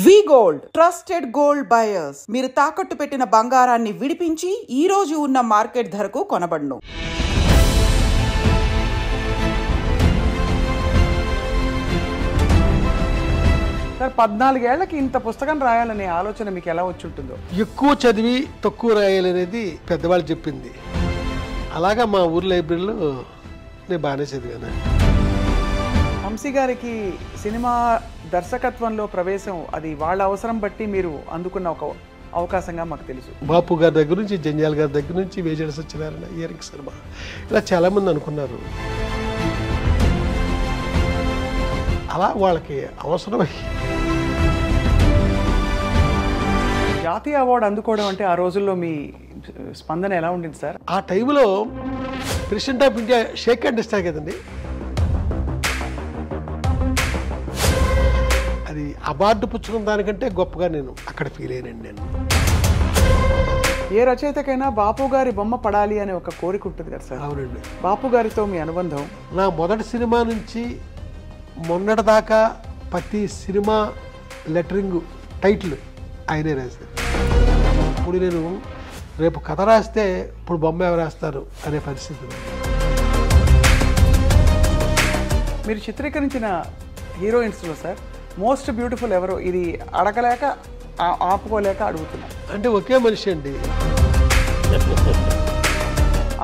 వి gold trusted gold buyers. మీరు తాకట్టు పెట్టిన బంగారాన్ని విడిపించి ఈ రోజు ఉన్న మార్కెట్ ధరకు కొనబడును. సార్ 14 ఏళ్లకి ఇంత పుస్తకం రాయాలనే ఆలోచన మీకు ఎలా వచ్చి ఉంటుందో? ఎక్కువ చదివి తక్కువ రాయాలనేది పెద్దవాళ్ళు చెప్పింది. అలాగా మా ఊరు లైబ్రరీలో నేను బాగానే చదివాను. వంశీ గారికి సినిమా దర్శకత్వంలో ప్రవేశం అది వాళ్ళ అవసరం బట్టి మీరు అందుకున్న ఒక అవకాశంగా మాకు తెలుసు. బాపు గారి దగ్గర నుంచి, జంజాల్ గారి దగ్గర నుంచి, వేజడ సత్యనారాయణ, ఇయరింగ్ సినిమా, ఇలా చాలామంది అనుకున్నారు. అలా వాళ్ళకి అవసరమై జాతీయ అవార్డు అందుకోవడం అంటే ఆ రోజుల్లో మీ స్పందన ఎలా ఉండింది సార్? ఆ టైంలో president of India shake hand ఇస్తారు కదండి, అది అవార్డు పుచ్చుకున్న దానికంటే గొప్పగా నేను అక్కడ ఫీల్ అయ్యానండి. నేను ఏ రచయితకైనా బాపు గారి బొమ్మ పడాలి అనే ఒక కోరిక ఉంటుంది కదా సార్? అవునండి. బాపు గారితో మీ అనుబంధం? నా మొదటి సినిమా నుంచి మొన్నటి దాకా ప్రతి సినిమా లెటరింగ్ టైటిల్ ఆయనే రాశారు. ఇప్పుడు నేను రేపు కథ రాస్తే ఇప్పుడు బొమ్మ ఎవరు రాస్తారు అనే పరిస్థితి. మీరు చిత్రీకరించిన హీరోయిన్స్లో సార్ మోస్ట్ బ్యూటిఫుల్ ఎవరో? ఇది అడగలేక ఆపుకోలేక అడుగుతున్నా. అంటే ఒకే మనిషి అండి.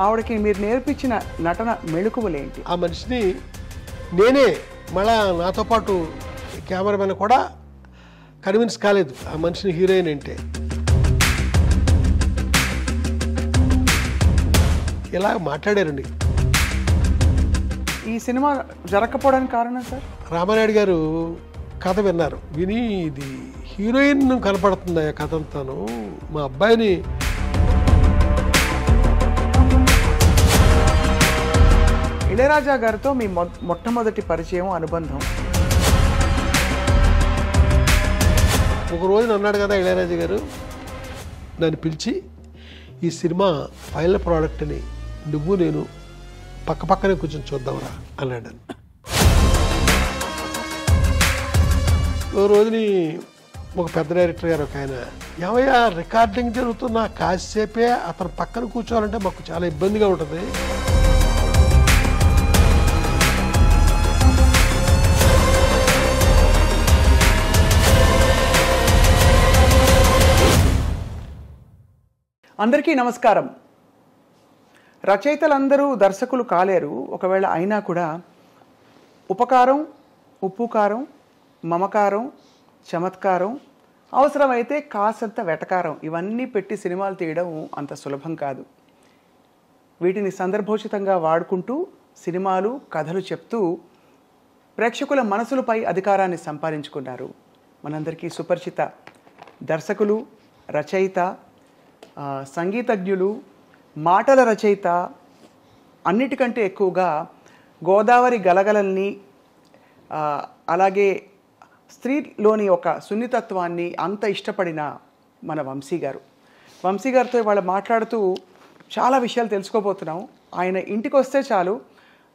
ఆవిడకి మీరు నేర్పించిన నటన మెళుకువలేంటి? ఆ మనిషిని నేనే మళ్ళా నాతో పాటు కెమెరామెన్ కూడా కన్విన్స్ కాలేదు ఆ మనిషిని హీరోయిన్ అంటే. ఇలా మాట్లాడారండి. ఈ సినిమా జరగకపోవడానికి కారణం సార్? రామానాయుడు గారు కథ విన్నారు, విని ఇది హీరోయిన్ కనపడుతుంది ఆ కథ అంతాను, మా అబ్బాయిని ఇళయరాజా గారితో మీ మొట్టమొదటి పరిచయం, అనుబంధం? ఒక రోజున అన్నాడు కదా ఇళయరాజా గారు, నన్ను పిలిచి ఈ సినిమా ఫైనల్ ప్రోడక్ట్ అని నువ్వు నేను పక్క పక్కనే కూర్చొని చూద్దాంరా అన్నాడు. ఓ రోజుని ఒక పెద్ద డైరెక్టర్ గారు ఒక ఆయన, ఏమయ్యా రికార్డింగ్ జరుగుతున్న కాసేపే అతను పక్కన కూర్చోవాలంటే మాకు చాలా ఇబ్బందిగా ఉంటుంది. అందరికీ నమస్కారం. రచయితలందరూ దర్శకులు కాలేరు. ఒకవేళ అయినా కూడా ఉపకారం, ఉప్పుకారం, మమకారం, చమత్కారం, అవసరమైతే కాసంత వెటకారం, ఇవన్నీ పెట్టి సినిమాలు తీయడం అంత సులభం కాదు. వీటిని సందర్భోచితంగా వాడుకుంటూ సినిమాలు, కథలు చెప్తూ ప్రేక్షకుల మనసులపై అధికారాన్ని సంపాదించుకున్నారు మనందరికీ సుపరిచిత దర్శకులు, రచయిత, సంగీతజ్ఞులు, మాటల రచయిత, అన్నిటికంటే ఎక్కువగా గోదావరి గలగలల్ని, అలాగే స్త్రీలోని ఒక సున్నితత్వాన్ని అంత ఇష్టపడిన మన వంశీ గారు. వంశీ గారితో ఇవాళ మాట్లాడుతూ చాలా విషయాలు తెలుసుకోబోతున్నాం. ఆయన ఇంటికి వస్తే చాలు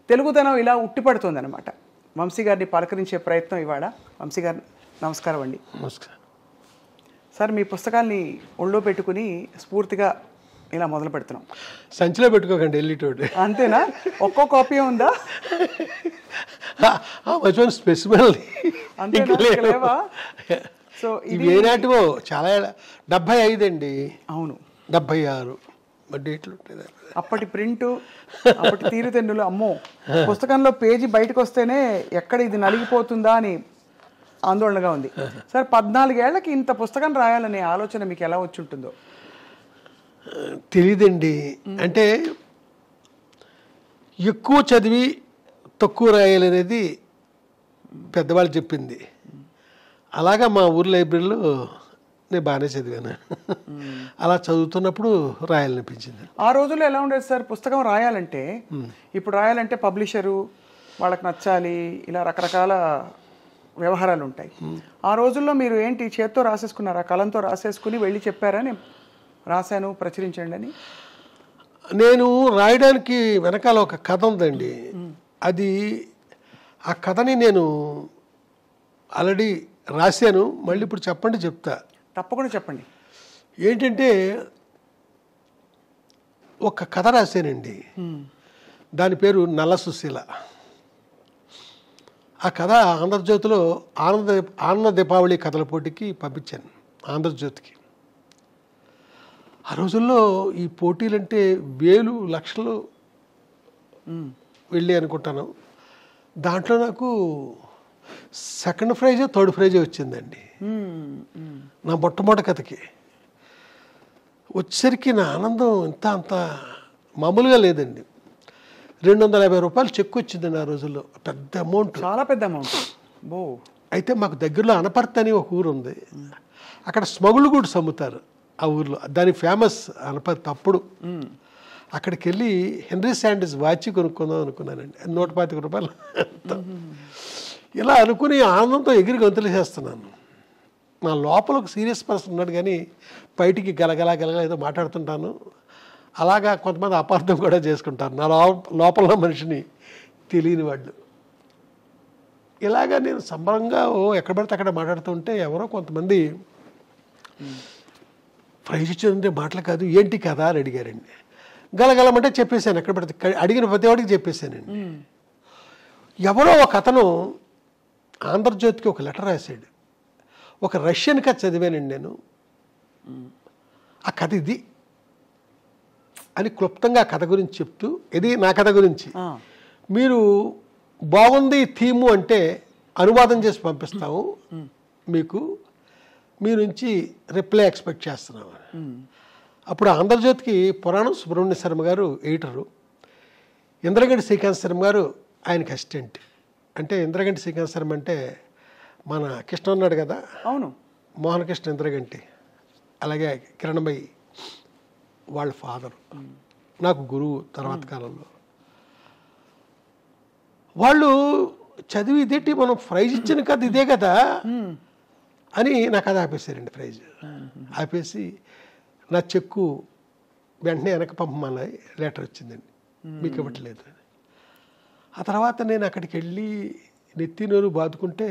తెలుగుదనం ఇలా ఉట్టిపడుతుంది అనమాట. వంశీ గారిని పలకరించే ప్రయత్నం ఇవాళ. వంశీ గారు నమస్కారం అండి. నమస్కారం సార్, మీ పుస్తకాల్ని ఒళ్ళో పెట్టుకుని స్ఫూర్తిగా ఇలా మొదలు పెడుతున్నాం. సంచిలో పెట్టుకోకండి వెళ్ళేటోడు. అంతేనా? ఒక్కో కాపీ ఉందా? మంచి స్పెసిమల్ లేవా? సో ఇవి ఏనాటివో చాలా 75 అండి. అవును, 76 డేట్లు ఉంటాయి. అప్పటి ప్రింటు, అప్పటి తీరుతెన్నులు. అమ్మో, పుస్తకంలో పేజీ బయటకు వస్తేనే ఎక్కడ ఇది నలిగిపోతుందా అని ఆందోళనగా ఉంది. సార్, 14 ఏళ్లకి ఇంత పుస్తకం రాయాలనే ఆలోచన మీకు ఎలా వచ్చి ఉంటుందో? తెలియదండి. అంటే ఎక్కువ చదివి తక్కువ రాయాలనేది పెద్దవాళ్ళు చెప్పింది. అలాగా మా ఊరు లైబ్రరీలో నేను బాగానే చదివాను. అలా చదువుతున్నప్పుడు రాయాలనిపించింది. ఆ రోజుల్లో ఎలా ఉండేది సార్ పుస్తకం రాయాలంటే? ఇప్పుడు రాయాలంటే పబ్లిషరు వాళ్ళకి నచ్చాలి, ఇలా రకరకాల వ్యవహారాలు ఉంటాయి. ఆ రోజుల్లో మీరు ఏంటి చేత్తో రాసేసుకున్నారా? కలంతో రాసేసుకుని వెళ్ళి చెప్పారా నేను రాశాను ప్రచురించండి అని? నేను రాయడానికి వెనకాల ఒక కథ ఉందండి. అది ఆ కథని నేను ఆల్రెడీ రాశాను, మళ్ళీ ఇప్పుడు చెప్పండి చెప్తా. తప్పకుండా చెప్పండి. ఏంటంటే ఒక కథ రాశానండి, దాని పేరు నల్ల సుశీల. ఆ కథ ఆంధ్రజ్యోతిలో ఆనంద దీపావళి కథల పోటీకి పంపించాను, ఆంధ్రజ్యోతికి. ఆ రోజుల్లో ఈ పోటీలంటే వేలు లక్షలు వెళ్ళి అనుకుంటాను. దాంట్లో నాకు సెకండ్ ప్రైజ్ థర్డ్ ప్రైజ్ వచ్చిందండి నా మొట్టమొదటి కథకి. వచ్చేసరికి నా ఆనందం అంత మామూలుగా లేదండి. 250 రూపాయలు చెక్ వచ్చిందండి ఆ రోజుల్లో, పెద్ద అమౌంట్, చాలా పెద్ద అమౌంట్. అయితే మాకు దగ్గరలో అనపర్తి అని ఒక ఊరు ఉంది, అక్కడ స్మగుళ్ళు కూడా అమ్ముతారు ఆ ఊర్లో, దాని ఫేమస్ అనపర్తి. అప్పుడు అక్కడికి వెళ్ళి హెన్రీ శాండిల్స్ వాచ్ కొనుక్కుందాం అనుకున్నానండి, 125 రూపాయలు. ఇలా అనుకుని ఆనందంతో ఎగిరి గంతులు చేస్తున్నాను. నా లోపల ఒక సీరియస్ పర్సన్ ఉన్నాడు, కానీ బయటికి గలగల ఏదో మాట్లాడుతుంటాను. అలాగా కొంతమంది అపార్థం కూడా చేసుకుంటారు నా లోపల మనిషిని తెలియని వాళ్ళు. ఇలాగా నేను సంబరంగా ఎక్కడ పడితే అక్కడ మాట్లాడుతుంటే ఎవరో కొంతమంది ప్రైజ్ ఇచ్చిందంటే మాటలు కాదు ఏంటి కదా అని అడిగారండి. గలగలమంటే చెప్పేశాను, ఎక్కడ పడితే అడిగిన ప్రతి వాడికి చెప్పేశానండి. ఎవరో ఒక అతను ఆంధ్రజ్యోతికి ఒక లెటర్ రాశాడు. ఒక రష్యన్ కథ చదివానండి నేను, ఆ కథ ఇది అని క్లుప్తంగా కథ గురించి చెప్తూ, ఇది నా కథ గురించి, మీరు బాగుంది థీము అంటే అనువాదం చేసి పంపిస్తాము మీకు, మీ నుంచి రిప్లై ఎక్స్పెక్ట్ చేస్తున్నాము. అప్పుడు ఆంధ్రజ్యోతికి పురాణం సుబ్రహ్మణ్య శర్మ గారు ఎడిటరు, ఇంద్రగంటి శ్రీకాంత్ శర్మ గారు ఆయనకి అసిస్టెంట్. అంటే ఇంద్రగంటి శ్రీకాంత్ శర్మ అంటే మన కృష్ణ ఉన్నాడు కదా, అవును, మోహన్ కృష్ణ ఇంద్రగంటి, అలాగే కిరణమయ్యి వాళ్ళ ఫాదరు, నాకు గురువు తర్వాత కాలంలో. వాళ్ళు చదివి ఇదేంటి మనం ప్రైజ్ ఇచ్చిన కథ ఇదే కదా అని నాకు అది ఆపేశారండి. ప్రైజ్ ఆపేసి నా చెక్కు వెంటనే వెనక పంపమని లెటర్ వచ్చిందండి, మీకు ఇవ్వట్లేదు అని. ఆ తర్వాత నేను అక్కడికి వెళ్ళి నెత్తి నోరు బాదుకుంటే,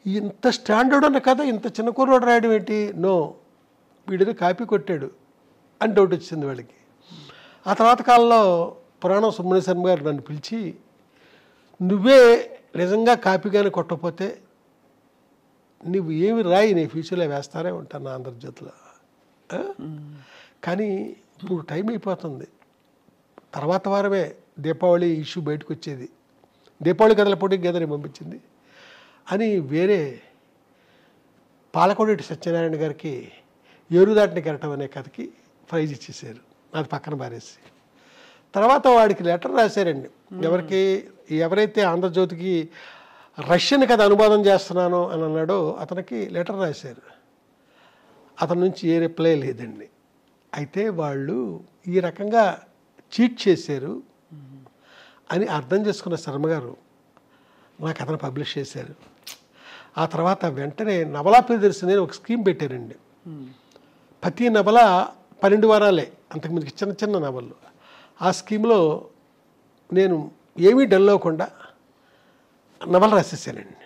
ఇంత స్టాండర్డ్ అన్న కథ ఇంత చిన్న కుర్రోడు రాయడం ఏంటి, నో వీడిని కాపీ కొట్టాడు అని డౌట్ వచ్చింది వాళ్ళకి. ఆ తర్వాత కాలంలో పురాణం సుబ్రహ్మణ్య శర్మ గారు నన్ను పిలిచి, నువ్వే నిజంగా కాపీగానే కొట్టకపోతే నువ్వు ఏమి రాయి, నీ ఫ్యూచర్లో వేస్తానే ఉంటాను నా ఆంధ్రజ్యోతిలో. కానీ ఇప్పుడు టైం అయిపోతుంది, తర్వాత వారమే దీపావళి ఇష్యూ బయటకు వచ్చేది, దీపావళి కథల పోటీకి గదని పంపించింది అని వేరే పాలకొండేటి సత్యనారాయణ గారికి ఏరుదాటిని కెరటం అనే కథకి ప్రైజ్ ఇచ్చేసారు, నాది పక్కన పారేసి. తర్వాత వాడికి లెటర్ రాశారండి, ఎవరైతే ఆంధ్రజ్యోతికి రష్యన్ కథ అనువాదం చేస్తున్నాను అని అన్నాడో అతనికి లెటర్ రాశారు. అతని నుంచి ఏ రిప్లై లేదండి. అయితే వాళ్ళు ఈ రకంగా చీట్ చేశారు అని అర్థం చేసుకున్న శర్మ గారు నా కథను పబ్లిష్ చేశారు. ఆ తర్వాత వెంటనే నవలా ప్రియదర్శిని ఒక స్కీమ్ పెట్టారండి. ప్రతి నవల 12 వారాలే, అంతకుముందుకి చిన్న చిన్న నవళ్ళు. ఆ స్కీమ్లో నేను ఏమీ డల్ అవ్వకుండా నవల రాసేసానండి.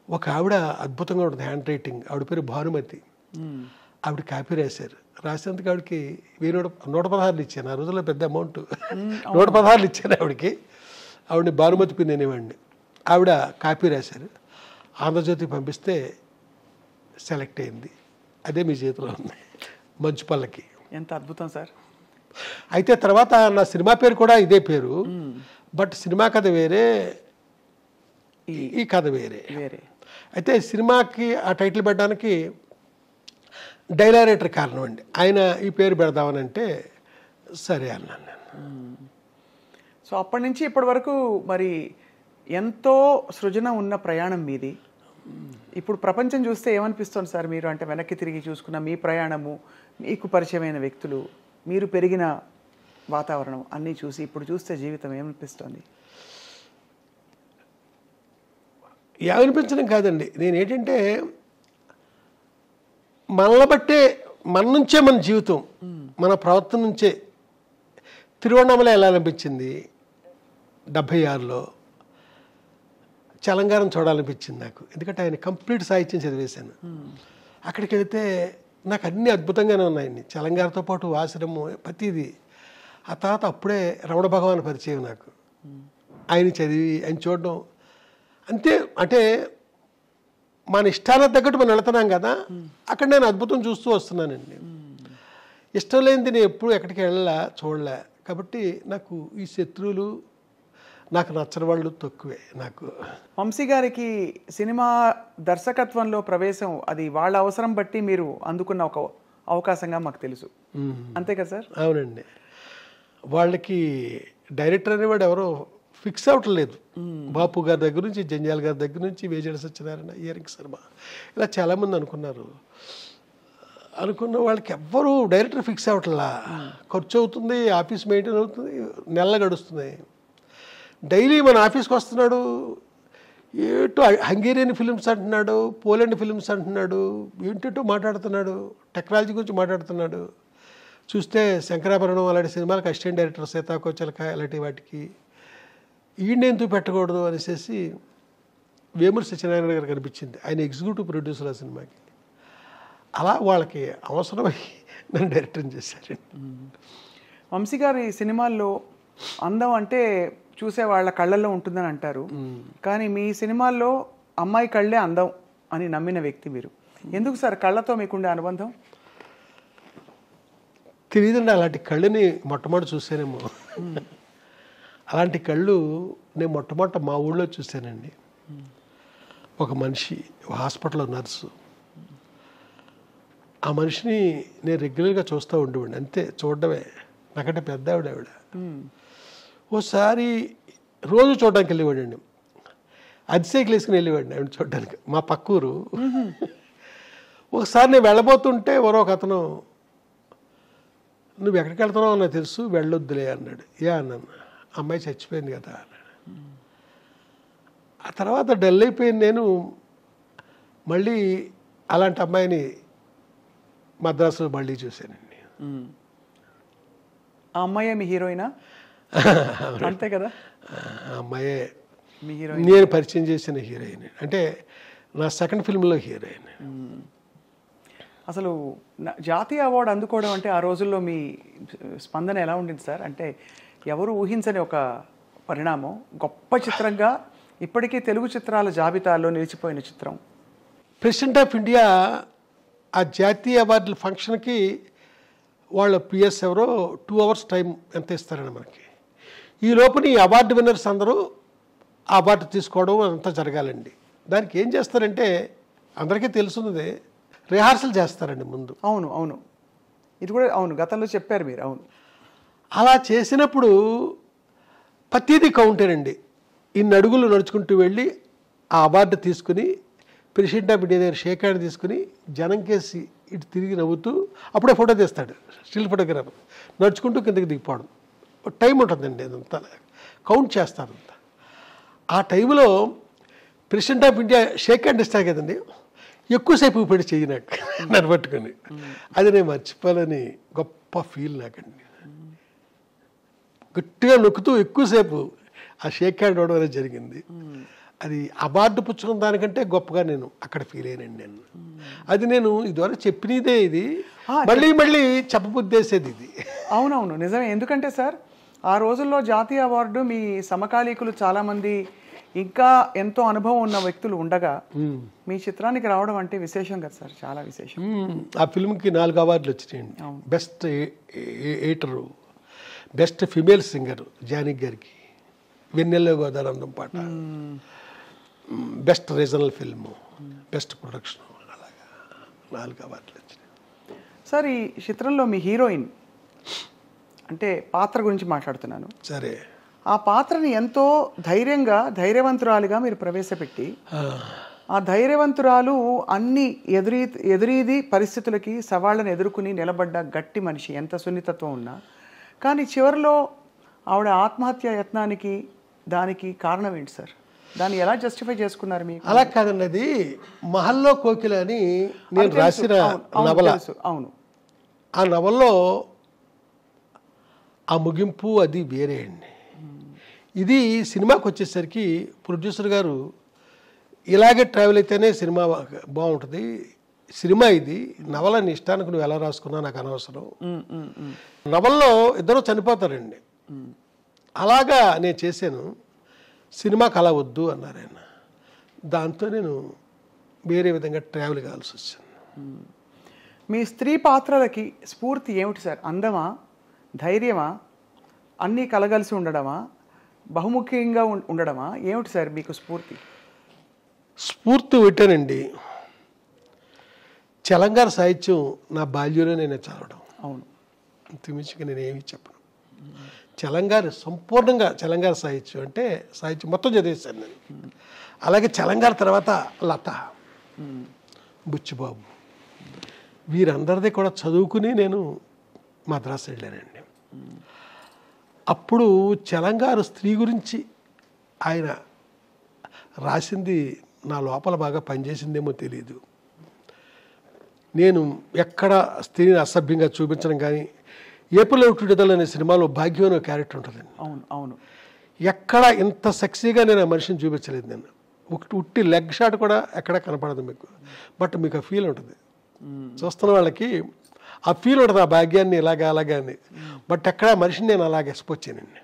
ఒక ఆవిడ అద్భుతంగా ఉంటుంది హ్యాండ్ రైటింగ్, ఆవిడ పేరు భానుమతి, ఆవిడ కాపీ రాశారు. రాసేందుకు ఆవిడకి 116 ఇచ్చాను. ఆ రోజుల్లో పెద్ద అమౌంట్, 116 ఇచ్చాను ఆవిడకి. ఆవిడని భానుమతి పిన్ అనేవాడిని. ఆవిడ కాపీ రాశారు, ఆంధ్రజ్యోతికి పంపిస్తే సెలెక్ట్ అయింది. అదే మీ చేతిలో ఉంది, మంచు పల్లకి. ఎంత అద్భుతం సార్. అయితే తర్వాత నా సినిమా పేరు కూడా ఇదే పేరు, బట్ సినిమా కథ వేరే, ఈ కథ వేరే. అయితే సినిమాకి ఆ టైటిల్ పెట్టడానికి డైలారేటర్ కారణం అండి, ఆయన ఈ పేరు పెడదామని అంటే సరే అన్నాను నేను. సో అప్పటి నుంచి ఇప్పటి వరకు మరి ఎంతో సృజన ఉన్న ప్రయాణం మీది. ఇప్పుడు ప్రపంచం చూస్తే ఏమనిపిస్తుంది సార్ మీరు, అంటే వెనక్కి తిరిగి చూసుకున్న మీ ప్రయాణము, మీకు పరిచయమైన వ్యక్తులు, మీరు పెరిగిన వాతావరణం అన్నీ చూసి ఇప్పుడు చూస్తే జీవితం ఏమనిపిస్తుంది? ఏమనిపించడం కాదండి, నేనేంటంటే మనల్ని బట్టే, మన నుంచే మన జీవితం, మన ప్రవర్తన నుంచే. తిరువణామల ఎలా అనిపించింది 76లో, చలంగారం చూడాలనిపించింది నాకు. ఎందుకంటే ఆయన కంప్లీట్ సాహిత్యం చదివేశాను. అక్కడికి వెళితే నాకు అన్నీ అద్భుతంగానే ఉన్నాయండి. చలంగారితో పాటు ఆశ్రమం ప్రతిదీ. ఆ తర్వాత అప్పుడే రమణ భగవాన్ పరిచయం నాకు. ఆయన చదివి ఆయన చూడడం అంతే. అంటే మన ఇష్టాలకు తగ్గట్టు మనం వెళుతున్నాం కదా, అక్కడ నేను అద్భుతం చూస్తూ వస్తున్నానండి. ఇష్టం లేనిది నేను ఎప్పుడు ఎక్కడికి వెళ్ళా చూడలే. కాబట్టి నాకు ఈ శత్రువులు, నాకు నచ్చని వాళ్ళు తక్కువే. నాకు వంశీ గారికి సినిమా దర్శకత్వంలో ప్రవేశం అది వాళ్ళ అవసరం బట్టి మీరు అందుకున్న ఒక అవకాశంగా మాకు తెలుసు, అంతే కదా సార్? అవునండి. వాళ్ళకి డైరెక్టర్ అనేవాడు ఎవరో ఫిక్స్ అవ్వట్లేదు. బాపు గారి దగ్గర నుంచి, జంజాల్ గారి దగ్గర నుంచి, వేజేడ సత్యనారాయణ, ఇయరింగ్ శర్మ, ఇలా చాలామంది అనుకున్న వాళ్ళకి ఎవ్వరూ డైరెక్టర్ ఫిక్స్ అవ్వట్లా. ఖర్చు అవుతుంది, ఆఫీస్ మెయింటైన్ అవుతుంది, నెల గడుస్తుంది. డైలీ మన ఆఫీస్కి వస్తున్నాడు, ఏటో హంగేరియన్ ఫిలిమ్స్ అంటున్నాడు, పోలాండ్ ఫిలిమ్స్ అంటున్నాడు, ఏంటో మాట్లాడుతున్నాడు, టెక్నాలజీ గురించి మాట్లాడుతున్నాడు. చూస్తే శంకరాభరణం అలాంటి సినిమాలకు అసిస్టెంట్ డైరెక్టర్, సీతాకోచలక అలాంటి వాటికి ఈయనెందుకు పెట్టకూడదు అనేసి వేమూరి సత్యనారాయణ గారు కనిపించింది. ఆయన ఎగ్జిక్యూటివ్ ప్రొడ్యూసర్ ఆ సినిమాకి. అలా వాళ్ళకి అవసరమై నన్ను డైరెక్టర్ చేశారు. వంశీ గారి సినిమాల్లో అందం అంటే చూసే వాళ్ళ కళ్ళల్లో ఉంటుందని అంటారు, కానీ మీ సినిమాల్లో అమ్మాయి కళ్ళే అందం అని నమ్మిన వ్యక్తి మీరు. ఎందుకు సార్ కళ్ళతో మీకుండే అనుబంధం? తెలియదండి, అలాంటి కళ్ళని మొట్టమొదటి చూసానేమో. అలాంటి కళ్ళు నేను మొట్టమొదట మా ఊళ్ళో చూశానండి. ఒక మనిషి హాస్పిటల్లో నర్సు, ఆ మనిషిని నేను రెగ్యులర్గా చూస్తూ ఉండేవాడిని. అంతే, చూడడమే. నాకంటే పెద్ద ఆవిడ. ఓసారి రోజు చూడడానికి వెళ్ళేవాడండి. అతిసైకిల్ వేసుకుని వెళ్ళేవాడిని ఆవిడ చూడడానికి, మా పక్కూరు. ఒకసారి నేను వెళ్ళబోతుంటే ఎవరో ఒక అతను, నువ్వు ఎక్కడికి వెళ్తున్నావు నాకు తెలుసు, వెళ్ళొద్దులే అన్నాడు. అన్నాను, అమ్మాయి చచ్చిపోయింది కదా అన్నాడు. ఆ తర్వాత డల్ అయిపోయింది. నేను మళ్ళీ అలాంటి అమ్మాయిని మద్రాసులో మళ్ళీ చూశానండి. ఆ అమ్మాయే మీ హీరోయినా? అంతే కదా, ఆ అమ్మాయే మీ హీరోయిన్. నేను పరిచయం చేసిన హీరోయిన్, అంటే నా సెకండ్ ఫిల్మ్లో హీరోయిన్. అసలు జాతీయ అవార్డు అందుకోవడం అంటే ఆ రోజుల్లో మీ స్పందన ఎలా ఉండింది సార్? అంటే ఎవరు ఊహించని ఒక పరిణామం, గొప్ప చిత్రంగా ఇప్పటికీ తెలుగు చిత్రాల జాబితాలో నిలిచిపోయిన చిత్రం. ప్రెసిడెంట్ ఆఫ్ ఇండియా ఆ జాతీయ అవార్డుల ఫంక్షన్కి వాళ్ళ పిఎస్ ఎవరో 2 hours టైం ఎంత ఇస్తారండి మనకి. ఈ లోపల ఈ అవార్డు విన్నర్స్ అందరూ ఆ అవార్డు తీసుకోవడం అంతా జరగాలండి. దానికి ఏం చేస్తారంటే అందరికీ తెలుసున్నదే, రిహార్సల్ చేస్తారండి ముందు. అవును అవును, ఇది కూడా అవును, గతంలో చెప్పారు మీరు. అవును, అలా చేసినప్పుడు ప్రతిదీ కౌంటేనండి. ఇన్ని అడుగులు నడుచుకుంటూ వెళ్ళి ఆ అవార్డు తీసుకుని ప్రెసిడెంట్ ఆఫ్ ఇండియా దగ్గర షేక్ హ్యాండ్ తీసుకుని జనం కేసి ఇటు తిరిగి నవ్వుతూ అప్పుడే ఫోటో తీస్తాడు, స్టిల్ ఫోటోగ్రాఫర్. నడుచుకుంటూ కిందకి దిగిపోవడం టైం ఉంటుందండి, అదంతా కౌంట్ చేస్తారంతా. ఆ టైంలో president of India shake hand ఇస్తారు కదండి, ఎక్కువసేపు పెట్టి చెయ్యి నాకు నన్ను పట్టుకొని. అది నేను మర్చిపోవాలని గొప్ప ఫీల్ నాకండి. గట్టిగా నొక్కుతూ ఎక్కువసేపు ఆ షేక్ హ్యాండ్ ఇవ్వడం అనేది జరిగింది. అది అవార్డు పుచ్చుకున్న దానికంటే గొప్పగా నేను అక్కడ ఫీల్ అయ్యానండి. నేను అది నేను ఇదివరకు చెప్పినదే, ఇది మళ్ళీ మళ్ళీ చెప్పబుద్దేసేది ఇది. అవునవును, నిజమే. ఎందుకంటే సార్ ఆ రోజుల్లో జాతీయ అవార్డు మీ సమకాలీకులు చాలామంది ఇంకా ఎంతో అనుభవం ఉన్న వ్యక్తులు ఉండగా మీ చిత్రానికి రావడం అంటే విశేషం కదా సార్, చాలా విశేషం. ఆ ఫిల్మ్కి 4 అవార్డులు వచ్చినాయండి. Best editor, best female singer Janaki గారికి, వెన్నెల్లో గోదానందం పాట, best regional film, best production, అలాగా 4 అవార్డులు వచ్చినాయి. సార్ ఈ చిత్రంలో మీ హీరోయిన్ అంటే పాత్ర గురించి మాట్లాడుతున్నాను. సరే, ఆ పాత్రని ఎంతో ధైర్యవంతురాలిగా మీరు ప్రవేశపెట్టి, ఆ ధైర్యవంతురాలు అన్ని ఎదురీది పరిస్థితులకి సవాళ్ళను ఎదుర్కొని నిలబడ్డ గట్టి మనిషి, ఎంత సున్నితత్వం ఉన్నా. కానీ చివరిలో ఆవిడ ఆత్మహత్య యత్నానికి దానికి కారణం ఏంటి సార్? దాన్ని ఎలా జస్టిఫై చేసుకున్నారు మీకు? అలా కాదండి, అది మహల్లో కోకిల అని నేను రాసిన నవల. అవును, ఆ నవల్లో ఆ ముగింపు అది వేరే అండి. ఇది సినిమాకి వచ్చేసరికి ప్రొడ్యూసర్ గారు ఇలాగే ట్రావెల్ అయితేనే సినిమా బాగుంటుంది, సినిమా ఇది, నవల నీ ఇష్టానికి నువ్వు ఎలా రాసుకున్నా నాకు అనవసరం. నవల్లో ఇద్దరు చనిపోతారండి, అలాగా నేను చేశాను, సినిమాకి అలా వద్దు అన్నారు ఆయన. దాంతో నేను వేరే విధంగా ట్రావెల్ కావాల్సి వచ్చింది. మీ స్త్రీ పాత్రలకి స్ఫూర్తి ఏమిటి సార్? అందమా, ధైర్యమా, అన్నీ కలగలిసి ఉండడమా, బహుముఖ్యంగా ఉండడమా, ఏమిటి సార్ మీకు స్ఫూర్తి? స్ఫూర్తి పెట్టానండి, చలంగారు సాహిత్యం నా బాల్యంలో నేను చదవడం. అవును, అంతమించిగా నేను ఏమి చెప్పను. చలంగారు సంపూర్ణంగా చలంగారు సాహిత్యం అంటే సాహిత్యం మొత్తం చదివేశాను నేను. అలాగే చలంగారు తర్వాత లత, బుచ్చిబాబు, వీరందరిది కూడా చదువుకుని నేను మద్రాసు వెళ్ళానండి. అప్పుడు చలంగారు స్త్రీ గురించి ఆయన రాసింది నా లోపల బాగా పనిచేసిందేమో తెలియదు. నేను ఎక్కడ స్త్రీని అసభ్యంగా చూపించడం కానీ, ఏప్రిల్ విడుదల అనే సినిమాలో భాగ్యం అనే క్యారెక్టర్ ఉంటుందండి. అవును అవును, ఎక్కడ ఇంత సెక్సీగా నేను ఆ మనిషిని చూపించలేదు. నేను ఉట్టి లెగ్ షాట్ కూడా ఎక్కడ కనపడదు మీకు, బట్ మీకు ఆ ఫీల్ ఉంటుంది, చూస్తున్న వాళ్ళకి ఆ ఫీల్ ఉంటుంది, ఆ భాగ్యాన్ని ఇలాగా అలాగా అని. బట్ ఎక్కడ మనిషిని నేను అలాగే ఎక్స్పోజ్ చేయనండి.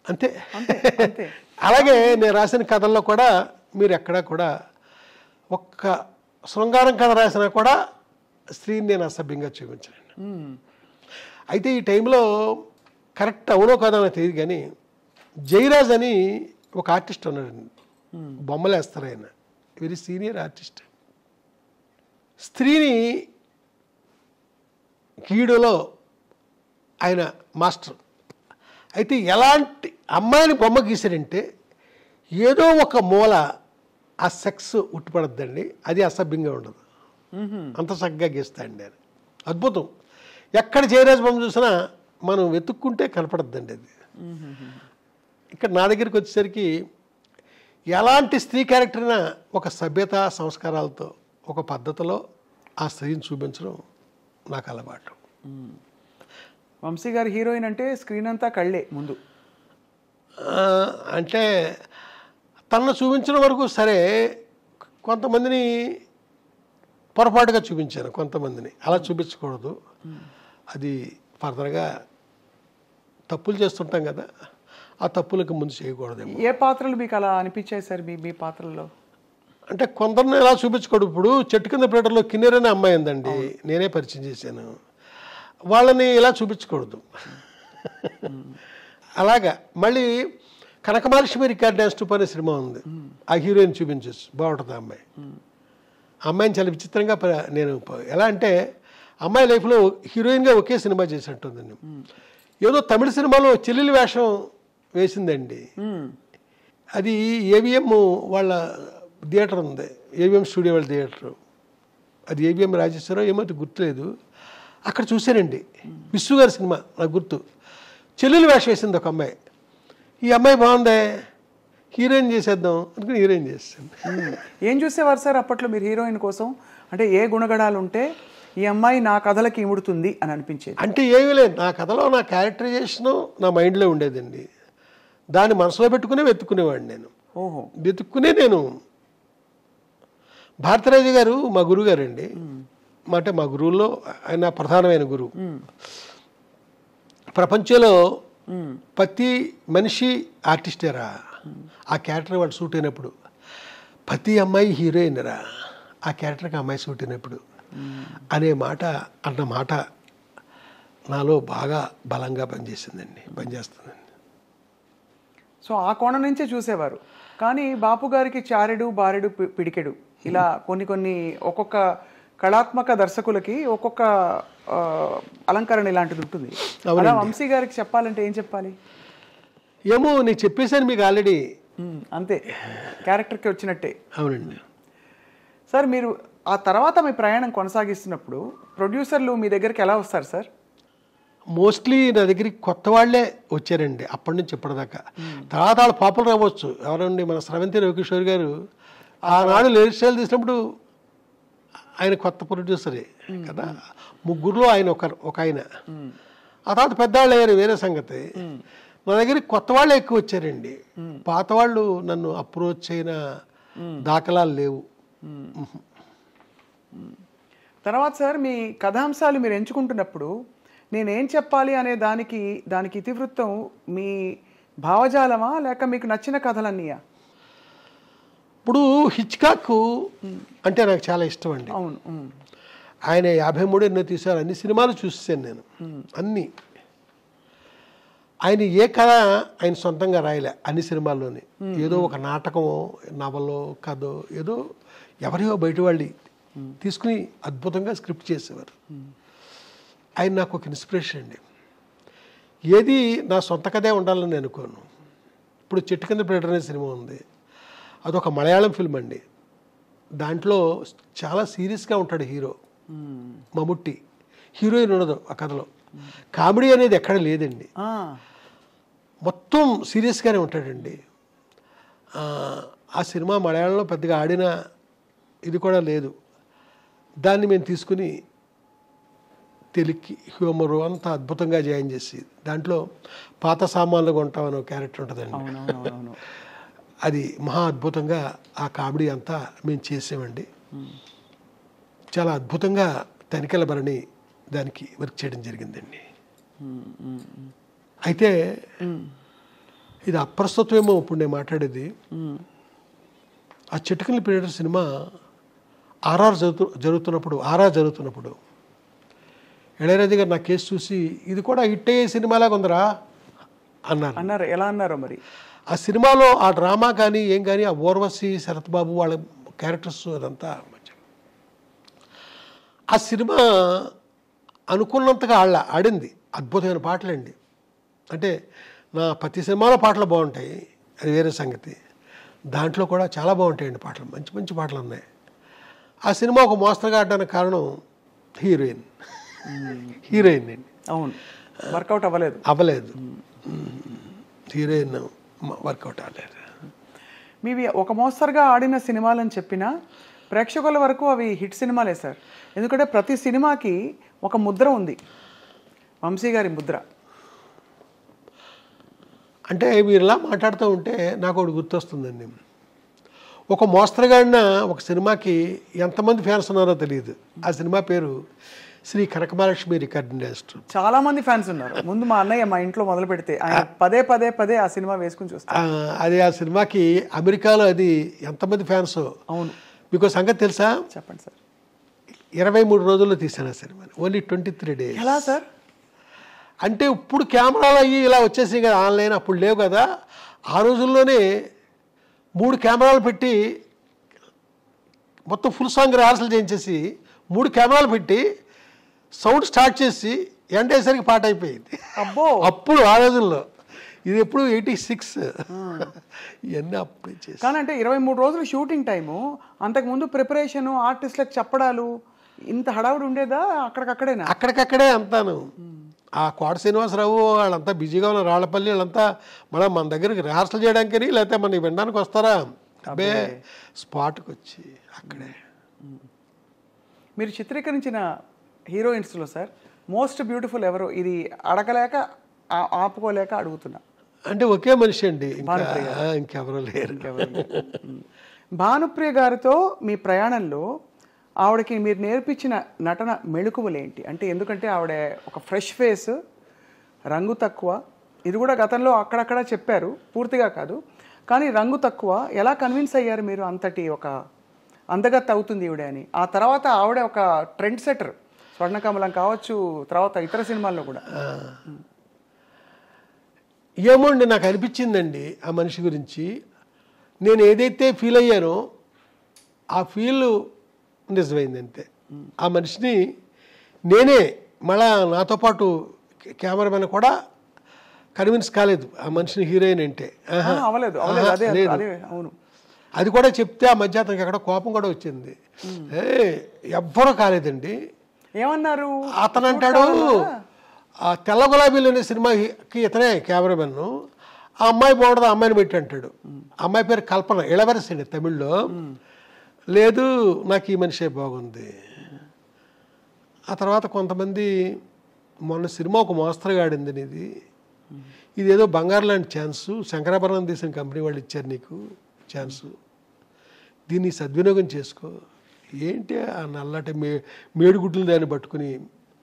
అంతే. అలాగే నేను రాసిన కథల్లో కూడా మీరు ఎక్కడా కూడా ఒక్క శృంగారం కథ రాసినా కూడా స్త్రీని నేను అసభ్యంగా చూపించలేను. అయితే ఈ టైంలో కరెక్ట్ అవునో కాదో నాకు తెలియదు కానీ జయరాజ్ అని ఒక ఆర్టిస్ట్ ఉన్నాడండి, బొమ్మలు వేస్తారు ఆయన, వెరీ సీనియర్ ఆర్టిస్ట్. స్త్రీని గీడులో ఆయన మాస్టర్. అయితే ఎలాంటి అమ్మాయిని బొమ్మ గీసాడంటే ఏదో ఒక మూల ఆ సెక్స్ ఉట్టిపడద్దండి, అది అసభ్యంగా ఉండదు, అంత చక్కగా గీస్తాడండి ఆయన. అద్భుతం. ఎక్కడ జయరాజ్ బొమ్మ చూసినా మనం వెతుక్కుంటే కనపడద్దండి అది. ఇక్కడ నా దగ్గరికి వచ్చేసరికి ఎలాంటి స్త్రీ క్యారెక్టర్ అయినా ఒక సభ్యత సంస్కారాలతో ఒక పద్ధతిలో ఆ స్త్రీని చూపించడం నాకు అలవాటు. వంశీ గారి హీరోయిన్ అంటే స్క్రీన్ అంతా కళ్ళే ముందు. అంటే తనను చూపించిన వరకు సరే, కొంతమందిని పొరపాటుగా చూపించాను, కొంతమందిని అలా చూపించకూడదు, అది ఫర్దర్గా తప్పులు చేస్తుంటాం కదా, ఆ తప్పులకు ముందు చేయకూడదేమో. ఏ పాత్రలు మీకు అలా అనిపించాయి సార్ మీ పాత్రల్లో? అంటే కొందరిని ఎలా చూపించకూడదు. ఇప్పుడు చెట్టు కింద ప్లేటర్లో కిన్నెర్ అనే అమ్మాయి ఉందండి, నేనే పరిచయం చేశాను, వాళ్ళని ఇలా చూపించకూడదు. అలాగా మళ్ళీ కనకమహాలక్ష్మి రికార్డ్ డ్యాన్స్ టూప్ అనే సినిమా ఉంది, ఆ హీరోయిన్ చూపించచ్చు, బాగుంటుంది ఆ అమ్మాయి. అమ్మాయిని చాలా విచిత్రంగా నేను ఎలా అంటే అమ్మాయి లైఫ్లో హీరోయిన్గా ఒకే సినిమా చేసినట్టుందండి. ఏదో తమిళ సినిమాలో చెల్లెలి వేషం వేసిందండి, అది ఏవిఎం వాళ్ళ థియేటర్ ఉంది, ఏవిఎం స్టూడియో వాళ్ళ థియేటరు, అది ఏవిఎం రాజేశ్వరరావు ఏమో గుర్తులేదు, అక్కడ చూశానండి. విశ్వ గారి సినిమా నాకు గుర్తు, చెల్లెలు వేషం వేసింది ఒక అమ్మాయి. ఈ అమ్మాయి బాగుందే, హీరోయిన్ చేసేద్దాం అనుకుని హీరోయిన్ చేస్తాను. ఏం చూసేవారు సార్ అప్పట్లో మీరు హీరోయిన్ కోసం? అంటే ఏ గుణగణాలు ఉంటే ఈ అమ్మాయి నా కథలకి ఇముడుతుంది అని అనిపించేది? అంటే ఏమీ లేదు, నా కథలో నా క్యారెక్టరైజేషను నా మైండ్లో ఉండేదండి, దాన్ని మనసులో పెట్టుకునే వెతుక్కునేవాడిని నేను. ఓహో, వెతుక్కునే నేను. భారతరాజు గారు మా గురువు గారండి, అంటే మా గురువుల్లో ఆయన ప్రధానమైన గురువు. ప్రపంచంలో ప్రతి మనిషి ఆర్టిస్టేరా, ఆ క్యారెక్టర్ వాడు సూట్ అయినప్పుడు. ప్రతి అమ్మాయి హీరోయిన్ రా, ఆ క్యారెక్టర్కి అమ్మాయి సూట్ అయినప్పుడు అనే మాట అన్నమాట నాలో బాగా బలంగా పనిచేస్తుందండి. సో ఆ కోణం నుంచే చూసేవారు. కానీ బాపు గారికి చారెడు బారెడు పిడికెడు ఇలా కొన్ని ఒక్కొక్క కళాత్మక దర్శకులకి ఒక్కొక్క అలంకరణ ఇలాంటిది ఉంటుంది. అలా వంశీ గారికి చెప్పాలంటే ఏం చెప్పాలి? ఏమో నేను చెప్పేశాను మీకు ఆల్రెడీ. అంతే, క్యారెక్టర్కి వచ్చినట్టే. అవునండి సార్. మీరు ఆ తర్వాత మీ ప్రయాణం కొనసాగిస్తున్నప్పుడు ప్రొడ్యూసర్లు మీ దగ్గరికి ఎలా వస్తారు సార్? మోస్ట్లీ నా దగ్గరికి కొత్త వాళ్ళే వచ్చారండి అప్పటి నుంచి ఇప్పటిదాకా. తర్వాత వాళ్ళు పాపులర్ అవ్వచ్చు. ఎవరండి, మన స్రవంతి రవికిషోర్ గారు ఆనాడు లేడీస్ స్టైల్ తీసినప్పుడు ఆయన కొత్త ప్రొడ్యూసరే కదా, ముగ్గురులో ఆయన ఒక ఆయన. ఆ తర్వాత పెద్దవాళ్ళు అయ్యారు, వేరే సంగతి. నా దగ్గరికి కొత్త వాళ్ళు ఎక్కువ వచ్చారండి. పాత వాళ్ళు నన్ను అప్రోచ్ అయిన దాఖలాలు లేవు. తర్వాత సార్ మీ కథాంశాలు మీరు ఎంచుకుంటున్నప్పుడు నేనేం చెప్పాలి అనే దానికి ఇతివృత్తం మీ భావజాలమా లేక మీకు నచ్చిన కథలన్నీయా? ఇప్పుడు హిచ్కాక్ అంటే నాకు చాలా ఇష్టం అండి. అవును. ఆయన 53 ఎన్నో తీశారు. అన్ని సినిమాలు చూసాను నేను, అన్నీ. ఆయన ఏ కథ ఆయన సొంతంగా రాయలే అన్ని సినిమాల్లోని. ఏదో ఒక నాటకమో నవలో కథో ఏదో ఎవరియో బయట వాళ్ళు తీసుకుని అద్భుతంగా స్క్రిప్ట్ చేసేవారు. ఆయన నాకు ఒక ఇన్స్పిరేషన్ అండి. ఏది నా సొంత కథే ఉండాలని నేను అనుకోను. ఇప్పుడు చెట్టు కింద ప్రేటర్ అనే సినిమా ఉంది, అదొక మలయాళం ఫిల్మ్ అండి. దాంట్లో చాలా సీరియస్గా ఉంటాడు హీరో మమ్ముట్టి, హీరోయిన్ ఉండదు ఆ కథలో. కామెడీ అనేది ఎక్కడ లేదండి, మొత్తం సీరియస్గానే ఉంటాడండి. ఆ సినిమా మలయాళంలో పెద్దగా ఆడిన ఇది కూడా లేదు. దాన్ని మేము తీసుకుని తెలుగుకి హ్యూమరు అంతా అద్భుతంగా జాయిన్ చేసి దాంట్లో పాత సామాన్లు కొంటామని ఒక క్యారెక్టర్ ఉంటుందండి. అది మహా అద్భుతంగా ఆ కామెడీ అంతా మేము చేసామండి. చాలా అద్భుతంగా తనికెల భరణి దానికి వర్క్ చేయడం జరిగిందండి. అయితే ఇది అప్రస్తుతమేమో ఇప్పుడు నేను మాట్లాడేది. ఆ చిటికల పీరియడ్ సినిమా ఆర్ఆర్ జరుగుతున్నప్పుడు ఇళయరాజా గారు నా కేసు చూసి ఇది కూడా హిట్ అయ్యే సినిమాలాగా ఉందరా అన్నారు. ఎలా అన్నారో మరి. ఆ సినిమాలో ఆ డ్రామా కానీ ఏం కానీ ఆ ఊర్వశి శరత్ బాబు వాళ్ళ క్యారెక్టర్స్ అదంతా ఆ సినిమా అనుకున్నంతగా ఆడింది. అద్భుతమైన పాటలండి. అంటే నా ప్రతి సినిమాలో పాటలు బాగుంటాయి, అది వేరే సంగతి. దాంట్లో కూడా చాలా బాగుంటాయండి పాటలు, మంచి మంచి పాటలు ఉన్నాయి. ఆ సినిమా ఒక మోస్తరుగా ఆడడానికి కారణం హీరోయిన్ అండి. అవును, వర్కౌట్ అవ్వలేదు. హీరోయిన్ వర్కౌట్ అవ్వలేదు. మీవి ఒక మోస్తరుగా ఆడిన సినిమాలని చెప్పినా ప్రేక్షకుల వరకు అవి హిట్ సినిమాలే సార్. ఎందుకంటే ప్రతి సినిమాకి ఒక ముద్ర ఉంది, వంశీ గారి ముద్ర. అంటే మీరు ఇలా మాట్లాడుతూ ఉంటే నాకు ఒకటి గుర్తొస్తుందండి. ఒక మోస్తరుగా ఆడిన ఒక సినిమాకి ఎంతమంది ఫ్యాన్స్ ఉన్నారో తెలియదు. ఆ సినిమా పేరు శ్రీ కనకమహాలక్ష్మి రికార్డింగ్ ఇండస్ట్రీ. చాలా మంది ఫ్యాన్స్ ఉన్నారు. ముందు మా అన్నయ్య మా ఇంట్లో మొదలు పెడితే ఆయన పదే ఆ సినిమా వేసుకుని చూస్తారు. అది ఆ సినిమాకి అమెరికాలో అది ఎంతమంది ఫ్యాన్స్. అవును, మీకు సంగతి తెలుసా? చెప్పండి సార్. 23 రోజుల్లో తీశాను ఆ సినిమాని, ఓన్లీ 23 days. ఎలా సార్? అంటే ఇప్పుడు కెమెరాలు అయ్యి ఇలా వచ్చేసి కదా ఆన్లైన్, అప్పుడు లేవు కదా. ఆ రోజుల్లోనే 3 కెమెరాలు పెట్టి మొత్తం ఫుల్ సాంగ్ రిహార్సల్ చేయించేసి 3 కెమెరాలు పెట్టి సౌండ్ స్టార్ట్ చేసి ఎండ్ అయ్యేసరికి పాట అయిపోయింది. అబ్బో, అప్పుడు ఆ రోజుల్లో. ఇది ఎప్పుడు 86 ఇవన్నీ అప్పుడే చేసి. కానీ అంటే 23 రోజులు షూటింగ్ టైము, అంతకుముందు ప్రిపరేషను, ఆర్టిస్టులకు చెప్పడాలు, ఇంత హడావుడి ఉండేదా? అక్కడికక్కడే అంతాను. ఆ కోట శ్రీనివాసరావు వాళ్ళంతా బిజీగా ఉన్న రాళ్లపల్లి వాళ్ళంతా మళ్ళీ మన దగ్గరికి రిహార్సల్ చేయడానికి లేకపోతే మనకి వినడానికి వస్తారా? అబ్బే, స్పాట్కి వచ్చి అక్కడే. మీరు చిత్రీకరించిన హీరోయిన్స్లో సార్ మోస్ట్ బ్యూటిఫుల్ ఎవరు? ఇది అడగలేక ఆపుకోలేక అడుగుతున్నా. అంటే ఒకే మనిషి అండి, ఇంకెవరూ లేరు. భానుప్రియ గారితో మీ ప్రయాణంలో ఆవిడకి మీరు నేర్పించిన నటన మెళుకువలేంటి? అంటే ఎందుకంటే ఆవిడ ఒక ఫ్రెష్ ఫేస్, రంగు తక్కువ. ఇది కూడా గతంలో అక్కడక్కడ చెప్పారు, పూర్తిగా కాదు. కానీ రంగు తక్కువ. ఎలా కన్విన్స్ అయ్యారు మీరు అంతటి ఒక అందగత్తె అవుతుంది ఈవిడ అని? ఆ తర్వాత ఆవిడ ఒక ట్రెండ్ సెటర్, స్వర్ణకమలం కావచ్చు, తర్వాత ఇతర సినిమాల్లో కూడా. ఏమోండి, నాకు అనిపించిందండి ఆ మనిషి గురించి. నేను ఏదైతే ఫీల్ అయ్యానో ఆ ఫీల్ నిజమైంది అంతే. ఆ మనిషిని నేనే మళ్ళా నాతో పాటు కెమెరామెన్ కూడా కన్విన్స్ కాలేదు ఆ మనిషిని హీరోయిన్ అంటే. అవును, అది కూడా చెప్తే ఆ మధ్య అతనికి ఎక్కడ కోపం కూడా వచ్చింది. ఎవ్వరూ కాలేదండి. ఏమన్నారు? అతను అంటాడు, ఆ తెల్ల గులాబీలు అనే సినిమాకి ఇతనే కెమెరామెన్, ఆ అమ్మాయి బాగుంటుంది, ఆ అమ్మాయిని పెట్టి అంటాడు. అమ్మాయి పేరు కల్పన, ఇళవరసి అండి తమిళ్లో. లేదు, నాకు ఈ మనిషే బాగుంది. ఆ తర్వాత కొంతమంది మొన్న సినిమా ఒక మోస్తరుగా ఆడింది, ఇది ఇదేదో బంగారు లాంటి ఛాన్సు, శంకరాభరణం తీసిన కంపెనీ వాళ్ళు ఇచ్చారు నీకు ఛాన్సు, దీన్ని సద్వినియోగం చేసుకో. ఏంటి ఆ నల్లటి మేడుగుడ్లు దాన్ని పట్టుకుని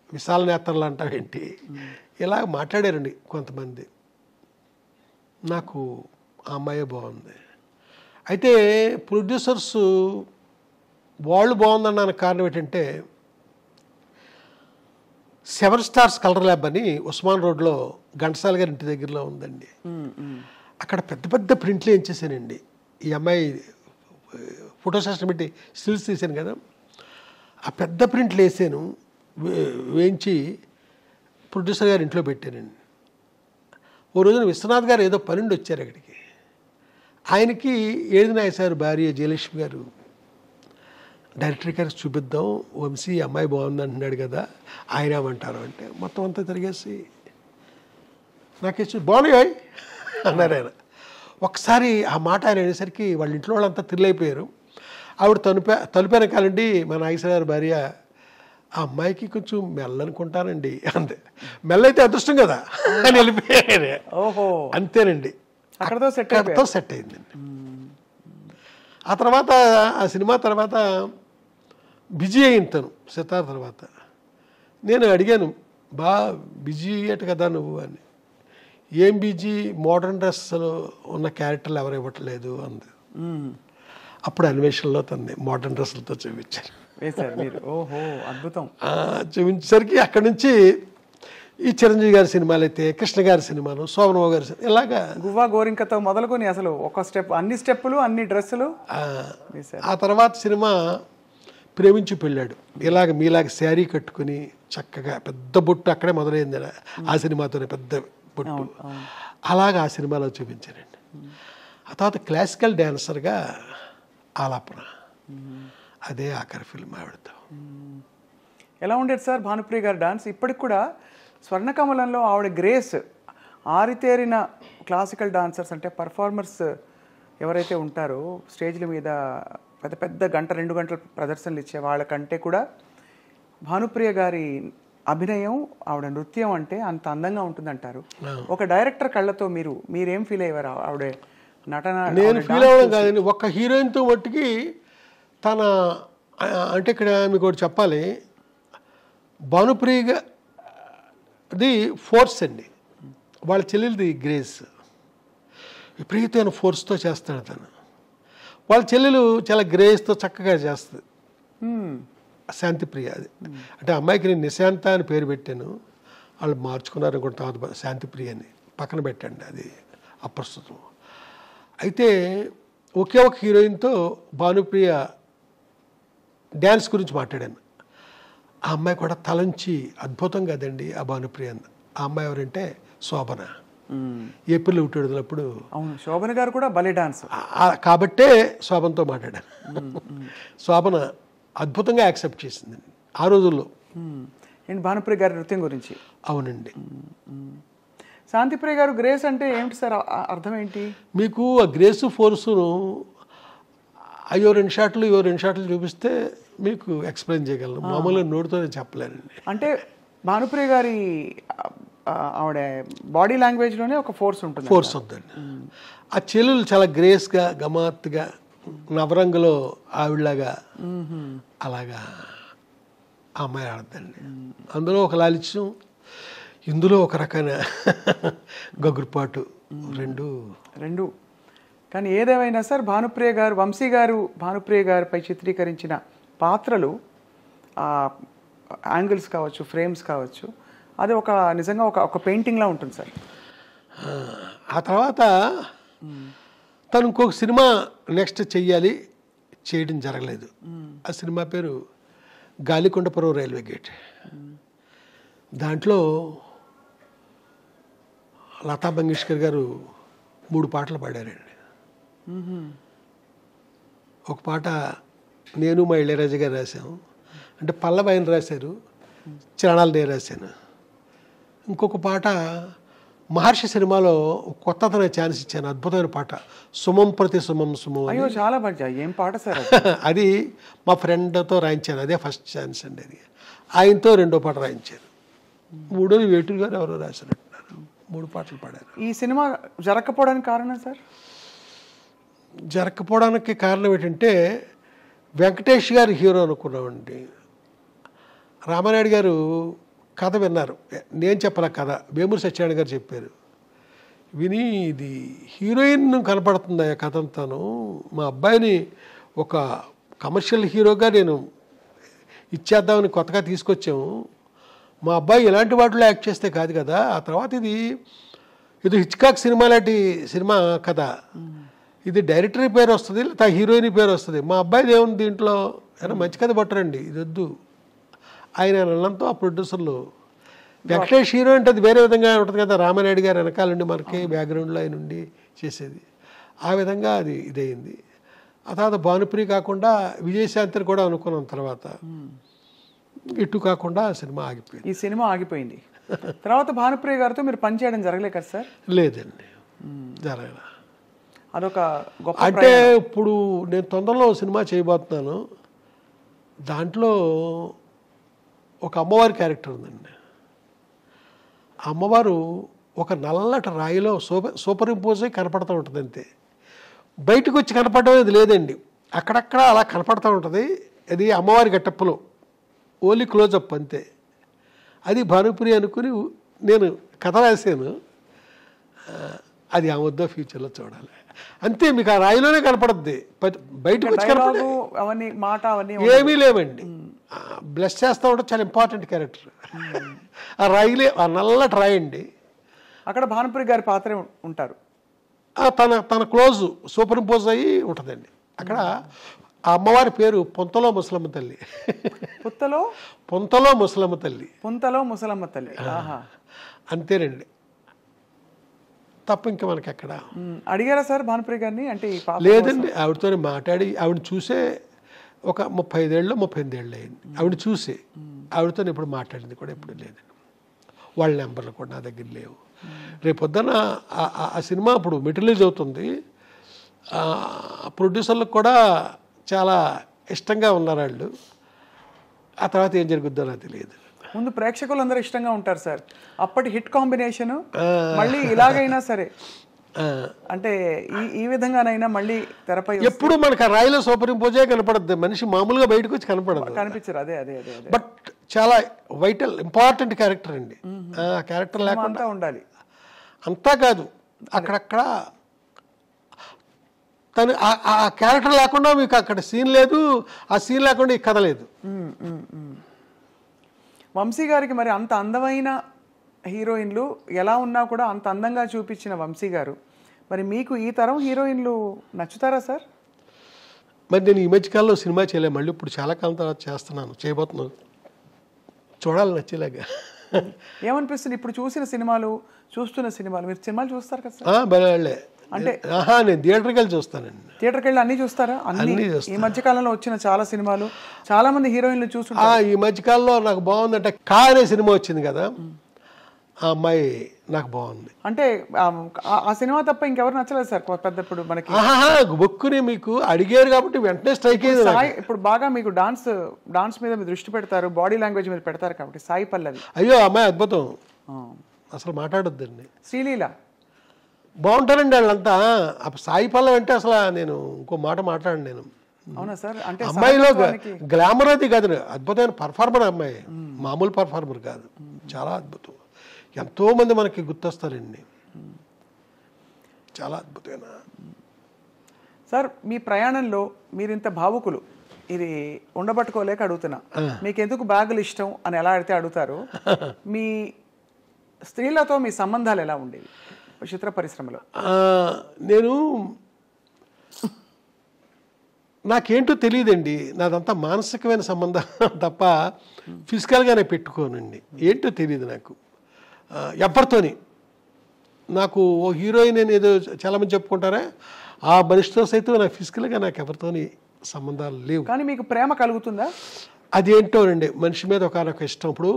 విశాల నేత్రలు అంటావేంటి, ఇలా మాట్లాడారండి కొంతమంది. నాకు ఆ అమ్మాయే బాగుంది. అయితే ప్రొడ్యూసర్స్ వాళ్ళు బాగుందన్నానికి కారణం ఏంటంటే, 7 స్టార్స్ కలర్ ల్యాబ్ అని ఉస్మాన్ రోడ్లో ఘంటసాల గారి ఇంటి దగ్గరలో ఉందండి. అక్కడ పెద్ద పెద్ద ప్రింట్లు వేయించేసానండి. ఈ అమ్మాయి ఫోటో సెషన్ పెట్టి స్టిల్స్ తీసాను కదా, ఆ పెద్ద ప్రింట్లు వేసాను, వేయించి ప్రొడ్యూసర్ గారి ఇంట్లో పెట్టానండి. ఓ రోజున విశ్వనాథ్ గారు ఏదో పనుండి వచ్చారు అక్కడికి. ఆయనకి ఏది నాయసారు భార్య జయలక్ష్మి గారు, డైరెక్టర్ గారికి చూపిద్దాం, వంశీ అమ్మాయి బాగుంది అంటున్నాడు కదా, ఆయన ఏమంటారు అంటే మొత్తం అంతా తిరిగేసి నాకేసి బాగున్నాయి అన్నారు ఆయన. ఒకసారి ఆ మాట ఆయన అనేసరికి వాళ్ళ ఇంట్లో వాళ్ళంతా థ్రిల్ ఆవిడ తలుపు వెనకాలండి మా నాగేశ్వర గారి భార్య, ఆ అమ్మాయికి కొంచెం మెల్ల అనుకుంటానండి అంతే, మెల్ల అయితే అదృష్టం కదా అని వెళ్ళిపోయారు. ఓహో, అంతేనండి, అక్కడతో సెట్ అయిందండి. ఆ తర్వాత ఆ సినిమా తర్వాత బిజీ అయింది తను సితార్ తర్వాత. నేను అడిగాను, బిజీ అయ్యేట కదా నువ్వు అని. ఏం బిజీ, మోడర్న్ డ్రెస్లో ఉన్న క్యారెక్టర్లు ఎవరు ఇవ్వట్లేదు అంది. అప్పుడు అన్వేషణలో తన్ని మోడర్న్ డ్రెస్సులతో చూపించారు. ఓహో, అద్భుతం. చూపించేసరికి అక్కడి నుంచి ఈ చిరంజీవి గారి సినిమాలు అయితే, కృష్ణ గారి సినిమాలు, శోభనబాబు గారి సినిమా, ఇలాగా గువ్వా గోరింకతో మొదలుకొని అసలు ఒక స్టెప్, అన్ని స్టెప్పులు, అన్ని డ్రెస్సులు. ఆ తర్వాత సినిమా ప్రేమించి పెళ్ళాడు, ఇలాగ మీలాగ శారీ కట్టుకుని చక్కగా పెద్ద బొట్టు అక్కడే మొదలైంది ఆ సినిమాతోనే, పెద్ద బొట్టు. అలాగా ఆ సినిమాలో చూపించానండి. ఆ తర్వాత క్లాసికల్ డ్యాన్సర్గా ఆలాపన, అదే ఆఖరి ఫిల్మ్ ఆవిడతో. ఎలా ఉండేది సార్ భానుప్రియ గారి డాన్స్? ఇప్పటికి కూడా స్వర్ణకమలంలో ఆవిడ గ్రేస్, ఆరితేరిన క్లాసికల్ డాన్సర్స్ అంటే పర్ఫార్మర్స్ ఎవరైతే ఉంటారో స్టేజ్ల మీద పెద్ద పెద్ద 1-2 గంటల ప్రదర్శనలు ఇచ్చే వాళ్ళకంటే కూడా భానుప్రియ గారి అభినయం, ఆవిడ నృత్యం అంటే అంత అందంగా ఉంటుందంటారు. ఒక డైరెక్టర్ కళ్ళతో మీరేం ఫీల్ అయ్యారు ఆవిడ నటన? నేను ఫీల్ అవ్వడం కాదండి, ఒక్క హీరోయిన్తో మట్టుకి తన, అంటే ఇక్కడ మీకు ఒకటి చెప్పాలి, భానుప్రియది ఫోర్స్ అండి, వాళ్ళ చెల్లెలది గ్రేస్. విపరీతమైన ఫోర్స్తో చేస్తాడు తను. వాళ్ళ చెల్లెలు చాలా గ్రేస్తో చక్కగా చేస్తుంది, శాంతిప్రియ. అది అంటే అమ్మాయికి నేను నిశాంత అని పేరు పెట్టాను, వాళ్ళు మార్చుకున్నారు అనుకుంటే తర్వాత శాంతిప్రియ అని పక్కన పెట్టండి, అది అప్రస్తుతం. అయితే ఒకే ఒక హీరోయిన్తో భానుప్రియ డ్యాన్స్ గురించి మాట్లాడాను. ఆ అమ్మాయి కూడా తలంచి అద్భుతం కదండి ఆ భానుప్రియ. ఆ అమ్మాయి ఎవరంటే శోభన, ఏప్రిల్ 1 విడుదలప్పుడు. అవును, శోభన గారు కూడా భలే డాన్స్ కాబట్టే శోభనతో మాట్లాడాను. శోభన అద్భుతంగా యాక్సెప్ట్ చేసిందండి ఆ రోజుల్లో. ఏంటి భానుప్రియ గారి నృత్యం గురించి? అవునండి. శాంతిప్రియ గారు గ్రేస్ అంటే ఏమిటి సార్, అర్థం ఏంటి? మీకు ఆ గ్రేస్ ఫోర్సును అయ్యో 2 షాట్లు ఇవో 2 షాట్లు చూపిస్తే మీకు ఎక్స్ప్లెయిన్ చేయగలను, మామూలుగా నోటితోనే చెప్పలేనండి. అంటే భానుప్రియ గారి ఆవిడ బాడీ లాంగ్వేజ్లోనే ఒక ఫోర్స్ ఉంటుంది. ఫోర్స్ ఉందండి. ఆ చెల్లెలు చాలా గ్రేస్గా, గమాత్తుగా, నవరంగులో ఆవిడలాగా అలాగా ఆ అమ్మాయి ఆడద్దండి. అందులో ఒక లాలిత్యం, ఇందులో ఒక రకమైన గగురుపాటు, రెండు. కానీ ఏదేమైనా సార్ భానుప్రియ గారు, వంశీ గారు భానుప్రియ గారిపై చిత్రీకరించిన పాత్రలు, యాంగిల్స్ కావచ్చు, ఫ్రేమ్స్ కావచ్చు, అది ఒక నిజంగా ఒక పెయింటింగ్లా ఉంటుంది సార్. ఆ తర్వాత తను ఇంకొక సినిమా నెక్స్ట్ చేయడం జరగలేదు. ఆ సినిమా పేరు గాలికొండపురం రైల్వే గేట్. దాంట్లో లతా మంగేష్కర్ గారు 3 పాటలు పాడారండి. ఒక పాట నేను మా ఇళయరాజా గారు రాశాము, అంటే పల్లవి ఆయన రాశారు, చరణాలు నేను రాశాను. ఇంకొక పాట మహర్షి సినిమాలో కొత్తతన ఛాన్స్ ఇచ్చాను, అద్భుతమైన పాట, సుమం ప్రతి సుమం సుమం. అయ్యో చాలా బాగా, ఏం పాట సార్ అది మా ఫ్రెండ్తో రాయించాను, అదే ఫస్ట్ ఛాన్స్ అండి. అది ఆయనతో 2వ పాట రాయించాను. 3వది వేటూరు గారు ఎవరో రాసినట్టున్నారు. 3 పాటలు పాడాను. ఈ సినిమా జరగకపోవడానికి కారణం సార్? జరగకపోవడానికి కారణం ఏంటంటే వెంకటేష్ గారు హీరో అనుకున్నామండి. రామానాయుడు గారు కథ విన్నారు, నేను చెప్పాల కథ, వేమూరి సత్యనారాయణ గారు చెప్పారు. విని ఇది హీరోయిన్ కనపడుతుంది ఆ కథ అంతాను, మా అబ్బాయిని ఒక కమర్షియల్ హీరోగా నేను ఇచ్చేద్దామని కొత్తగా తీసుకొచ్చాము, మా అబ్బాయి ఇలాంటి వాటిలో యాక్ట్ చేస్తే కాదు కదా. ఆ తర్వాత ఇది హిచ్కాక్ సినిమా లాంటి సినిమా కథ, ఇది డైరెక్టర్ పేరు వస్తుంది లేదా హీరోయిన్ పేరు వస్తుంది, మా అబ్బాయిది ఏముంది దీంట్లో, అయినా మంచి కథ పట్టరండి ఇది వద్దు ఆయన అన్నంతో ఆ ప్రొడ్యూసర్లు వెంకటేష్ హీరో అంటే అది వేరే విధంగా ఉంటుంది కదా, రామానాయుడు గారు వెనకాల నుండి మనకి బ్యాక్గ్రౌండ్లో ఆయన ఉండి చేసేది, ఆ విధంగా అది ఇదయింది. ఆ తర్వాత భానుప్రియ కాకుండా విజయశాంతిని కూడా అనుకున్నాం, తర్వాత ఇటు కాకుండా సినిమా ఆగిపోయింది. ఈ సినిమా ఆగిపోయింది. తర్వాత భానుప్రియ గారితో మీరు పనిచేయడం జరగలే కదా సార్? లేదండి, జరగల. అదొక గొప్ప అంటే ఇప్పుడు నేను తొందరలో సినిమా చేయబోతున్నాను, దాంట్లో ఒక అమ్మవారి క్యారెక్టర్ ఉందండి. ఆ అమ్మవారు ఒక నల్లటి రాయిలో సూపర్ ఇంపోజ్ అయి కనపడుతూ ఉంటుంది అంతే, బయటకు వచ్చి కనపడడం అనేది లేదండి, అక్కడక్కడ అలా కనపడుతూ ఉంటుంది. అది అమ్మవారి గెటప్పులో ఓన్లీ క్లోజప్ అంతే. అది భానుప్రియ అనుకుని నేను కథ రాశాను, అది ఆ వద్ద ఫ్యూచర్లో చూడాలి అంతే. మీకు ఆ రాయిలోనే కనపడుద్ది, బయటకు వచ్చి కనపడదు అవన్నీ మాట అవన్నీ ఏమీ లేవండి. బ్లెస్ చేస్తూ ఉంటే చాలా ఇంపార్టెంట్ క్యారెక్టర్. ఆ రాయిలే, ఆ నల్లటి రాయి అండి, అక్కడ భానుప్రియ గారి పాత్ర ఉంటారు. తన క్లోజ్ సూపర్ ఇంపోజ్ అయ్యి ఉంటుందండి. అక్కడ ఆ అమ్మవారి పేరు పొంతలో ముసలమ్మ తల్లి. పొంతలో ముసలమ్మ తల్లి. పొంతలో ముసలమ్మ తల్లి. అంతేనండి, తప్ప ఇంకా మనకి ఎక్కడ. అడిగారా సార్ భానుప్రియ గారిని? అంటే లేదండి, ఆవిడతో మాట్లాడి ఆవిడ చూసే ఒక 35 ఏళ్ళు 38 ఏళ్ళు అయింది ఆవిడ చూసి, ఆవిడతో ఇప్పుడు మాట్లాడింది కూడా ఎప్పుడు లేదండి. వాళ్ళ నెంబర్లు కూడా నా దగ్గర లేవు. రేపొద్దున ఆ సినిమా ఇప్పుడు మెటీరియలైజ్ అవుతుంది, ప్రొడ్యూసర్లకు కూడా చాలా ఇష్టంగా ఉన్నారు వాళ్ళు. ఆ తర్వాత ఏం జరుగుద్దో నాకు తెలియదు. ముందు ప్రేక్షకులు అందరూ ఇష్టంగా ఉంటారు సార్, అప్పటి హిట్ కాంబినేషన్ మళ్ళీ ఇలాగైనా సరే, అంటే ఈ విధంగానైనా మళ్ళీ తెరపై ఎప్పుడు మనకు ఆ రాయిలో సూపర్ ఇంపోజే కనపడద్దు, మనిషి మామూలుగా బయటకు వచ్చి కనిపించరు. అదే అదే అదే బట్ చాలా వైటల్ ఇంపార్టెంట్ క్యారెక్టర్ అండి. ఆ క్యారెక్టర్ లేకుండా ఉండాలి. అంతా కాదు, అక్కడక్కడ తను ఆ క్యారెక్టర్ లేకుండా మీకు అక్కడ సీన్ లేదు, ఆ సీన్ లేకుండా ఈ కథ లేదు. వంశీ గారికి మరి అంత అందమైన హీరోయిన్లు ఎలా ఉన్నా కూడా అంత అందంగా చూపించిన వంశీ గారు, మరి మీకు ఈ తరం హీరోయిన్లు నచ్చుతారా సార్? మరి నేను ఈ మధ్యకాలంలో సినిమా చేయలేము, మళ్ళీ ఇప్పుడు చాలా కాలం తర్వాత చేస్తున్నాను, చేయబోతున్నాను, చూడాలి నచ్చేలాగా. ఏమనిపిస్తుంది ఇప్పుడు చూస్తున్న సినిమాలు? మీరు సినిమాలు చూస్తారు కదా సార్? బలే అంటే నేను థియేటర్కి వెళ్ళి చూస్తానండి. థియేటర్కి వెళ్ళి అన్నీ చూస్తారా? అన్ని ఈ మధ్యకాలంలో వచ్చిన చాలా సినిమాలు, చాలా మంది హీరోయిన్లు చూస్తుంటారు. ఈ మధ్యకాలంలో నాకు బాగుందంటే కా అనే సినిమా వచ్చింది కదా, ఆ అమ్మాయి నాకు బాగుంది. అంటే ఆ సినిమా తప్ప ఇంకెవరు నచ్చలేదు సార్ పెద్ద? ఇప్పుడు మనకి బొక్కుని మీకు అడిగారు కాబట్టి వెంటనే స్ట్రైక్ అయింది. ఇప్పుడు బాగా మీకు డాన్స్ మీద మీరు దృష్టి పెడతారు, బాడీ లాంగ్వేజ్ మీద పెడతారు కాబట్టి సాయి పల్లవి. అయ్యో అమ్మాయి అద్భుతం, అసలు మాట్లాడొద్దండి. శ్రీలీల బాగుంటారండి వాళ్ళంతా. సాయి పల్లవి అంటే అసలు నేను ఇంకో మాట మాట్లాడండి నేను. అవునా సార్? అంటే అమ్మాయిలో గ్లామర్ అది కాదు, అద్భుతమైన పర్ఫార్మర్ అమ్మాయి, మామూలు పర్ఫార్మర్ కాదు, చాలా అద్భుతం. ఎంతో మంది మనకి గుర్తొస్తారండి, చాలా అద్భుతమైన. సార్ మీ ప్రయాణంలో మీరు ఇంత భావుకులు, ఇది ఉండబట్టుకోలేక అడుగుతున్నా, మీకు ఎందుకు బ్యాగులు ఇష్టం అని ఎలా అడిగితే అడుగుతారు. మీ స్త్రీలతో మీ సంబంధాలు ఎలా ఉండేవి చిత్ర పరిశ్రమలో? నాకేంటో తెలియదండి, నాదంతా మానసికమైన సంబంధం తప్ప ఫిజికల్గానే పెట్టుకోనండి. ఏంటో తెలియదు నాకు ఎవరితోని. నాకు ఓ హీరోయిన్ అని ఏదో చాలామంది చెప్పుకుంటారా, ఆ మనిషితో సైతం నాకు ఫిజికల్గా నాకు ఎవరితోని సంబంధాలు లేవు. కానీ మీకు ప్రేమ కలుగుతుందా? అదేంటోనండి, మనిషి మీద ఒకనొక ఇష్టం. ఇప్పుడు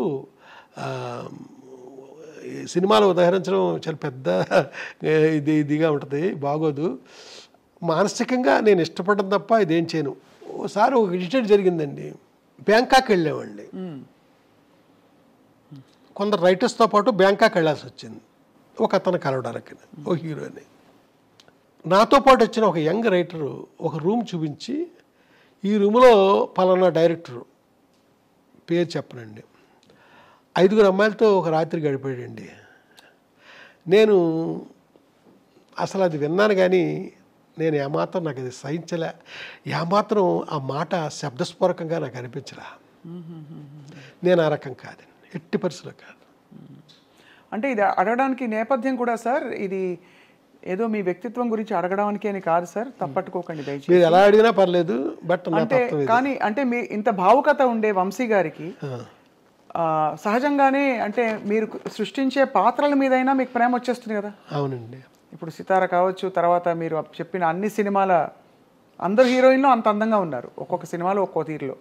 సినిమాలు ఉదాహరించడం చాలా పెద్ద ఇదిగా ఉంటుంది, బాగోదు. మానసికంగా నేను ఇష్టపడడం తప్ప ఇదేం చేయను. ఓసారి ఒక ఇన్సిడెంట్ జరిగిందండి, బ్యాంకాక్ వెళ్ళామండి, కొందరు రైటర్స్తో పాటు బ్యాంకాక్ వెళ్ళాల్సి వచ్చింది. ఒక అతను కలవడానికి, ఒక హీరోని. నాతో పాటు వచ్చిన ఒక యంగ్ రైటరు ఒక రూమ్ చూపించి, ఈ రూమ్లో పలానా డైరెక్టరు పేరు చెప్పనండి, 5 అమ్మాయిలతో ఒక రాత్రి గడిపాడండి. నేను అసలు అది విన్నాను, కానీ నేను ఏమాత్రం నాకు అది సహించలే, ఏమాత్రం ఆ మాట శబ్దస్ఫోరకంగా నాకు అనిపించలే. నేను ఆ రకం కాదండి, ఎట్టి పరిస్థితుల్లో కాదు. అంటే ఇది అడగడానికి నేపథ్యం కూడా సార్, ఇది ఏదో మీ వ్యక్తిత్వం గురించి అడగడానికి అని కాదు సార్, తప్పట్టుకోకండి దయచేసి. మీరు ఎలా అడిగినా పర్లేదు, బట్ అంటే కానీ అంటే మీ ఇంత భావుకత ఉండే వంశీ గారికి సహజంగానే అంటే మీరు సృష్టించే పాత్రల మీదైనా మీకు ప్రేమ వచ్చేస్తుంది కదా. అవునండి. ఇప్పుడు సితార కావచ్చు, తర్వాత మీరు చెప్పిన అన్ని సినిమాల అందరు హీరోయిన్లు అంత అందంగా ఉన్నారు, ఒక్కొక్క సినిమాలో ఒక్కో తీరులో.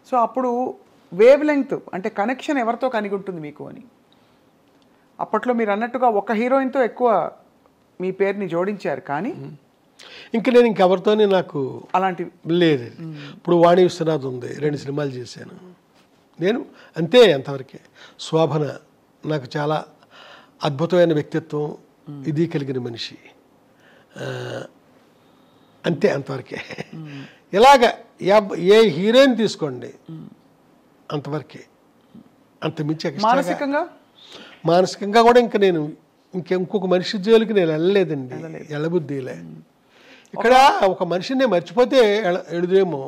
సో అప్పుడు వేవ్ లెంగ్త్ అంటే కనెక్షన్ ఎవరితో కలిగి ఉంటుంది మీకు అని. అప్పట్లో మీరు అన్నట్టుగా ఒక హీరోయిన్తో ఎక్కువ మీ పేరుని జోడించారు, కానీ ఇంకా నేను ఇంకెవరితోనే నాకు అలాంటివి లేదు. ఇప్పుడు వాణి విశ్వనాథ్ ఉంది, 2 సినిమాలు చేశాను నేను, అంతే, అంతవరకే. శోభన నాకు చాలా అద్భుతమైన వ్యక్తిత్వం, ఇది కలిగిన మనిషి, అంతే, అంతవరకే. ఇలాగ ఏ హీరోయిన్ తీసుకోండి అంతవరకే, అంత మించి మానసికంగా కూడా ఇంకా నేను ఇంకొక మనిషి జోలికి నేను వెళ్ళలేదండి, వెళ్ళబుద్ధిలే. ఇక్కడ ఒక మనిషిని మర్చిపోతే ఎడుదేమో,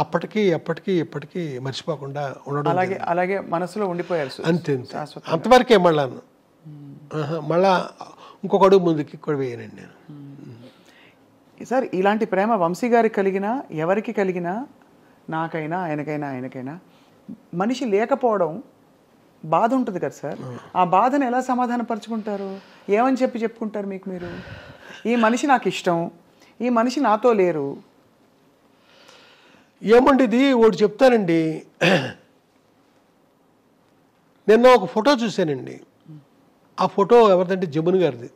అప్పటికి ఎప్పటికీ మర్చిపోకుండా ఉండడం, అలాగే మనసులో ఉండిపోయారు అంతే, అంతవరకే. మళ్ళా ఇంకొక అడుగు ముందుకి కూడా వేయనండి నేను. సార్ ఇలాంటి ప్రేమ వంశీ గారికి కలిగినా, ఎవరికి కలిగినా, నాకైనా ఆయనకైనా మనిషి లేకపోవడం బాధ ఉంటుంది కదా సార్. ఆ బాధను ఎలా సమాధానపరుచుకుంటారు, ఏమని చెప్పుకుంటారు మీకు మీరు? ఈ మనిషి నాకు ఇష్టం, ఈ మనిషి నాతో లేరు. ఏమండి ఇది ఒకటి చెప్తానండి, నిన్న ఒక ఫోటో చూశానండి. ఆ ఫోటో ఎవరిదంటే జమున గారిది.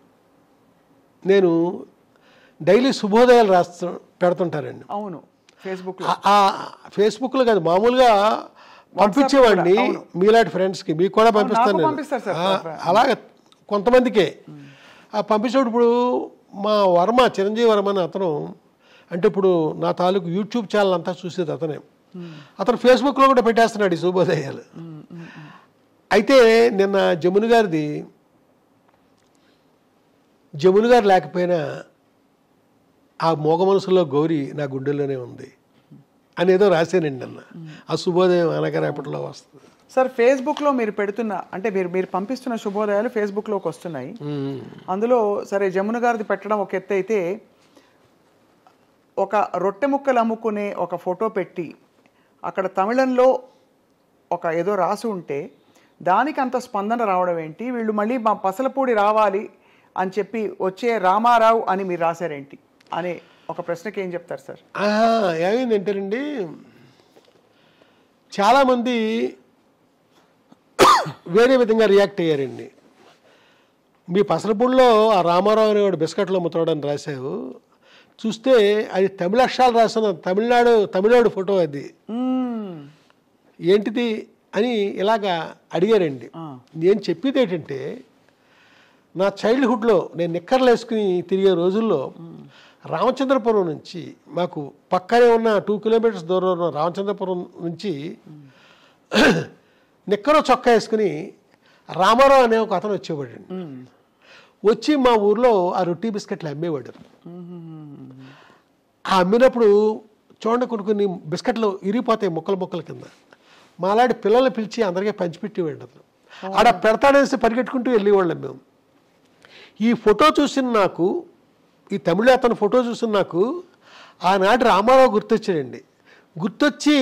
నేను డైలీ శుభోదయాలు పెడుతుంటారండి. అవును, ఫేస్బుక్లో కాదు, మామూలుగా పంపించేవాడిని మీలాంటి ఫ్రెండ్స్కి, మీకు కూడా పంపిస్తాను. అలాగే కొంతమందికే పంపించేటప్పుడు ఇప్పుడు మా వర్మ, చిరంజీవి వర్మ అని అతను, అంటే ఇప్పుడు నా తాలూకు యూట్యూబ్ ఛానల్ అంతా చూసేది అతనే. అతను ఫేస్బుక్లో కూడా పెట్టేస్తున్నాడు ఈ శుభోదయాలు. అయితే నిన్న జమున గారు లేకపోయినా ఆ మోగ మనసులో గౌరీ నా గుండెల్లోనే ఉంది అనేదో రాశానండి అన్న. ఆ శుభోదయం అనగా రేపటిలో వస్తుంది. సార్ ఫేస్బుక్లో మీరు పెడుతున్న, అంటే మీరు పంపిస్తున్న శుభోదయాలు ఫేస్బుక్లోకి వస్తున్నాయి. అందులో సరే జమున గారిది పెట్టడం ఒక ఎత్తు అయితే, ఒక రొట్టె ముక్కలు అమ్ముకునే ఒక ఫోటో పెట్టి అక్కడ తమిళంలో ఒక ఏదో రాసి ఉంటే దానికి అంత స్పందన రావడం ఏంటి? వీళ్ళు మళ్ళీ మా పసలపూడి రావాలి అని చెప్పి వచ్చే రామారావు అని మీరు రాశారేంటి అనే ఒక ప్రశ్నకి ఏం చెప్తారు సార్? ఏమైందంటేనండి, చాలామంది వేరే విధంగా రియాక్ట్ అయ్యారండి. మీ పసలపూడిలో ఆ రామారావు అనేవాడు బిస్కెట్లు అమ్ముతాడని రాశావు, చూస్తే అది తమిళ అక్షరాలు రాసిన తమిళనాడు ఫోటో, అది ఏంటిది అని ఇలాగా అడిగారండి. నేను చెప్పేది ఏంటంటే, నా చైల్డ్హుడ్లో నేను నిక్కర్లు వేసుకుని తిరిగే రోజుల్లో రామచంద్రపురం నుంచి, మాకు పక్కనే ఉన్న 2 కిలోమీటర్స్ దూరంలో ఉన్న రామచంద్రపురం నుంచి నిక్కరో చొక్కా వేసుకుని రామారావు అనే ఒక అతను వచ్చేవాడు. వచ్చి మా ఊర్లో ఆ రొట్టి బిస్కెట్లు అమ్మేవాడు. ఆ అమ్మినప్పుడు చూడండి కొన్ని బిస్కెట్లు ఇరిగిపోతాయి ముక్కల కింద. మాలాంటి పిల్లల్ని పిలిచి అందరికీ పంచిపెట్టేవాడు అతను. ఆడ పెడతాడేసి పరిగెట్టుకుంటూ వెళ్ళేవాళ్ళం మేము. ఈ ఫోటో చూసిన నాకు, ఈ తమిళ అతను ఫోటో చూసిన నాకు ఆనాటి రామారావు గుర్తొచ్చాడండి. గుర్తొచ్చి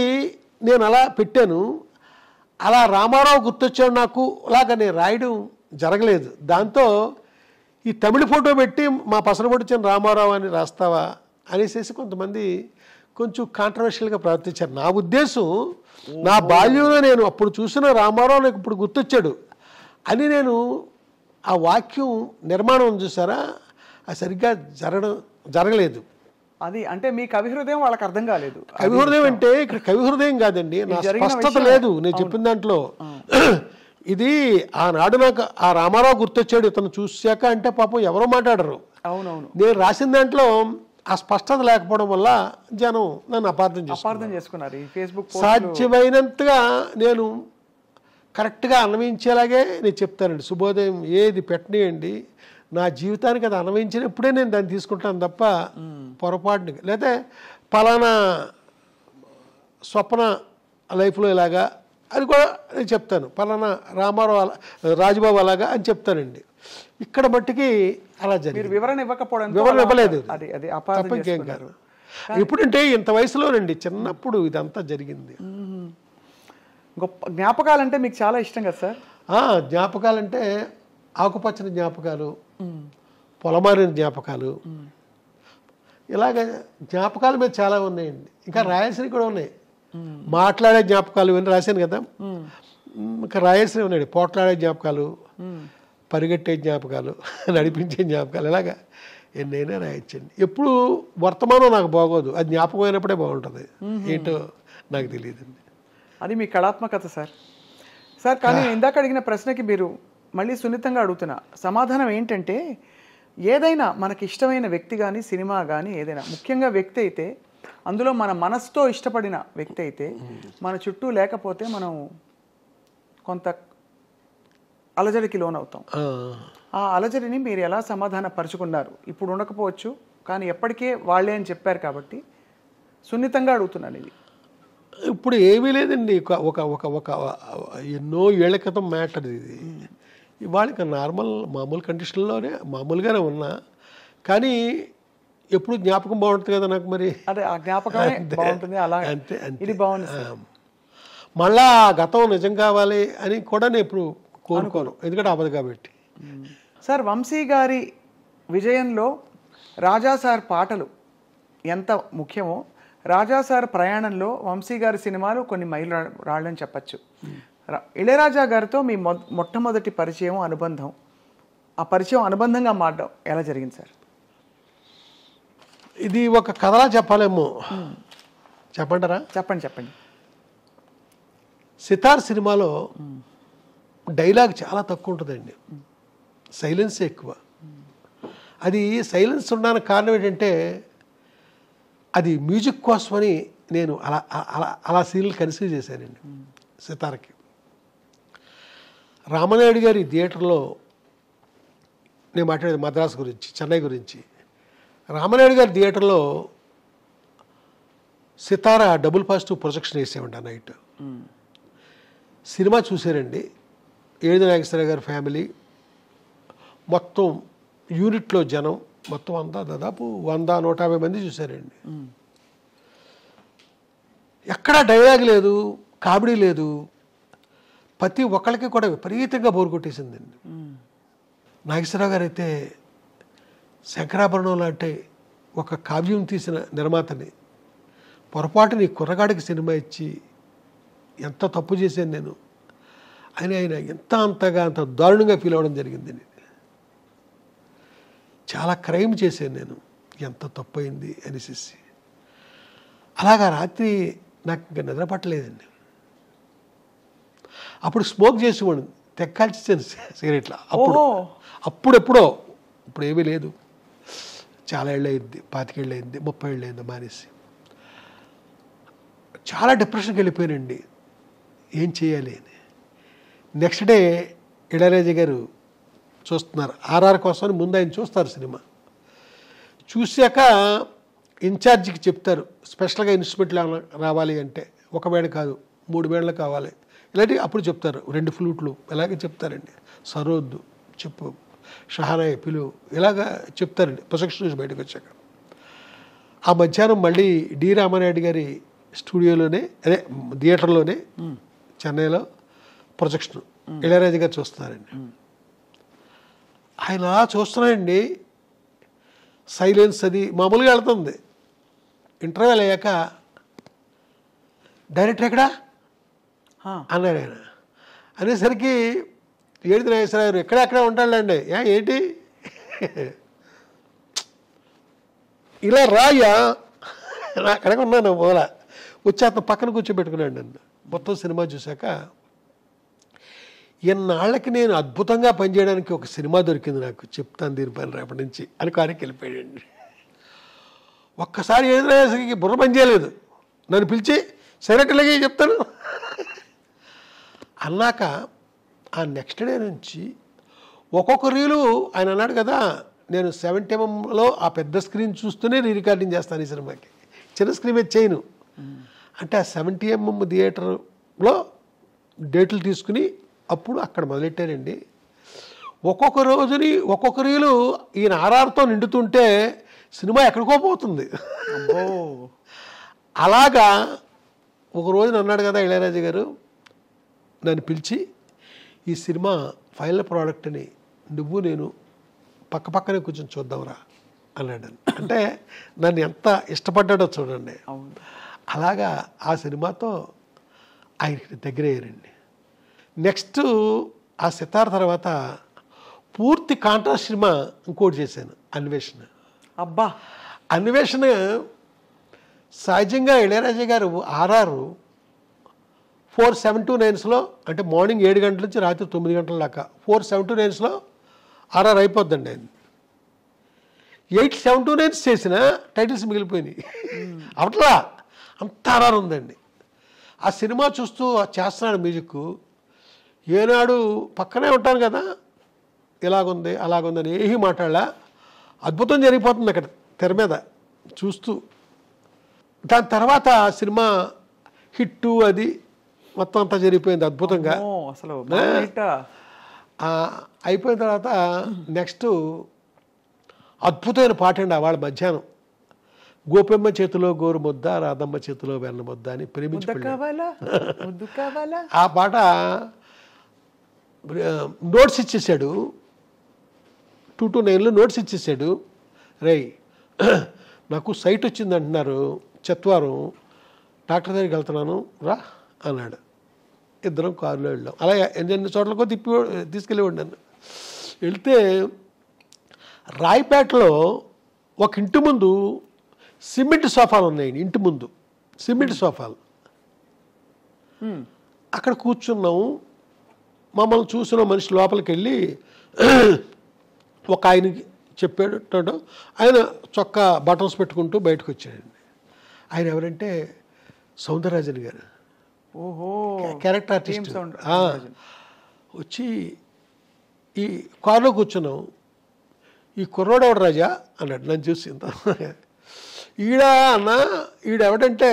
నేను అలా పెట్టాను. అలా రామారావు గుర్తొచ్చాడు నాకు, అలాగా నేను రాయడం జరగలేదు. దాంతో ఈ తమిళ ఫోటో పెట్టి మా పసరపొడిచిన రామారావు అని రాస్తావా అనేసి కొంతమంది కొంచెం కాంట్రవర్షియల్గా ప్రవర్తించారు. నా ఉద్దేశం, నా బాల్యంలో నేను అప్పుడు చూసిన రామారావు నాకు ఇప్పుడు గుర్తొచ్చాడు అని నేను ఆ వాక్యం నిర్మాణం చూసారా, అది సరిగ్గా జరగలేదు. అది అంటే మీ కవి హృదయం వాళ్ళకి అర్థం కాలేదు. కవి హృదయం అంటే ఇక్కడ కవి హృదయం కాదండి, నా స్పష్టత లేదు నేను చెప్పిన దాంట్లో. ఇది ఆనాడు నాకు ఆ రామారావు గుర్తొచ్చాడు ఇతను చూశాక అంటే పాపం ఎవరో మాట్లాడరు. అవునవును, నేను రాసిన దాంట్లో ఆ స్పష్టత లేకపోవడం వల్ల జనం నన్ను అపార్థం చేసుకున్నారు. ఈ ఫేస్బుక్ సాధ్యమైనంతగా నేను కరెక్ట్గా అన్వయించేలాగే నేను చెప్తానండి. శుభోదయం ఏది పెట్టనియండి, నా జీవితానికి అది అన్వయించినప్పుడే నేను దాన్ని తీసుకుంటాను తప్ప పొరపాటుని లేకపోతే పలానా స్వప్న లైఫ్లో ఇలాగా అని కూడా నేను చెప్తాను, పలానా రామారావు రాజుబాబు అలాగా అని చెప్తానండి. ఇక్కడ మట్టుకి అలా జరిగింది. వివరణ ఇవ్వకపోవడం, వివరణ ఇవ్వలేదు తప్ప ఇంకేం కాదు. ఎప్పుడంటే ఇంత వయసులోనండి, చిన్నప్పుడు ఇదంతా జరిగింది. గొప్ప జ్ఞాపకాలంటే మీకు చాలా ఇష్టం కదా సార్? జ్ఞాపకాలంటే ఆకుపచ్చని జ్ఞాపకాలు, పొలమారిన జ్ఞాపకాలు, ఇలాగ జ్ఞాపకాల మీద చాలా ఉన్నాయండి. ఇంకా రాయాల్సినవి కూడా ఉన్నాయి. మాట్లాడే జ్ఞాపకాలు ఇవన్నీ రాశాను కదా, ఇంకా రాయాల్సినవి ఉన్నాయండి. పోట్లాడే జ్ఞాపకాలు, పరిగెట్టే జ్ఞాపకాలు, నడిపించే జ్ఞాపకాలు, ఇలాగా ఎన్నైనా రాయొచ్చండి. ఎప్పుడు వర్తమానం నాకు బాగోదు, అది జ్ఞాపకం అయినప్పుడే బాగుంటుంది. ఏంటో నాకు తెలియదండి. అది మీ కళాత్మకత సార్. సార్ కానీ ఇందాక అడిగిన ప్రశ్నకి మీరు మళ్ళీ సున్నితంగా అడుగుతున్నా సమాధానం ఏంటంటే, ఏదైనా మనకి ఇష్టమైన వ్యక్తి కానీ సినిమా కానీ ఏదైనా, ముఖ్యంగా వ్యక్తి అయితే అందులో మన మనసుతో ఇష్టపడిన వ్యక్తి అయితే మన చుట్టూ లేకపోతే మనం కొంత అలజడికి లోనవుతాం. ఆ అలజడిని మీరు ఎలా సమాధాన పరుచుకున్నారు? ఇప్పుడు ఉండకపోవచ్చు కానీ ఎప్పటికే వాళ్ళే అని చెప్పారు కాబట్టి సున్నితంగా అడుగుతున్నాను. ఇది ఇప్పుడు ఏమీ లేదండి, ఒక ఒక ఒక ఎన్నో ఏళ్ల క్రితం మ్యాటర్ ఇది. ఇవాళ మామూలు కండిషన్లోనే మామూలుగానే ఉన్నా, కానీ ఎప్పుడు జ్ఞాపకం బాగుంటుంది కదా నాకు. మరి అదే ఆ జ్ఞాపకమే బాగుంటుంది. అలా అంతే ఇది బాగుంది. మళ్ళా గతం నిజం కావాలి అని కూడా నేను ఎప్పుడు కోరుకోను, ఎందుకంటే అవ్వదు కాబట్టి. సార్ వంశీ గారి విజయంలో రాజా సార్ పాటలు ఎంత ముఖ్యమో, రాజా సార్ ప్రయాణంలో వంశీ గారి సినిమాలు కొన్ని మైలు రాళ్ళని చెప్పచ్చు. ఇళయరాజా గారితో మీ మొట్టమొదటి పరిచయం, అనుబంధం, ఆ పరిచయం అనుబంధంగా మారడం ఎలా జరిగింది సార్? ఇది ఒక కథలా చెప్పాలేమో, చెప్పంటారా? చెప్పండి. సితార్ సినిమాలో డైలాగ్ చాలా తక్కువ ఉంటుందండి, సైలెన్స్ ఎక్కువ. అది సైలెన్స్ ఉండడానికి కారణం ఏంటంటే, అది మ్యూజిక్ కోసమని నేను అలా అలా అలా సీన్లు కన్సిడర్ చేశానండి. సితార్కి రామనాయుడు గారి థియేటర్లో నేను మాట్లాడేది మద్రాసు గురించి, చెన్నై గురించి. రామనాయుడు గారి థియేటర్లో సితార డబుల్ పాజిటివ్ ప్రొజెక్షన్ వేసేవండి ఆ నైట్. సినిమా చూసారండి, ఏడు నాగేశ్వరరావు గారి ఫ్యామిలీ మొత్తం యూనిట్లో జనం మొత్తం అంతా దాదాపు 100-150 మంది చూశారండి. ఎక్కడా డైలాగ్ లేదు, కామెడీ లేదు, ప్రతి ఒక్కరికి కూడా విపరీతంగా బోరు కొట్టేసిందండి. నాగేశ్వరరావు గారు అయితే శంకరాభరణం లాంటి ఒక కావ్యం తీసిన నిర్మాతని పొరపాటుని కుర్రగాడికి సినిమా ఇచ్చి ఎంత తప్పు చేశాను నేను అని ఆయన అంత దారుణంగా ఫీల్ అవ్వడం జరిగిందండి. చాలా క్రైమ్ చేశాను నేను, ఎంత తప్పు అయింది అనేసి. అలాగా రాత్రి నాకు ఇంకా నిద్ర పట్టలేదండి. అప్పుడు స్మోక్ చేసేవాడు, తెక్కాల్చేసాను సిగరెట్లు. అప్పుడెప్పుడో, ఇప్పుడు ఏమీ లేదు, చాలా ఏళ్ళు అయింది, 25 ఏళ్ళు అయింది, 30 ఏళ్ళు అయింది మానేసి. చాలా డిప్రెషన్కి వెళ్ళిపోయానండి, ఏం చేయాలి అని. నెక్స్ట్ డే ఇళయరాజా గారు చూస్తున్నారు, ఆర్ఆర్ కోసం ముందు ఆయన చూస్తారు సినిమా. చూశాక ఇన్ఛార్జికి చెప్తారు, స్పెషల్గా ఇన్స్ట్రుమెంట్లు రావాలి అంటే 1 మేడ కాదు 3 మేడలు కావాలి ఇలాంటివి అప్పుడు చెప్తారు. 2 ఫ్లూట్లు ఇలాగే చెప్తారండి, సరోద్దు చెప్పు, షహానాయ్ పిలువు, ఇలాగా చెప్తారండి ప్రొజెక్షన్ నుంచి బయటకు వచ్చాక. ఆ మధ్యాహ్నం మళ్ళీ డి రామానాయుడు గారి స్టూడియోలోనే, అదే థియేటర్లోనే చెన్నైలో ప్రొజెక్షన్ ఇళయరాజా గారు చూస్తున్నారండి. ఆయన చూస్తున్నాయండి, సైలెన్స్ అది మామూలుగా వెళ్తుంది. ఇంటర్వ్యూలు అయ్యాక డైరెక్టర్ ఎక్కడా అన్నాడు ఆయన. అనేసరికి ఏడు నాగేశ్వరరావు గారు ఎక్కడెక్కడ ఉంటాడండి, ఏంటి ఇలా రాయ్యా, అక్కడికి ఉన్నాను మూల వచ్చి అతను పక్కన కూర్చోబెట్టుకున్నాడు నన్ను. మొత్తం సినిమా చూశాక ఇన్నాళ్ళకి నేను అద్భుతంగా పనిచేయడానికి ఒక సినిమా దొరికింది నాకు, చెప్తాను దీనిపైన రేపటి నుంచి అని కారికి వెళ్ళిపోయాడండి. ఒక్కసారి ఎదురయ్యేసరికి బుర్ర పని చేయలేదు. నన్ను పిలిచి సైలెంట్లగే చెప్తాను అన్నాక ఆ నెక్స్ట్ డే నుంచి ఒక్కొక్క రీలు ఆయన అన్నాడు కదా, నేను 70mm ఆ పెద్ద స్క్రీన్ చూస్తూనే రికార్డింగ్ చేస్తాను ఈ సినిమాకి, చిన్న స్క్రీన్ మీద చేయను అంటే ఆ 70mm థియేటర్లో డేట్లు తీసుకుని అప్పుడు అక్కడ మొదలెట్టారండి. ఒక్కొక్క రోజుని ఒక్కొక్క రీలు ఈయన ఆర్ఆర్తో నిండుతుంటే సినిమా ఎక్కడికో పోతుంది. అలాగా ఒక రోజున అన్నాడు కదా ఇళయరాజా గారు, నన్ను పిలిచి ఈ సినిమా ఫైనల్ ప్రోడక్ట్ అని నువ్వు నేను పక్క పక్కనే కూర్చొని చూద్దాంరా అన్నాడు. అంటే నన్ను ఎంత ఇష్టపడ్డాడో చూడండి. అలాగా ఆ సినిమాతో ఆయనకి దగ్గర అయ్యారండి. నెక్స్ట్ ఆ సితార్ తర్వాత పూర్తి కాంట్రాస్ట్ సినిమా ఇంకోటి చేశాను, అన్వేషణ. అబ్బా, అన్వేషణ సహజంగా ఇళయరాజా గారు ఆర్ఆర్ 4:7-9 అంటే మార్నింగ్ 7 గంటల నుంచి రాత్రి 9 గంటల దాకా 4:7-9 ఆర్ఆర్ అయిపోద్దండి. ఆయన 8:7-9 చేసిన టైటిల్స్ మిగిలిపోయినాయి. అవట్లా అంత ఆర్ఆర్ ఉందండి. ఆ సినిమా చూస్తూ చేస్తున్నాడు మ్యూజిక్. ఏనాడు పక్కనే ఉంటాను కదా, ఇలాగుంది అలాగుందని ఏమీ మాట్లాడలా, అద్భుతం జరిగిపోతుంది అక్కడ తెర మీద చూస్తూ. దాని తర్వాత సినిమా హిట్టు అది మొత్తం అంతా జరిగిపోయింది అద్భుతంగా. అసలు అయిపోయిన తర్వాత నెక్స్ట్ అద్భుతమైన పాట అండి. వాళ్ళ మధ్యాహ్నం గోపెమ్మ చేతిలో గోరు ముద్ద, రాధమ్మ చేతిలో వెన్న ముద్ద అని ప్రేమించుకోవాలి. ఆ పాట నోట్స్ ఇచ్చేసాడు, 2 to 9 నోట్స్ ఇచ్చేసాడు. రై నాకు సైట్ వచ్చింది అంటున్నారు, చెత్వారం డాక్టర్ దగ్గరికి వెళ్తున్నాను రా అన్నాడు. ఇద్దరం కారులో వెళ్ళాం. అలాగే ఎన్ని చోట్లకో తీసుకెళ్ళేవాడు నన్ను. వెళ్తే రాయపేటలో ఒక ఇంటి ముందు సిమెంట్ సోఫాలు ఉన్నాయండి. ఇంటి ముందు సిమెంట్ సోఫాలు, అక్కడ కూర్చున్నాము. మమ్మల్ని చూసిన మనిషి లోపలికి వెళ్ళి ఒక ఆయనకి చెప్పాడు. ఆయన చొక్కా బటన్స్ పెట్టుకుంటూ బయటకు వచ్చాడండి. ఆయన ఎవరంటే సౌందరరాజన్ గారు, ఓహో క్యారెక్టర్ ఆర్టిస్ట్. వచ్చి ఈ కారులో కూర్చున్నాం. ఈ కుర్రోడెవడు రాజా అన్నాడు నన్ను చూసి. ఈడ అన్న ఈడెవడంటే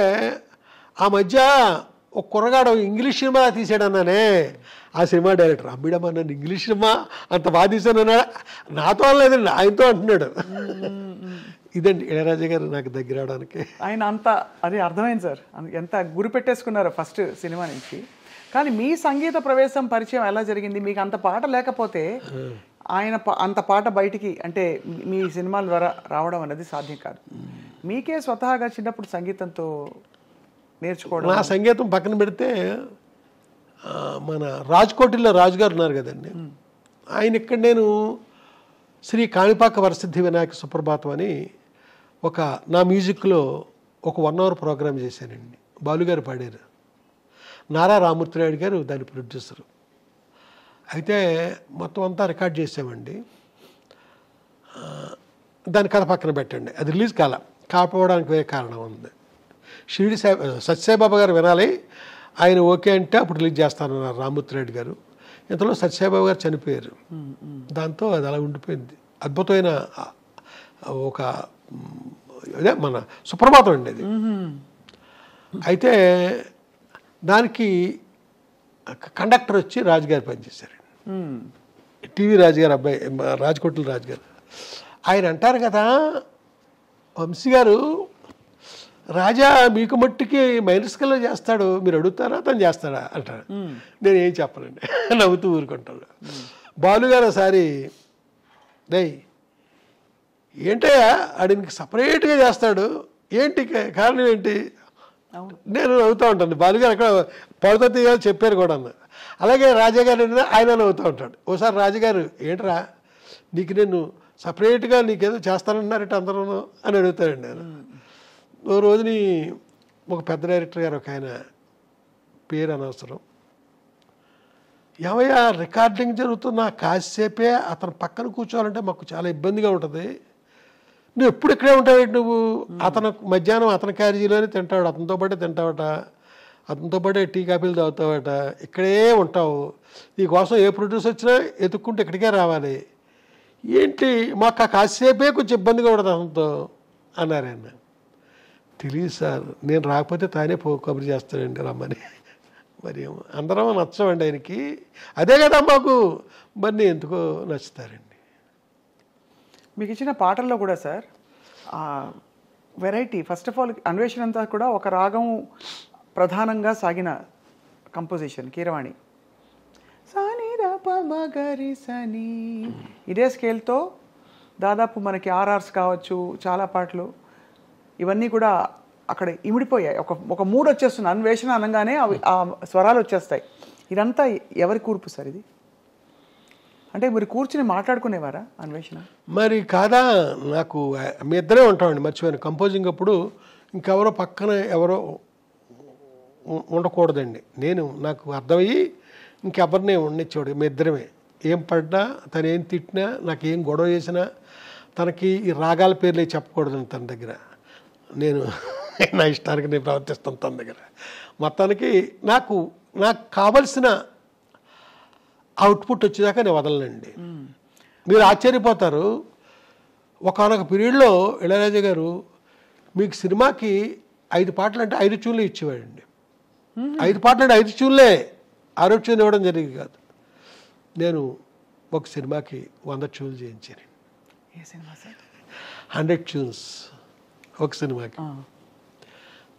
ఆ మధ్య ఒక కుర్రగాడు ఇంగ్లీష్ సినిమా తీసాడన్నానే, ఆ సినిమా డైరెక్టర్. అమ్మిడమ్మా నన్ను ఇంగ్లీష్ సినిమా అంత బాగా తీసానన్నాడు. నాతో లేదండి, ఆయనతో అంటున్నాడు. ఇదండి ఇళయరాజా గారు నాకు దగ్గర అవడానికి. ఆయన అంత అది అర్థమైంది సార్, ఎంత గురి పెట్టేసుకున్నారు ఫస్ట్ సినిమా నుంచి. కానీ మీ సంగీత ప్రవేశం పరిచయం ఎలా జరిగింది? మీకు అంత పాట లేకపోతే ఆయన అంత పాట బయటికి అంటే మీ సినిమాల ద్వారా రావడం అనేది సాధ్యం కాదు. మీకే స్వతహాగా చిన్నప్పుడు సంగీతంతో నేర్చుకోవడం. నా సంగీతం పక్కన పెడితే మన రాజ్కోటిలో రాజుగారు ఉన్నారు కదండి, ఆయన ఇక్కడ నేను శ్రీ కాణిపాక వరసిద్ధి వినాయక సుప్రభాతం అని ఒక నా మ్యూజిక్లో ఒక 1 hour ప్రోగ్రామ్ చేశానండి. బాలుగారు పాడారు, నారా రామూర్తిరాయుడు గారు దాని ప్రొడ్యూసరు. అయితే మొత్తం అంతా రికార్డ్ చేసామండి. దాని కథ పక్కన పెట్టండి, అది రిలీజ్ కాకపోవడానికి వేరే కారణం ఉంది. షిరిడి సత్యసాయిబాబా గారు వినాలి, ఆయన ఓకే అంటే అప్పుడు రిలీజ్ చేస్తానన్నారు రామూర్తిరాయుడు గారు. ఇంతలో సత్యసాయిబాబా గారు చనిపోయారు. దాంతో అది అలా ఉండిపోయింది. అద్భుతమైన ఒక అదే మన సుప్రభాతం అండి అది. అయితే దానికి కండక్టర్ వచ్చి రాజుగారు పనిచేశారు. టీవీ రాజుగారు అబ్బాయి, రాజకోట్ల రాజుగారు. ఆయన అంటారు కదా, వంశీ గారు రాజా మీకు మట్టికి మైనర్ స్కేల్లో చేస్తాడు, మీరు అడుగుతారా తను చేస్తాడా అంటాడు. నేనేం చెప్పనండి, నవ్వుతూ ఊరుకుంటాను. బాలుగారు ఒకసారి దయ్ ఏంటయ్యా ఆడికి సపరేట్గా చేస్తాడు, ఏంటి కారణం ఏంటి? నేను నవ్వుతూ ఉంటాను. బాలుగారు అక్కడ పడుతుంది చెప్పారు కూడా. అలాగే రాజాగారు ఆయన నవ్వుతూ ఉంటాడు. ఓసారి రాజుగారు ఏంట్రా నీకు నేను సపరేట్గా నీకేదో చేస్తానన్నారట అందరూ అని అడుగుతాడండి. నేను ఓ రోజుని ఒక పెద్ద డైరెక్టర్ గారు ఒక ఆయన పేరు అనవసరం ఏమయ్యా రికార్డింగ్ జరుగుతున్న కాసేపే అతను పక్కన కూర్చోవాలంటే మాకు చాలా ఇబ్బందిగా ఉంటుంది. నువ్వు ఎప్పుడు ఇక్కడే ఉంటావు, నువ్వు అతను మధ్యాహ్నం అతని క్యారేజీలోనే తింటాడు, అతనితో పాటే తింటావట, అతనితో పాటే టీ కాఫీలు తాగుతావట, ఇక్కడే ఉంటావు, నీకోసం ఏ ప్రొడ్యూస్ వచ్చినా ఎత్తుక్కుంటే ఇక్కడికే రావాలి, ఏంటి మాకు కాసేపే కొంచెం ఇబ్బందిగా ఉండదు అతనితో అన్నారు ఆయన. తెలియదు సార్, నేను రాకపోతే తానే కబురు చేస్తాడండి రమ్మని. మరి అందరం నచ్చమండి ఆయనకి, అదే కదా మాకు, మరి ఎందుకో నచ్చుతారండి. మీకు ఇచ్చిన పాటల్లో కూడా sir variety, first of all అన్వేషణ అంతా కూడా ఒక రాగం ప్రధానంగా సాగిన కంపోజిషన్ కీరవాణి. సని రప మగరి సని ఇదే స్కేల్తో దాదాపు మనకి ఆర్ఆర్స్ కావచ్చు, చాలా పాటలు ఇవన్నీ కూడా అక్కడ ఇమిడిపోయాయి. ఒక మూడ్ వచ్చేస్తుంది, అన్వేషణ అనగానే అవి ఆ స్వరాలు వచ్చేస్తాయి. ఇదంతా ఎవరి కూర్పు సార్ ఇది? అంటే మీరు కూర్చుని మాట్లాడుకునేవారా అన్వేషణ? మరి కాదా, నాకు మీ ఇద్దరే ఉంటామండి, మర్చిపోయాను. కంపోజింగ్ అప్పుడు ఇంకెవరో పక్కన ఎవరో ఉండకూడదండి, నాకు అర్థమయ్యి ఇంకెవరినే ఉండనిచ్చేవాడు. మీ ఇద్దరమే, ఏం పడ్డా తను ఏం తిట్టినా, నాకు ఏం గొడవ చేసినా తనకి ఈ రాగాల పేర్లే చెప్పకూడదండి తన దగ్గర. నేను నా ఇష్టానికి నేను ప్రవర్తిస్తాను తన దగ్గర. మొత్తానికి నాకు కావలసిన అవుట్పుట్ వచ్చేదాకా నేను వదలనండి. మీరు ఆశ్చర్యపోతారు, ఒకనొక పీరియడ్లో ఇళయరాజా గారు మీకు సినిమాకి 5 పాటలు అంటే 5 ట్యూన్లు ఇచ్చేవాడండి. 5 పాటలు అంటే 5 ట్యూన్లే, 6 ట్యూన్ ఇవ్వడం జరిగింది కాదు. నేను ఒక సినిమాకి 100 ట్యూన్లు చేయించాను. ఏ సినిమా సార్? 100 ట్యూన్స్ ఒక సినిమాకి.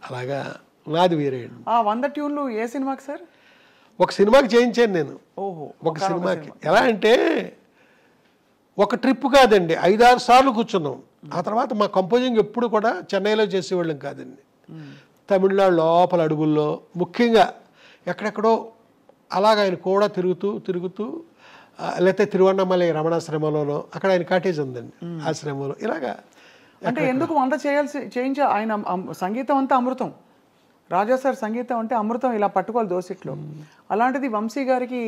అలాగా నాది వేరే అండి. 100 ట్యూన్లు ఏ సినిమాకి సార్? ఒక సినిమాకి చేయించాను నేను. ఓహో, ఒక సినిమాకి. ఎలా అంటే ఒక ట్రిప్ కాదండి, 5-6 సార్లు కూర్చున్నాం. ఆ తర్వాత మా కంపోజింగ్ ఎప్పుడు కూడా చెన్నైలో చేసేవాళ్ళం కాదండి, తమిళనాడు లోపల అడుగుల్లో, ముఖ్యంగా ఎక్కడెక్కడో అలాగ ఆయన కూడా తిరుగుతూ లేకపోతే తిరువన్నమలై రమణాశ్రమంలోనో, అక్కడ ఆయన కాటేజ్ ఉందండి ఆశ్రమంలో. ఇలాగా అంటే ఎందుకు 100 చేయించా? ఆయన సంగీతం అంతా అమృతం, రాజా సార్ సంగీతం అంటే అమృతం, ఇలా పట్టుకోవాలి దోసిట్లో. అలాంటిది వంశీ గారికి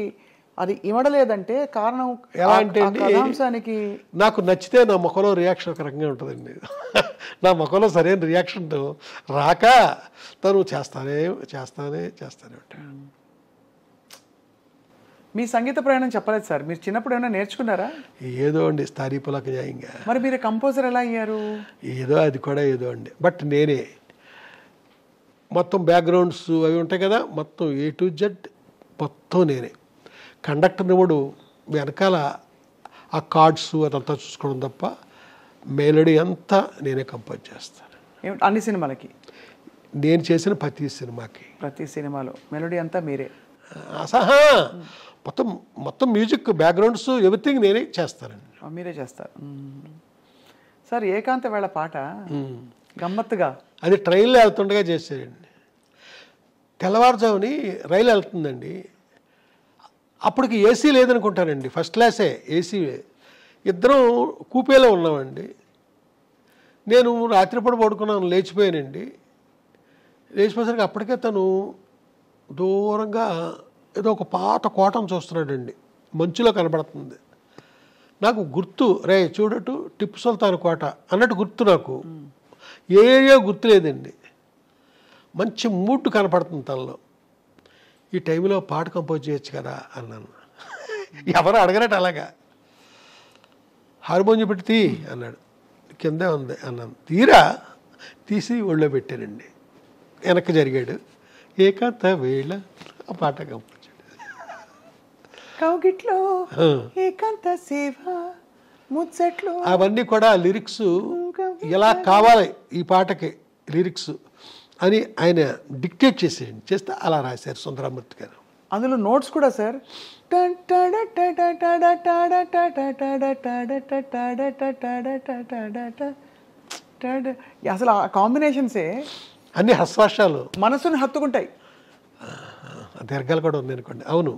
అది ఇవ్వడలేదంటే కారణం ఎలా అంటే కథాంశానికి నాకు నచ్చితే నా ముఖంలో రియాక్షన్ ఒక రకంగా ఉంటుందండి. నా ముఖంలో సరైన రియాక్షన్ రాక తను చేస్తానే ఉంటాడు. మీ సంగీత ప్రయాణం చెప్పలేదు సార్, మీరు చిన్నప్పుడు ఏమైనా నేర్చుకున్నారా? ఏదో అండి, స్థారీపులకు న్యాయంగా. మరి మీరు కంపోజర్ ఎలా అయ్యారు? ఏదో అది కూడా ఏదో అండి, బట్ నేనే మొత్తం బ్యాక్గ్రౌండ్స్ అవి ఉంటాయి కదా, మొత్తం A to Z మొత్తం నేనే. కండక్టర్ నివుడు వెనకాల ఆ కార్డ్స్ అదంతా చూసుకోవడం తప్ప మెలోడీ అంతా నేనే కంపోజ్ చేస్తాను. అన్ని సినిమాలకి? నేను చేసిన ప్రతి సినిమాలో మెలోడీ అంతా మీరే? అసహా మొత్తం మ్యూజిక్ బ్యాక్గ్రౌండ్స్ ఎవ్రీథింగ్ నేనే చేస్తానండి. మీరే చేస్తారు సార్. ఏకాంత వేళ పాట గమ్మత్తుగా అది ట్రైన్లో వెళ్తుండగా చేశారండి. తెల్లవారుజాముని రైలు వెళ్తుందండి, అప్పటికి ఏసీ లేదనుకుంటానండి, ఫస్ట్ క్లాసే ఏసీ. ఇద్దరం కూపేలో ఉన్నామండి. నేను రాత్రిపూట పడుకున్నాను, లేచిపోయానండి. లేచిపోయేసరికి అప్పటికే తను దూరంగా ఏదో ఒక పాత కోటను చూస్తున్నాడండి, మంచులో కనబడుతుంది. నాకు గుర్తు, రే చూడటు టిప్పు సుల్తాన్ కోట అన్నట్టు గుర్తు, నాకు ఏరియా గుర్తులేదండి. మంచి మూడ్ కనపడుతుంది తనలో. ఈ టైంలో పాట కంపోజ్ చేయొచ్చు కదా అన్నాను. ఎవరు అడగరట అలాగా. హార్మోనియం పెట్టి తీ అన్నాడు, కిందే ఉంది అన్నాను. తీసి ఒళ్ళో పెట్టానండి. వెనక్కి జరిగాడు, ఏకాంత వేళ ఆ పాట కంపోజ్. కౌగిట్లో ఏకాంత సేవ ముచ్చట్లు అవన్నీ కూడా లిరిక్స్ ఎలా కావాలి ఈ పాటకి లిరిక్స్ అని ఆయన డిక్టేట్ చేస్తే అలా రాశారు సుందరమూర్తి గారు. అందులో నోట్స్ కూడా సార్ అసలు ఆ కాంబినేషన్సే అన్ని హస్వాషాలు మనసుని హత్తుకుంటాయి. దీర్ఘాలు కూడా ఉంది అనుకోండి. అవును,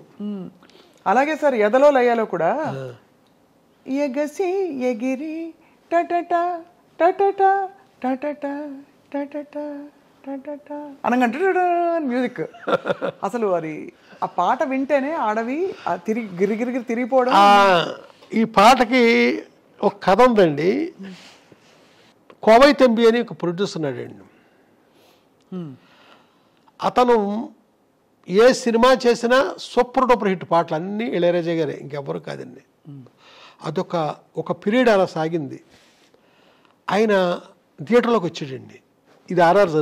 అలాగే సార్ ఎదలో లయ్యాలో కూడా ఎగసి ఎగిరి టటట టటట టటట టటట అనగంటే మ్యూజిక్. అసలు అది ఆ పాట వింటేనే అడవి తిరిగి గిరిగిరిగిరి తిరిగిపోవడం. ఈ పాటకి ఒక కథ ఉందండి. కోవై తంబి అని ఒక ప్రొడ్యూసర్ ఉన్నాడండి. అతను ఏ సినిమా చేసినా సూపర్ డూపర్ హిట్ పాటలు అన్నీ ఇళయరాజా గారే, ఇంకెవ్వరు కాదండి. ఒక పీరియడ్ అలా సాగింది. ఆయన థియేటర్లోకి వచ్చాడండి. ఇది ఆర్ఆర్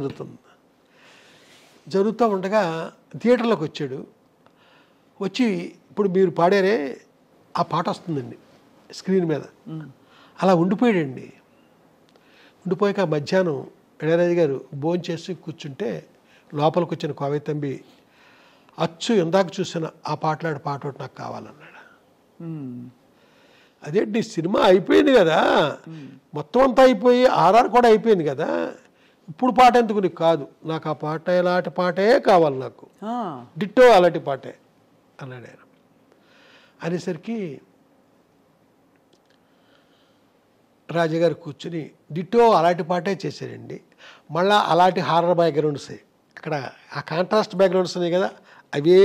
జరుగుతూ ఉండగా థియేటర్లోకి వచ్చాడు. వచ్చి ఇప్పుడు మీరు పాడారే ఆ పాట వస్తుందండి స్క్రీన్ మీద. అలా ఉండిపోయాడండి. ఉండిపోయాక మధ్యాహ్నం ఇళయరాజా గారు భోజనం చేసి కూర్చుంటే లోపలికి వచ్చిన కోవై తంబి అచ్చు ఇందాక చూసిన ఆ పాటలాడే పాట ఒకటి నాకు కావాలన్నాడు. అదేంటి సినిమా అయిపోయింది కదా, మొత్తం అంతా అయిపోయి ఆర్ఆర్ కూడా అయిపోయింది కదా, ఇప్పుడు పాట ఎందుకు నీకు? కాదు, నాకు ఆ పాట ఇలాంటి పాటే కావాలి, నాకు డిట్టో అలాంటి పాటే అన్నాడు ఆయన. అనేసరికి రాజాగారు కూర్చుని డిట్టో అలాంటి పాటే చేశారండి. మళ్ళీ అలాంటి హారర్ బ్యాక్గ్రౌండ్స్ ఇక్కడ ఆ కాంట్రాస్ట్ బ్యాక్గ్రౌండ్స్ ఉన్నాయి కదా, అవే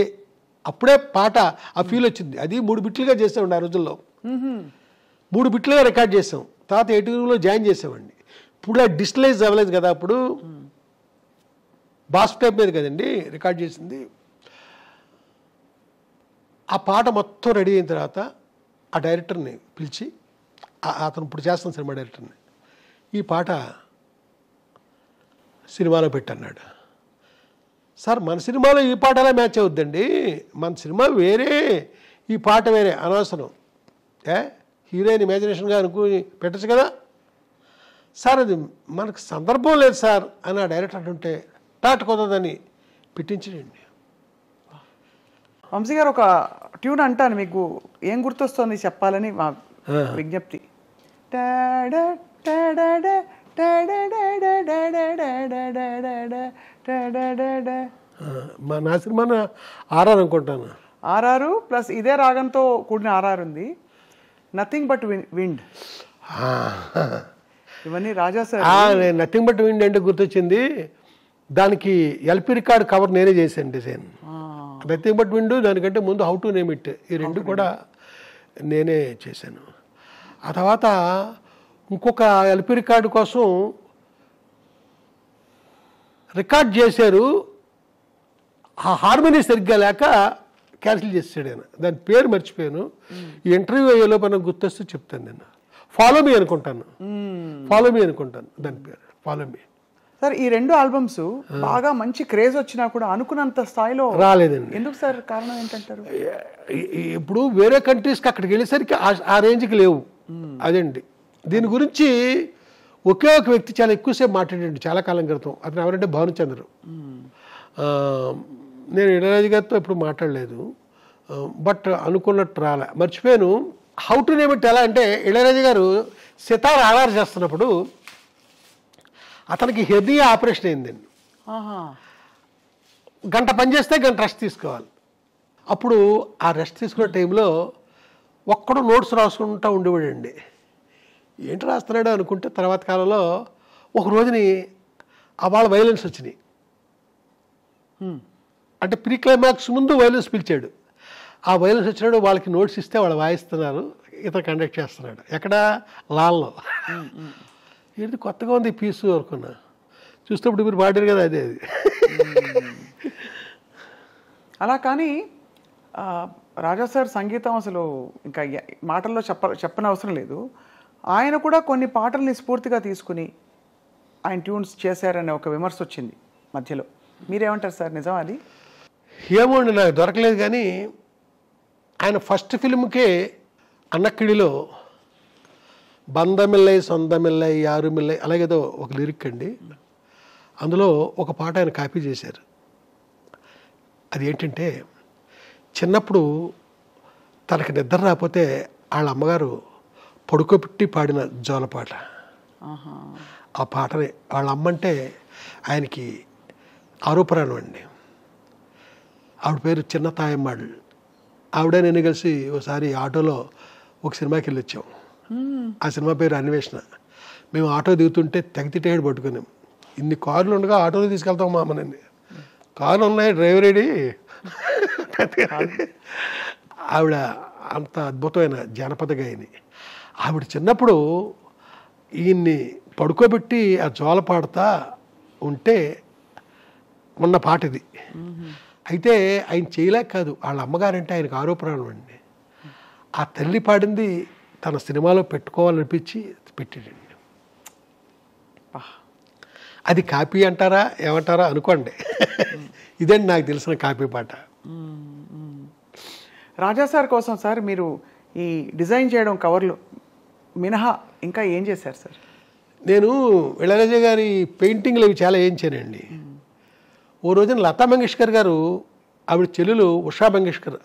అప్పుడే పాట ఆ ఫీల్ వచ్చింది. అది 3 బిట్లుగా చేసామండి ఆ రోజుల్లో. 3 బిట్లుగా రికార్డ్ చేసాం. తర్వాత 8లో జాయిన్ చేసామండి. ఇప్పుడు ఆ డిజిటలైజ్ అవ్వలేదు కదా, అప్పుడు బాస్ టైప్ మీద కదండి రికార్డ్ చేసింది. ఆ పాట మొత్తం రెడీ అయిన తర్వాత ఆ డైరెక్టర్ని పిలిచి, అతను ఇప్పుడు చేస్తున్న సినిమా డైరెక్టర్ని, ఈ పాట సినిమాలో పెట్టన్నాడు. సార్ మన సినిమాలో ఈ పాట ఎలా మ్యాచ్ అవుద్దండి, మన సినిమా వేరే, ఈ పాట వేరే, అనవసరం, హీరోయిన్ ఇమాజినేషన్గా అనుకుని పెట్టచ్చు కదా సార్, అది మనకు సందర్భం లేదు సార్ అని ఆ డైరెక్టర్ అంటుంటే టాట్ కొదదని పెట్టించండి. వంశీ గారు ఒక ట్యూన్ అంటాను, మీకు ఏం గుర్తొస్తుంది చెప్పాలని మా విజ్ఞప్తి. నా సినిమా ఆర్ఆర్ అనుకుంటాను. ఆర్ఆర్ ప్లస్ ఇదే రాగంతో కూడిన ఆర్ఆర్ ఉంది, నథింగ్ బట్ విండ్. ఇవన్నీ రాజా సార్. నథింగ్ బట్ విండ్ అంటే గుర్తొచ్చింది, దానికి ఎల్పి రికార్డ్ కవర్ నేనే చేశాను డిజైన్. నథింగ్ బట్ విండ్, దానికంటే ముందు హౌ టు నేమ్ ఇట్, ఈ 2 కూడా నేనే చేశాను. ఆ తర్వాత ఇంకొక ఎల్పి రికార్డు కోసం రికార్డ్ చేశారు, ఆ హార్మోనీ సరిగ్గా లేక క్యాన్సిల్ చేసాడు ఆయన. దాని పేరు మర్చిపోయాను, ఈ ఇంటర్వ్యూ అయ్యేలోపు నాకు గుర్తొస్తే చెప్తాను. నేను ఫాలో మీ అనుకుంటాను దాని పేరు, ఫాలో మీ. సార్ ఈ 2 ఆల్బమ్స్ బాగా మంచి క్రేజ్ వచ్చినా కూడా అనుకున్నంత స్థాయిలో రాలేదండి. ఎందుకు సార్? కారణం ఏంటంటారు? ఇప్పుడు వేరే కంట్రీస్కి అక్కడికి వెళ్ళేసరికి ఆ రేంజ్కి లేవు. అదండి. దీని గురించి ఒకే ఒక వ్యక్తి చాలా ఎక్కువసేపు మాట్లాడండి చాలా కాలం క్రితం. అతను ఎవరంటే భానుచంద్ర. నేను ఇళయరాజా గారితో ఎప్పుడు మాట్లాడలేదు, బట్ అనుకున్నట్టు రాలే, మర్చిపోయాను. హౌ టు నేమ్ ఇట్ ఎలా అంటే, ఇళయరాజా గారు సితార్ ఆర్ఆర్ చేస్తున్నప్పుడు అతనికి హెర్నియా ఆపరేషన్ అయిందండి. గంట పని చేస్తే గంట రెస్ట్ తీసుకోవాలి. అప్పుడు ఆ రెస్ట్ తీసుకునే టైంలో ఒక్కడు నోట్స్ రాసుకుంటూ ఉండేవాడండి. ఏంటి రాస్తున్నాడు అనుకుంటే తర్వాత కాలంలో ఒక రోజుని వాళ్ళ వైలెన్స్ వచ్చినాయి. అంటే ప్రీ క్లైమాక్స్ ముందు వైలెన్స్ పిలిచాడు. ఆ వైలెన్స్ వచ్చినాడు, వాళ్ళకి నోట్స్ ఇస్తే వాళ్ళు వాయిస్తున్నారు, ఇతను కండక్ట్ చేస్తున్నాడు. ఎక్కడ? లాల్లో. ఏంటి కొత్తగా ఉంది పీసు అనుకున్నా, చూసినప్పుడు మీరు పాడారు కదా అదే అది. అలా కానీ రాజా సార్ సంగీతం అసలు ఇంకా మాటల్లో చెప్పని అవసరం లేదు. ఆయన కూడా కొన్ని పాటల్ని స్ఫూర్తిగా తీసుకుని ఆయన ట్యూన్స్ చేశారనే ఒక విమర్శ వచ్చింది మధ్యలో. మీరేమంటారు సార్, నిజం అది? ఏమోండి, నాకు దొరకలేదు. కానీ ఆయన ఫస్ట్ ఫిల్మ్కే అన్నకిడిలో బందమిల్లై సొందమిల్లై యారుమిల్లై అలాగేదో ఒక లిరిక్ అండి, అందులో ఒక పాట ఆయన కాపీ చేశారు. అది ఏంటంటే, చిన్నప్పుడు తనకి నిద్ర రాకపోతే వాళ్ళ అమ్మగారు పడుకోబెట్టి పాడిన జోలపాట. ఆ పాటని వాళ్ళ అమ్మంటే ఆయనకి ఆరోపరాణం అండి. ఆవిడ పేరు చిన్న తాయమ్మాళ్ళు. ఆవిడ నేను కలిసి ఒకసారి ఆటోలో ఒక సినిమాకి వెళ్ళి వచ్చాం. ఆ సినిమా పేరు అన్వేషణ. మేము ఆటో దిగుతుంటే తెగతిట్టేడు పట్టుకున్నాం. ఇన్ని కార్లు ఉండగా ఆటోలో తీసుకెళ్తాం మా అమ్మనండి. కార్లు ఉన్నాయి, డ్రైవర్ ఏడి. ఆవిడ అంత అద్భుతమైన జానపద గాయని. ఆవిడ చిన్నప్పుడు ఈయన్ని పడుకోబెట్టి ఆ జోల పాడుతా ఉంటే ఉన్న పాట ఇది. అయితే ఆయన చేయలేక కాదు, వాళ్ళ అమ్మగారంటే ఆయనకు ఆరోపణలు అండి. ఆ తల్లి పాడింది తన సినిమాలో పెట్టుకోవాలనిపించి పెట్టాడండి. అది కాపీ అంటారా ఏమంటారా అనుకోండి. ఇదండి నాకు తెలిసిన కాపీ పాట. రాజా సార్ కోసం సార్ మీరు ఈ డిజైన్ చేయడం కవర్లు మినహా ఇంకా ఏం చేశారు సార్? నేను ఇళయరాజా గారి పెయింటింగ్లు అవి చాలా వేయించానండి. ఓ రోజున లతా మంగేష్కర్ గారు, ఆవిడ చెల్లెలు ఉషా మంగేష్కర్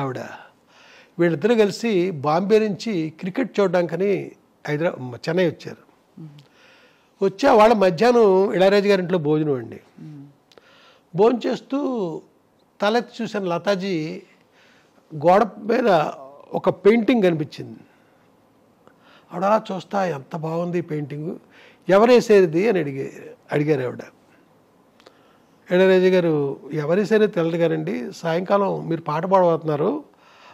ఆవిడ, వీళ్ళిద్దరూ కలిసి బాంబే నుంచి క్రికెట్ చూడడానికని చెన్నై వచ్చారు. వచ్చి వాళ్ళ మధ్యాహ్నం ఇళయరాజా గారి ఇంట్లో భోజనం అండి. భోజనం చేస్తూ తలెత్తి చూసిన లతాజీ గోడ మీద ఒక పెయింటింగ్ కనిపించింది. ఆవిడ అలా చూస్తా ఎంత బాగుంది పెయింటింగు, ఎవరేసేది అని అడిగారు ఆవిడ. ఇళయరాజా గారు ఎవరేసారో తెలదు గారండి, సాయంకాలం మీరు పాట పాడబోతున్నారు,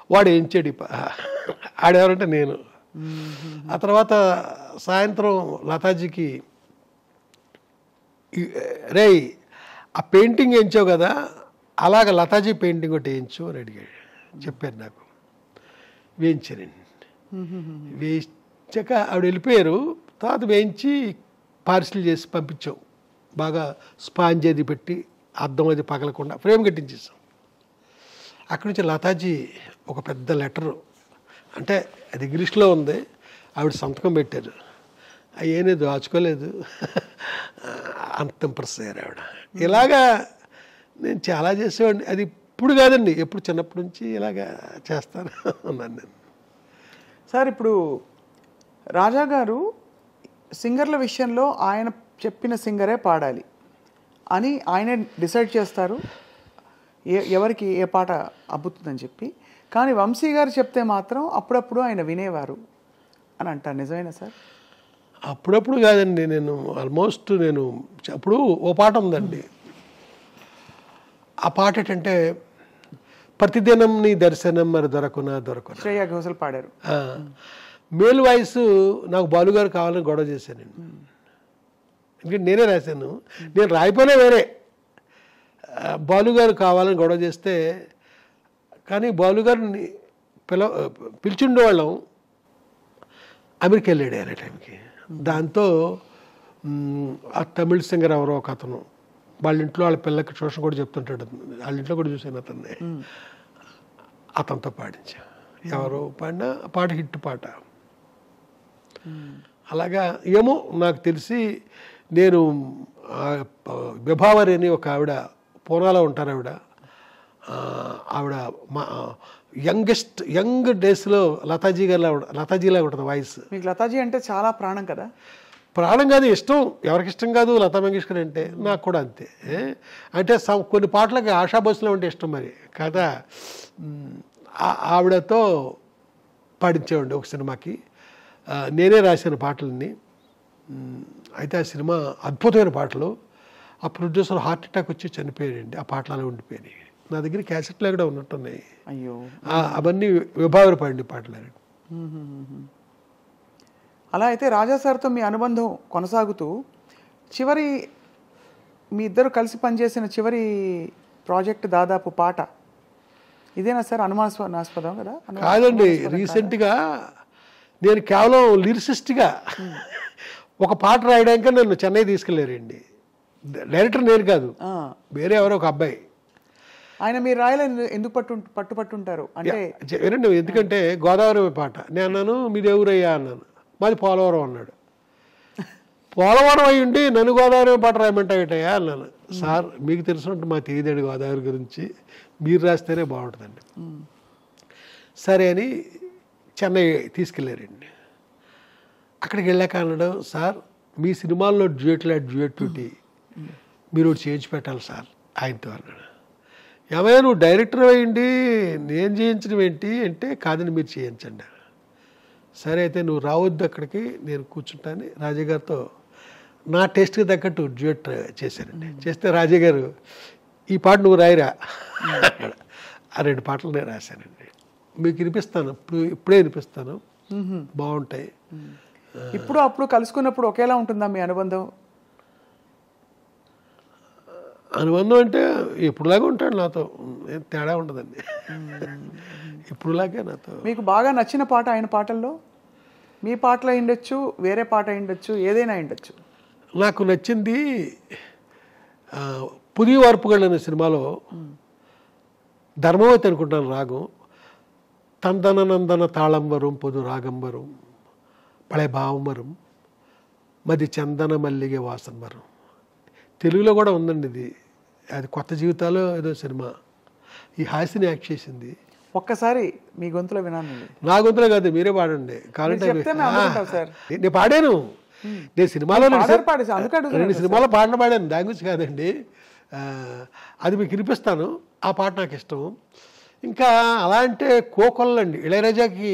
వాడు ఏం చెడి ఆడేవారంటే నేను. ఆ తర్వాత సాయంత్రం లతాజీకి రే ఆ పెయింటింగ్ వేయించావు కదా, అలాగ లతాజీ పెయింటింగ్ ఒకటి వేయించు అని అడిగాడు. చెప్పారు నాకు. వేయించానండి. వేయించాక ఆవిడ వెళ్ళిపోయారు. తర్వాత వేయించి పార్సిల్ చేసి పంపించాం. బాగా స్పాంజ్ అది పెట్టి అద్దం అది పగలకుండా ఫ్రేమ్ కట్టించేసాం. అక్కడి నుంచి లతాజీ ఒక పెద్ద లెటరు, అంటే అది ఇంగ్లీష్లో ఉంది, ఆవిడ సంతకం పెట్టారు. అయ్యేనే దాచుకోలేదు. అంత ఇంప్రెస్ అయ్యారు ఆవిడ. ఇలాగా నేను చాలా చేసేవాడిని. అది ఇప్పుడు కాదండి, ఎప్పుడు చిన్నప్పటి నుంచి ఇలాగా చేస్తాను అన్నాను నేను. సార్ ఇప్పుడు రాజా గారు సింగర్ల విషయంలో ఆయన చెప్పిన సింగరే పాడాలి అని ఆయనే డిసైడ్ చేస్తారు ఎవరికి ఏ పాట అబ్బుతుందని చెప్పి. కానీ వంశీ గారు చెప్తే మాత్రం అప్పుడప్పుడు ఆయన వినేవారు అని అంటారు. నిజమేనా సార్? అప్పుడప్పుడు కాదండి, నేను ఆల్మోస్ట్ నేను అప్పుడు ఓ పాట ఉందండి. ఆ పాట ఏంటంటే ప్రతిదినం నీ దర్శనం మరి దొరకునా. శ్రేయా ఘోషల్ పాడారు. మేల్ వాయిస్ నాకు బాలుగారు కావాలని గొడవ చేశానండి. ఎందుకంటే నేనే రాశాను, నేను రాయిపోయినా వేరే బాలుగారు కావాలని గొడవ చేస్తే, కానీ బాలుగారిని పిలిచిండేవాళ్ళం. అమెరికా వెళ్ళాడు అనే టైంకి. దాంతో ఆ తమిళ సింగర్ ఎవరో ఒక అతను వాళ్ళ ఇంట్లో వాళ్ళ పిల్లకి ట్యూషన్ కూడా చెప్తుంటాడు, వాళ్ళ ఇంట్లో కూడా చూశాను అతన్ని. అతనితో పాడించా. ఎవరో పాడినా పాట హిట్ పాట. అలాగా ఏమో నాకు తెలిసి నేను విభావరి అని ఒక ఆవిడ పూనాలో ఉంటారు. ఆవిడ మా యంగ్ డేస్లో లతాజీలా ఉంటుంది వాయిస్. మీకు లతాజీ అంటే చాలా ప్రాణం కదా? ప్రాణం కాదు, ఇష్టం. ఎవరికి ఇష్టం కాదు లతా మంగేష్కర్ అంటే? నాకు కూడా అంతే. అంటే కొన్ని పాటలకి ఆశా భోస్లే అంటే ఇష్టం మరి కదా. ఆవిడతో పాడించేవాడి ఒక సినిమాకి. నేనే రాసిన పాటలన్నీ. అయితే ఆ సినిమా అద్భుతమైన పాటలు. ఆ ప్రొడ్యూసర్ హార్ట్ అటాక్ వచ్చి చనిపోయాడండి. ఆ పాటలు అలా ఉండిపోయినాయి. నా దగ్గర క్యాసెట్లో కూడా ఉన్నట్టున్నాయి. అయ్యో, అవన్నీ విభావరి పాడిన పాటలు. అలా అయితే రాజా సార్తో మీ అనుబంధం కొనసాగుతూ చివరి మీ ఇద్దరు కలిసి పనిచేసిన చివరి ప్రాజెక్ట్ దాదాపు పాట ఇదేనా సార్? అనుమానాస్పదం కదా? కాదండి, రీసెంట్గా నేను కేవలం లిరిసిస్ట్గా ఒక పాట రాయడానికి నన్ను చెన్నై తీసుకెళ్ళారండి. డైరెక్టర్ నేను కాదు, వేరే ఎవరో ఒక అబ్బాయి. ఆయన మీరు రాయాలని ఎందుకు పట్టుపట్టుంటారు అంటే? వినండి, ఎందుకంటే గోదావరి పాట నేను అన్నాను, మీది ఎవరయ్యా అన్నాను. మాది పోలవరం అన్నాడు. పోలవరం అయ్యి ఉండి నన్ను గోదావరి పాట రాయమంటాయటయ్యా అన్నాను. సార్ మీకు తెలిసినట్టు మాకు తెలియదండి గోదావరి గురించి, మీరు రాస్తేనే బాగుంటుందండి. సరే అని చెన్నై తీసుకెళ్ళారండి. అక్కడికి వెళ్ళాక అన్నాడు, సార్ మీ సినిమాల్లో డ్యూయట్ మీరు ఒకటి చేయించి పెట్టాలి సార్ ఆయనతో అన్నాడు. ఏమైనా నువ్వు డైరెక్టర్ అయ్యండి నేను చేయించడం ఏంటి అంటే, కాదని మీరు చేయించండి. సరే అయితే నువ్వు రావద్దు అక్కడికి, నేను కూర్చుంటాను రాజా గారితో నా టేస్ట్కి తగ్గట్టు డ్యూయట్ చేశానండి. చేస్తే రాజా గారు ఈ పాట నువ్వు రాయిరా ఆ 2 పాటలు నేను రాశానండి. మీకు వినిపిస్తాను, ఇప్పుడే వినిపిస్తాను, బాగుంటాయి. ఇప్పుడు అప్పుడు కలుసుకున్నప్పుడు ఒకేలా ఉంటుందా మీ అనుబంధం? అనుబంధం అంటే ఇప్పుడులాగా ఉంటాడు నాతో, ఏం తేడా ఉండదండి. ఇప్పుడులాగే నాతో. మీకు బాగా నచ్చిన పాట ఆయన పాటల్లో? మీ పాటలో అయిండొచ్చు, వేరే పాట అయిండొచ్చు, ఏదైనా అయిండొచ్చు. నాకు నచ్చింది పుది వార్పుగళ్ళు అనే సినిమాలో ధర్మవతి అనుకుంటాను రాగం. తందన నందన తాళం వరం పొదు రాగం వరం పళే భావం వరం మది చందన మల్లిగే వాసన వరం. తెలుగులో కూడా ఉందండి ఇది. అది కొత్త జీవితాలు ఏదో సినిమా. ఈ హాసిని యాక్ట్ చేసింది. ఒక్కసారి మీ గొంతులో వినాను. నా గొంతులో కాదు, మీరే పాడండి కావాలంటే. నేను పాడాను, నేను సినిమాలో 2 సినిమాలో పాటలు పాడాను, దాని గురించి కాదండి. అది మీకు వినిపిస్తాను. ఆ పాట నాకు ఇష్టం. ఇంకా అలా అంటే కోకొల్లండి. ఇళయరాజాకి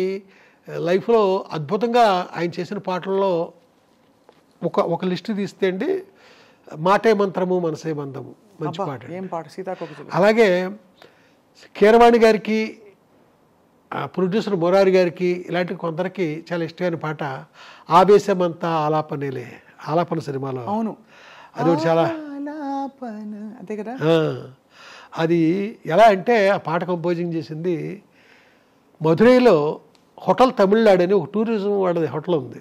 లైఫ్లో అద్భుతంగా ఆయన చేసిన పాటల్లో ఒక లిస్ట్ తీస్తే అండి, మాటే మంత్రము మనసే బంధము మంచి పాట. ఏం పాట? సీతాకోక. అలాగే కీరవాణి గారికి, ప్రొడ్యూసర్ మొరారి గారికి, ఇలాంటి కొందరికి చాలా ఇష్టమైన పాట ఆవేశమంతా ఆలాపనేలే, ఆలాపన సినిమాలో. అవును, అది చాలా అంతే కదా. అది ఎలా అంటే ఆ పాట కంపోజింగ్ చేసింది మధురైలో హోటల్ తమిళనాడు అని ఒక టూరిజం వాళ్ళది హోటల్ ఉంది.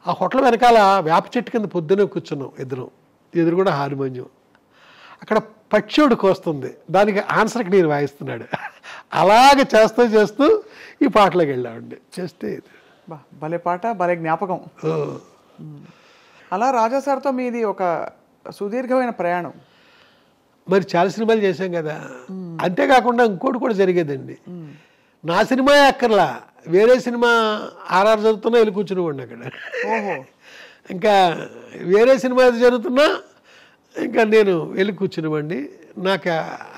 ఆ హోటల్ వెనకాల వేప చెట్టు కింద పొద్దునే కూర్చున్నాం ఇద్దరం, ఎదురు కూడా హార్మోనియం. అక్కడ పక్షుడు కోస్తుంది, దానికి ఆన్సర్కి నేను వాయిస్తున్నాడు. అలాగే చేస్తూ ఈ పాటలోకి వెళ్ళామండి. చేస్తే భలే పాట, భలే జ్ఞాపకం. అలా రాజా సార్తో మీది ఒక సుదీర్ఘమైన ప్రయాణం. మరి చాలా సినిమాలు చేశాం కదా. అంతేకాకుండా ఇంకోటి కూడా జరిగేదండి. నా సినిమా అక్కర్లా, వేరే సినిమా ఆర్ఆర్ జరుగుతున్నా వెళ్ళి కూర్చునివ్వండి అక్కడ. ఓహో. ఇంకా వేరే సినిమా జరుగుతున్నా ఇంకా నేను వెళ్ళి కూర్చునివ్వండి. నాకు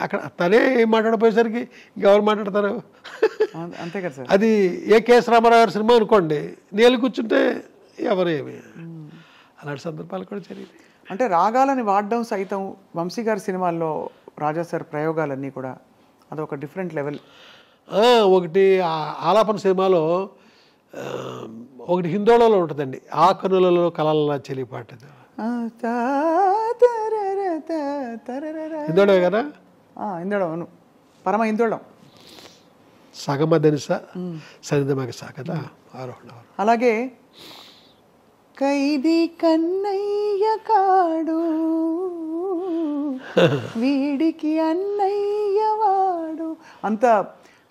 అక్కడ తనే ఏం మాట్లాడపోయేసరికి ఇంకెవరు మాట్లాడతారు? అంతే కదా సార్. అది ఏ కేఎస్ రామారావు గారి సినిమా అనుకోండి, నేను వెళ్ళి కూర్చుంటే ఎవరేమి. అలాంటి సందర్భాలు కూడా జరిగింది. అంటే రాగాలని వాడడం సైతం వంశీ గారి సినిమాల్లో రాజా సార్ ప్రయోగాలన్నీ కూడా అదొక డిఫరెంట్ లెవెల్. ఒకటి ఆలాపన సినిమాలో ఒకటి హిందోళలో ఉంటుందండి, ఆ కనులలో కలల చెలి పాట. హిందోళం కదా? హిందోళం, పరమ హిందోళం. సగమదనిస సరిదమగ సా కదా, ఆరోహణ. అలాగే ఖైదీ కన్నయ్య కాడు వీడికి అన్నయ్య వాడు, అంత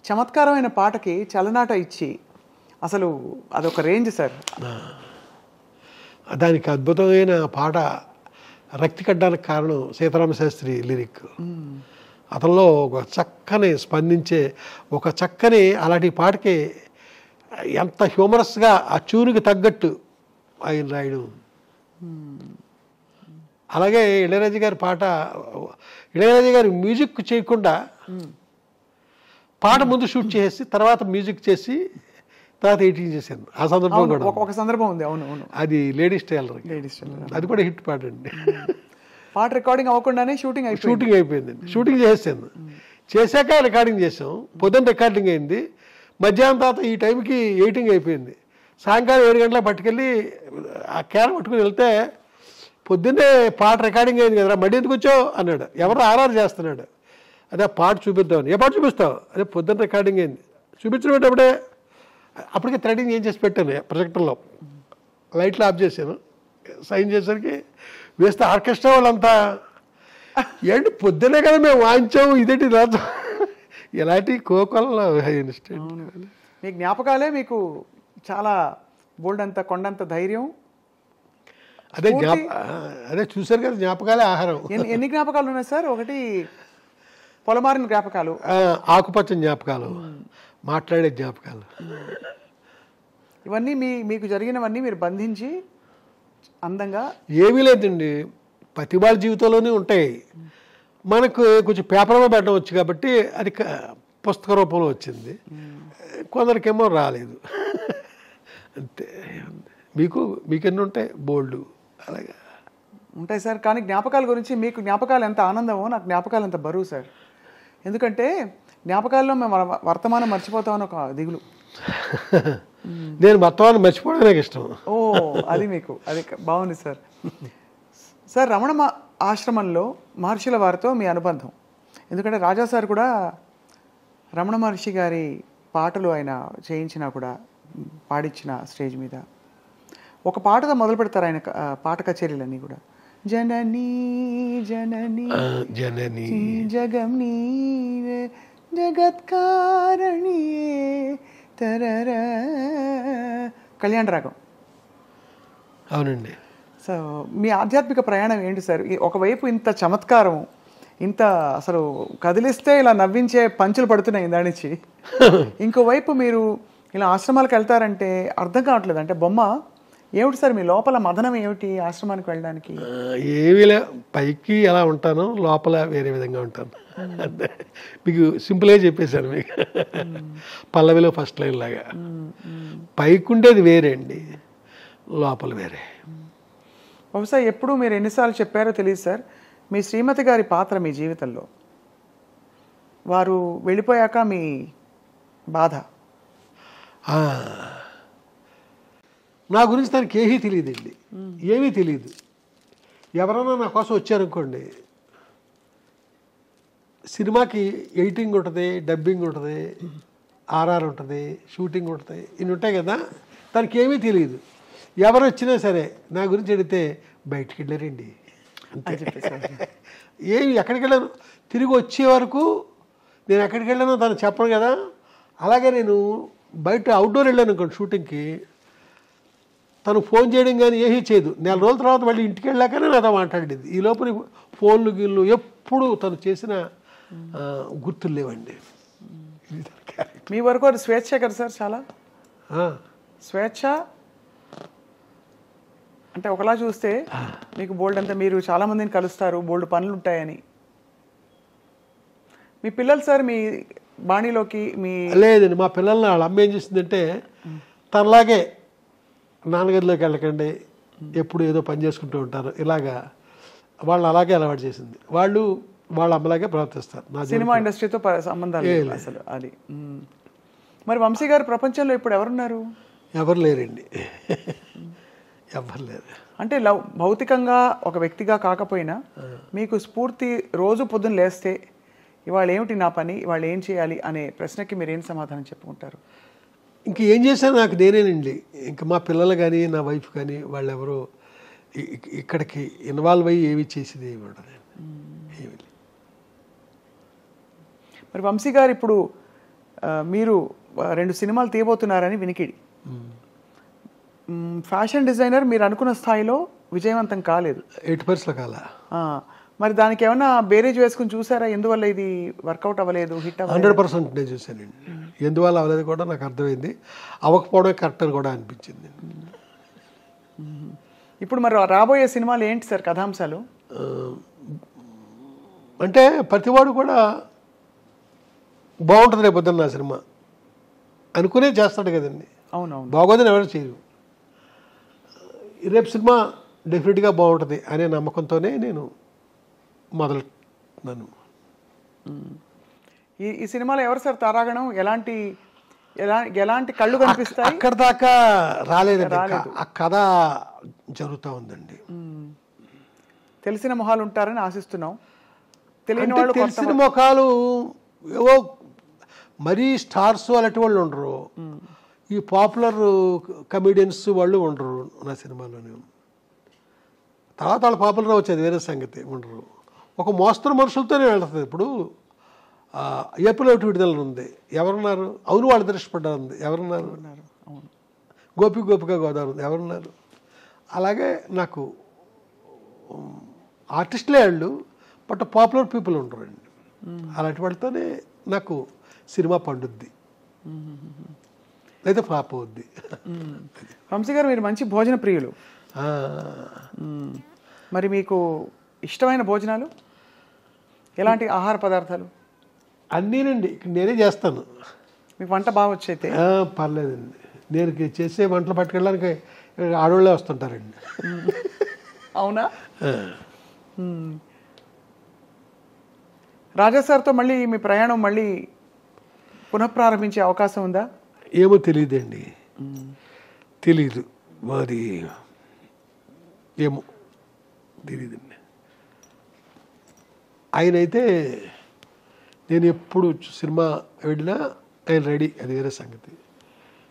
చమత్కారమైన పాటకి చలనాట ఇచ్చి అసలు అదొక రేంజ్ సార్. దానికి అద్భుతమైన పాట రక్తి కట్టడానికి కారణం సీతారామ శాస్త్రి లిరిక్. అతనిలో ఒక చక్కని స్పందించే ఒక చక్కని అలాంటి పాటకి ఎంత హ్యూమరస్గా ఆ చూరుకి తగ్గట్టు ఆయన రాయడం. అలాగే ఇళయరాజా గారి పాట, ఇళయరాజా గారి మ్యూజిక్ చేయకుండా పాట ముందు షూట్ చేసి తర్వాత మ్యూజిక్ చేసి తర్వాత ఎడిటింగ్ చేశాను. ఆ సందర్భం కూడా ఒక సందర్భం ఉంది. అవును అవును, అది లేడీస్ టైలర్. అది కూడా హిట్ పాట అండి. పాట రికార్డింగ్ అవ్వకుండానే షూటింగ్ అయిపోయిందండి. షూటింగ్ చేసాను, చేశాక రికార్డింగ్ చేసాం. పొద్దున్న రికార్డింగ్ అయింది, మధ్యాహ్నం తర్వాత ఈ టైంకి ఎడిటింగ్ అయిపోయింది. సాయంకాలం 7 గంటలకు పట్టుకెళ్ళి ఆ క్యాన్ పట్టుకుని వెళ్తే పొద్దున్నే పాట రికార్డింగ్ అయింది కదరా, మళ్ళీ ఎందుకు వచ్చావు అన్నాడు. ఎవరు ఆర్ఆర్ చేస్తున్నాడు. అదే ఆ పాట చూపిద్దామని. ఏ పాట చూపిస్తావు? అదే పొద్దున్న రికార్డింగ్ అయింది. చూపించినప్పుడే అప్పటికే థ్రెడింగ్ ఏం చేసి పెట్టాను ప్రొజెక్టర్లో, లైట్లు ఆఫ్ చేశాను. సైన్ చేసరికి వేస్తే ఆర్కెస్ట్రా వాళ్ళంతా ఏంటి పొద్దునే కదా మేము వాయించాము, ఇదేంటి రాజు ఇలాంటి కోకొల్ల ఇన్స్టెంట్. మీ జ్ఞాపకాలే మీకు చాలా బోల్డ్ అంత కొండంత ధైర్యం. అదే చూసారు కదా, జ్ఞాపకాలే ఆహారం. ఎన్ని జ్ఞాపకాలు ఉన్నాయి సార్? ఒకటి పొలమారిన జ్ఞాపకాలు, ఆకుపచ్చని జ్ఞాపకాలు, మాట్లాడే జ్ఞాపకాలు. ఇవన్నీ మీకు జరిగినవన్నీ మీరు బంధించి అందంగా. ఏమీ లేదండి, ప్రతి వాళ్ళ జీవితంలోనే ఉంటాయి. మనకు కొంచెం పేపర్లో పెట్టడం వచ్చు కాబట్టి అది పుస్తక రూపంలో వచ్చింది, కొందరికేమో రాలేదు. అంతే. మీకెన్ని ఉంటాయి? బోల్డ్. అలాగే ఉంటాయి సార్. కానీ జ్ఞాపకాల గురించి మీకు జ్ఞాపకాలు ఎంత ఆనందమో నాకు జ్ఞాపకాలు ఎంత బరువు సార్. ఎందుకంటే జ్ఞాపకాల్లో మేము వర్తమానం మర్చిపోతామని ఒక దిగులు. నేను వర్తమానం మర్చిపోవడం నాకు ఇష్టం. ఓ అది మీకు అది బాగుంది సార్. సార్ రమణ ఆశ్రమంలో మహర్షుల వారితో మీ అనుబంధం, ఎందుకంటే రాజా సార్ కూడా రమణ మహర్షి గారి పాటలు ఆయన చేయించినా కూడా పాడించిన స్టేజ్ మీద ఒక పాటతో మొదలు పెడతారు ఆయన పాట కచేరీలన్నీ కూడా. జననీ జననీ జనని జగం నీవే జగత్కారణియే తరర కళ్యాణ రాగం. అవునండి. సో మీ ఆధ్యాత్మిక ప్రయాణం ఏంటి సార్? ఒకవైపు ఇంత చమత్కారం, ఇంత అసలు కదిలిస్తే ఇలా నవ్వించే పంచులు పడుతున్నాయి దానిచ్చి, ఇంకోవైపు మీరు ఇలా ఆశ్రమాలకు వెళ్తారంటే అర్థం కావట్లేదు. అంటే బొమ్మ ఏమిటి సార్ మీ లోపల మదనం ఏమిటి ఆశ్రమానికి వెళ్ళడానికి? ఏమీ పైకి ఎలా ఉంటాను, లోపల వేరే విధంగా ఉంటాను. మీకు సింపుల్గా చెప్పేశాను మీకు, పల్లవిలో ఫస్ట్ లైన్ లాగా. పైకి ఉండేది వేరే అండి, లోపల వేరే. బహుశా ఎప్పుడు మీరు ఎన్నిసార్లు చెప్పారో తెలియదు సార్, మీ శ్రీమతి గారి పాత్ర మీ జీవితంలో, వారు వెళ్ళిపోయాక మీ బాధ. నా గురించి తనకి ఏమీ తెలియదండి, ఏమీ తెలియదు. ఎవరైనా నా కోసం వచ్చారనుకోండి, సినిమాకి ఎడిటింగ్ ఉంటుంది, డబ్బింగ్ ఉంటుంది, ఆర్ఆర్ ఉంటుంది, షూటింగ్ ఉంటుంది, ఇన్ని ఉంటాయి కదా. తనకి ఏమీ తెలియదు. ఎవరు వచ్చినా సరే నా గురించి అడిగితే బయటికి వెళ్ళారండి ఏమి ఎక్కడికి వెళ్ళాను, తిరిగి వచ్చే వరకు నేను ఎక్కడికి వెళ్ళానో తను చెప్పను కదా. అలాగే నేను బయట అవుట్డోర్ వెళ్ళాను అనుకోండి షూటింగ్కి, తను ఫోన్ చేయడం కానీ ఏమీ చేయదు. నెల రోజుల తర్వాత మళ్ళీ ఇంటికి వెళ్ళాకనే నాతో మాట్లాడేది. ఈ లోపల ఫోన్లు గిన్లు ఎప్పుడు తను చేసిన గుర్తులు లేవండి. మీ వరకు అది స్వేచ్ఛ కదా సార్, చాలా స్వేచ్ఛ. అంటే ఒకలా చూస్తే మీకు బోల్డ్ అంతా, మీరు చాలా మందిని కలుస్తారు, బోల్డ్ పనులు ఉంటాయని. మీ పిల్లలు సార్ మీ బాణీలోకి మీ లేదండి. మా పిల్లల్ని వాళ్ళ అమ్మ ఏం చేసిందంటే, తనలాగే నాన్నగదిలోకి వెళ్ళకండి, ఎప్పుడు ఏదో పని చేసుకుంటూ ఉంటారు, ఇలాగా వాళ్ళు అలాగే అలవాటు చేసింది. వాళ్ళు వాళ్ళ అమ్మలాగే ప్రవర్తిస్తారు. నా సినిమా ఇండస్ట్రీతో సంబంధాలు అసలు అది. మరి వంశీ గారు ప్రపంచంలో ఇప్పుడు ఎవరున్నారు? ఎవరు లేరండి, ఎవరు లేరు. అంటే భౌతికంగా ఒక వ్యక్తిగా కాకపోయినా మీకు స్ఫూర్తి, రోజు పొద్దున్న లేస్తే ఇవాళ ఏమిటి నా పని, ఇవాళ ఏం చేయాలి అనే ప్రశ్నకి మీరు ఏం సమాధానం చెప్పుకుంటారు? ఇంక ఏం చేశాను నాకు నేనేనండి. ఇంకా మా పిల్లలు కానీ నా వైఫ్ కానీ వాళ్ళు ఎవరో ఇక్కడికి ఇన్వాల్వ్ అయ్యి ఏమి చేసేది ఏమి ఉండదు. మరి వంశీ గారు ఇప్పుడు మీరు 2 సినిమాలు తీయబోతున్నారని వినికిడి. ఫ్యాషన్ డిజైనర్ మీరు అనుకున్న స్థాయిలో విజయవంతం కాలేదు, 8% కాల. మరి దానికి ఏమన్నా బేరేజ్ వేసుకుని చూసారా? ఎందువల్ల ఇది వర్కౌట్ అవ్వలేదు, హిట్ అవ్వలేదు? 100% నేను చూశానండి. ఎందువల్ల అవ్వలేదు కూడా నాకు అర్థమైంది, అవ్వకపోవడం కరెక్ట్ అని కూడా అనిపించింది. ఇప్పుడు మరి రాబోయే సినిమాలు ఏంటి సార్ కథాంశాలు? అంటే ప్రతివాడు కూడా బాగుంటుంది రేపు పొద్దున్న నా సినిమా అనుకునే చేస్తాడు కదండి. అవునవును, బాగోదని ఎవరు చేయరు. రేపు సినిమా డెఫినెట్గా బాగుంటుంది అనే నమ్మకంతోనే నేను మొదలుతున్నాను. ఈ సినిమాలో ఎవరు సార్ తారాగణం? ఎలాంటి కళ్ళు కనిపిస్తాయి? అక్కడ దాకా రాలేదండి, ఆ కథ జరుగుతూ ఉందండి. తెలిసిన మొహాలు ఉంటారని ఆశిస్తున్నాం. తెలిసిన మొఖాలు ఏవో మరీ స్టార్స్ అలాంటి వాళ్ళు ఉండరు, ఈ పాపులర్ కమెడియన్స్ వాళ్ళు ఉండరు నా సినిమాలోనే. తర్వాత వాళ్ళు పాపులర్ వచ్చేది వేరే సంగతి, ఉండరు. ఒక మోస్తరు మనుషులతోనే వెళ్తుంది. ఇప్పుడు ఏప్రిల్ 1 విడుదల ఉంది, ఎవరున్నారు? అవును వాళ్ళు దృష్టిపడ్డారు ఉంది, ఎవరున్నారు? గోపిక గోదావరి ఉంది, ఎవరున్నారు? అలాగే నాకు ఆర్టిస్టులే వాళ్ళు, బట్ పాపులర్ పీపుల్ ఉంటారండి. అలాంటి వాళ్ళతోనే నాకు సినిమా పండుద్ది, లేదా ఫ్లాప్ అవుద్ది. వంశీ గారు మీరు మంచి భోజన ప్రియులు, మరి మీకు ఇష్టమైన భోజనాలు ఎలాంటి ఆహార పదార్థాలు? అన్నీనండి, నేనే చేస్తాను. మీకు వంట బాగా వచ్చైతే? పర్లేదండి, నేను చేసే వంటలు పట్టుకెళ్ళడానికి ఆడవాళ్ళే వస్తుంటారండి. అవునా? రాజా సార్తో మళ్ళీ మీ ప్రయాణం మళ్ళీ పునఃప్రారంభించే అవకాశం ఉందా? ఏమో తెలియదండి, తెలీదు మరి, ఏమో తెలియదండి. ఆయనైతే నేను ఎప్పుడు సినిమా వెళ్ళినా ఆయన రెడీ, అది వేరే సంగతి.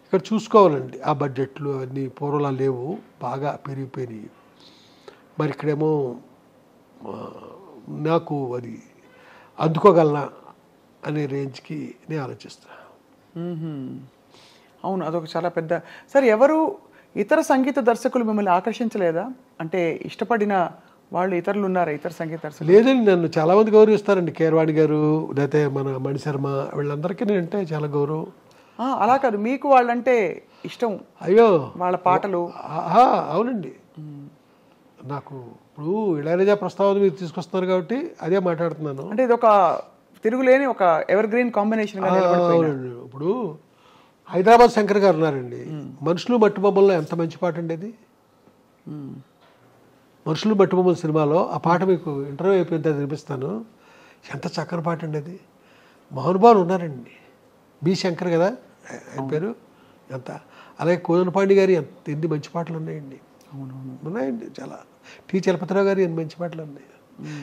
ఇక్కడ చూసుకోవాలండి, ఆ బడ్జెట్లు అవన్నీ పూర్వలా లేవు, బాగా పెరిగిపోయినాయి. మరి ఇక్కడేమో నాకు అది అందుకోగలనా అనే రేంజ్కి నేను ఆలోచిస్తాను. అవును, అదొక చాలా పెద్ద. సరే, ఎవరు ఇతర సంగీత దర్శకులు మిమ్మల్ని ఆకర్షించలేదా? అంటే ఇష్టపడిన వాళ్ళు ఇతరులు ఉన్నారా, ఇతర సంగీత దర్శకులు? లేదండి, నన్ను చాలామంది గౌరవిస్తారండి. కీరవాణి గారు, లేకపోతే మన మణిశర్మ, వీళ్ళందరికీ నేనంటే చాలా గౌరవం. అలా కాదు, మీకు వాళ్ళంటే ఇష్టం? అయ్యో, వాళ్ళ పాటలు. అవునండి. నాకు ఇప్పుడు ఇళయరాజా ప్రస్తావన మీరు తీసుకొస్తున్నారు కాబట్టి అదే మాట్లాడుతున్నాను. అంటే ఇది ఒక తిరుగులేని ఒక ఎవర్ గ్రీన్ కాంబినేషన్. అవునండి. ఇప్పుడు హైదరాబాద్ శంకర్ గారు ఉన్నారండి, మనుషులు మట్టి బొమ్మల్లో ఎంత మంచి పాట అండి అది. మనుషులు మట్టి బొమ్మల సినిమాలో ఆ పాట మీకు ఇంటర్వ్యూ అయిపోయిన తర్వాత వినిపిస్తాను. ఎంత చక్కని పాట అండి అది. మహానుభావులు ఉన్నారండి. బి శంకర్ కదా ఆయన పేరు. ఎంత, అలాగే కోదనపాండి గారి ఎన్ని మంచి పాటలు ఉన్నాయండి. ఉన్నాయండి చాలా. టి చలపతిరావు గారి ఎన్ని మంచి పాటలు ఉన్నాయి.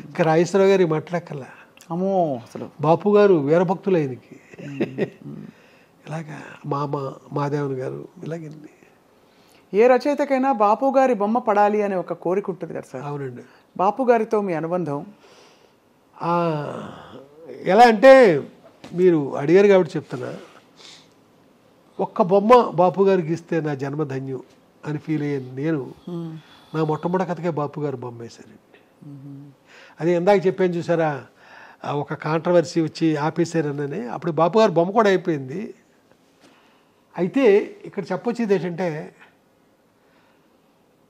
ఇంకా రాజేశ్వరరావు గారి మాట్లాడక్కర్లా. అమ్మో, అసలు బాపు గారు వీరభక్తులు ఆయనకి. ఇలాగా మాదేవన్ గారు, ఇలాగండి. ఏ రచయితకైనా బాపు గారి బొమ్మ పడాలి అనే ఒక కోరిక ఉంటుంది కదా సార్. అవునండి. బాపు గారితో మీ అనుబంధం ఎలా అంటే, మీరు అడిగారు కాబట్టి చెప్తున్నా. ఒక్క బొమ్మ బాపు గారికి ఇస్తే నా జన్మధన్యం అని ఫీల్ అయ్యాను నేను. నా మొట్టమొదటి కథకే బాపు గారు బొమ్మ వేశారండి. అదే ఇందాక చెప్పాను చూసారా, ఒక కాంట్రవర్సీ వచ్చి ఆపేశారనని. అప్పుడు బాపు గారు బొమ్మ కూడా అయిపోయింది. అయితే ఇక్కడ చెప్పొచ్చేది ఏంటంటే,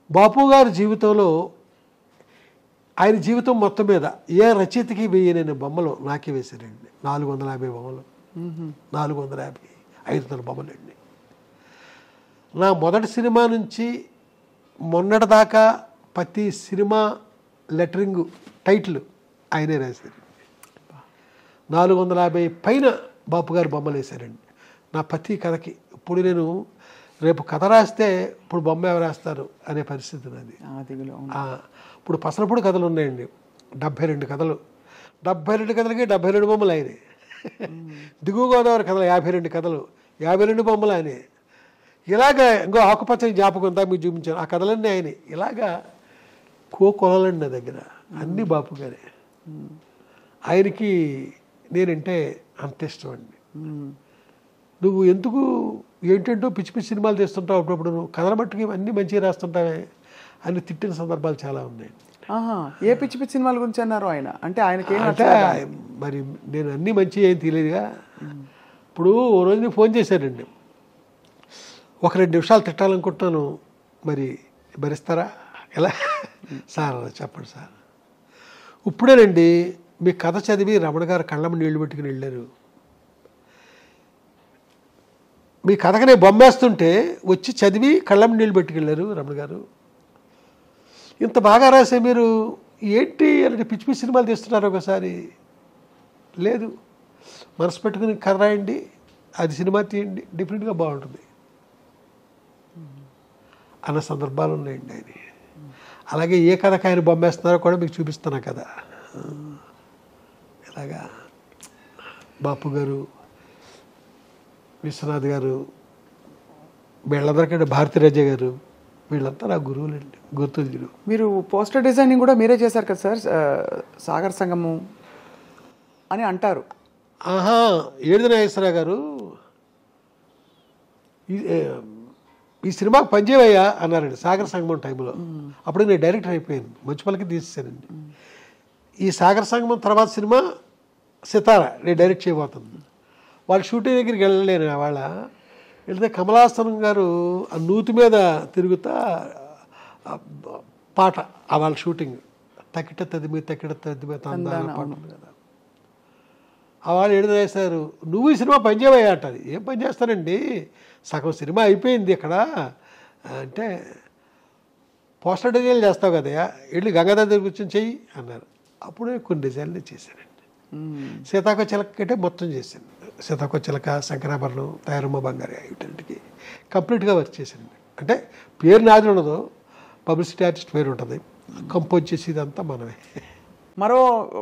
బాపు గారి జీవితంలో, ఆయన జీవితం మొత్తం మీద ఏ రచయితకి వేయలేని బొమ్మలు నాకే వేశారండి. 450 బొమ్మలు, 450, 500 బొమ్మలండి. నా మొదటి సినిమా నుంచి మొన్నటి దాకా ప్రతి సినిమా లెటరింగ్ టైటిల్ ఆయనే రాశారు. 450 పైన బాపు గారు బొమ్మలు వేశారండి నా ప్రతి కథకి. ఇప్పుడు నేను రేపు కథ రాస్తే ఇప్పుడు బొమ్మ ఎవరు రాస్తారు అనే పరిస్థితి నాది. ఇప్పుడు పసలపూడి కథలు ఉన్నాయండి, 72 కథలు. 72 కథలకి 72 బొమ్మలు ఆయనే. దిగువ గోదావరి కథలు 52 కథలు, 52 బొమ్మలు ఆయనే. ఇలాగా ఇంకో ఆకుపచ్చని జ్ఞాపకం ఉందా మీకు చూపించాను, ఆ కథలన్నీ ఆయనే. ఇలాగా కొలండి నా దగ్గర, అన్నీ బాపు గారే. ఆయనకి నేనంటే అంత ఇష్టం అండి. నువ్వు ఎందుకు ఏంటంటో పిచ్చి పిచ్చి సినిమాలు తీస్తుంటావు, అప్పుడప్పుడు నువ్వు కథల మట్టుకి అన్నీ మంచిగా రాస్తుంటావే అని తిట్టిన సందర్భాలు చాలా ఉన్నాయి. ఏ పిచ్చి పిచ్చి సినిమాల గురించి అన్నారు ఆయన? అంటే ఆయనకి అంటే మరి నేను అన్నీ మంచి ఏం తెలియదుగా. ఇప్పుడు ఓ రోజు నేను ఫోన్ చేశానండి, ఒక 2 నిమిషాలు తిట్టాలనుకుంటున్నాను, మరి భరిస్తారా? ఎలా సార్? చెప్పండి సార్. ఇప్పుడేనండి మీ కథ చదివి రమణ గారు కళ్ళమ్మ నీళ్లు పెట్టుకుని వెళ్ళారు. మీ కథకి నేను బొమ్మేస్తుంటే వచ్చి చదివి కళ్ళమ్మ నీళ్ళు పెట్టుకెళ్ళారు రమణ గారు. ఇంత బాగా రాసే మీరు ఏంటి అంటే పిచ్చి పిచ్చి సినిమాలు తీస్తున్నారు. ఒకసారి లేదు, మనసు పెట్టుకుని కథ రాయండి, అది సినిమా తీయండి, డిఫరెంట్గా బాగుంటుంది అన్న సందర్భాలు ఉన్నాయండి ఆయన. అలాగే ఏ కథకి ఆయన బొమ్మేస్తున్నారో కూడా మీకు చూపిస్తున్నా కదా. ఇలాగా బాపు గారు, విశ్వనాథ్ గారు, వీళ్ళందరికంటే భారతీరాజ గారు, వీళ్ళంతా నా గురువులండి, గుర్తులు. మీరు పోస్టర్ డిజైనింగ్ కూడా మీరే చేశారు కదా సార్, సాగర్ సంగము అని అంటారు. ఏడుది నాగేశ్వరరావు గారు ఈ సినిమాకి పనిచేవయ్యా అన్నారండి సాగర్ సంగమం టైంలో. అప్పుడు నేను డైరెక్టర్ అయిపోయాను, మంచి పలకి తీసేసానండి. ఈ సాగర్ సంగమం తర్వాత సినిమా సితారా నేను డైరెక్ట్ చేయబోతుంది. వాళ్ళ షూటింగ్ దగ్గరికి వెళ్ళలేను. వాళ్ళ వెళ్తే కమలాసనం గారు ఆ నూతి మీద తిరుగుతా పాట, వాళ్ళ షూటింగ్ తక్కిట తదిమి తందాన పాట ఉంది కదా. వాళ్ళు ఏడు వేశారు, నువ్వు ఈ సినిమా పనిచేవయ్యా అంటది. ఏం పని చేస్తానండి, సగం సినిమా అయిపోయింది ఇక్కడ అంటే, పోస్టర్ డిజైన్లు చేస్తావు కదయ్యా, వెళ్ళి గంగాధర్ దగ్గర కూర్చొని చెయ్యి అన్నారు. అప్పుడే కొన్ని డిజైన్లు చేశానండి. సీతాకోక చిలక అంటే మొత్తం చేశాను. సీతాకోక చిలక, శంకరాభరణం, తయారమ్మ బంగారు వీటికి కంప్లీట్గా వర్క్ చేశానండి. అంటే పేరు నాది ఉండదు, పబ్లిసిటీ ఆర్టిస్ట్ పేరు ఉంటుంది, కంపోజ్ చేసి ఇదంతా మనమే. మరో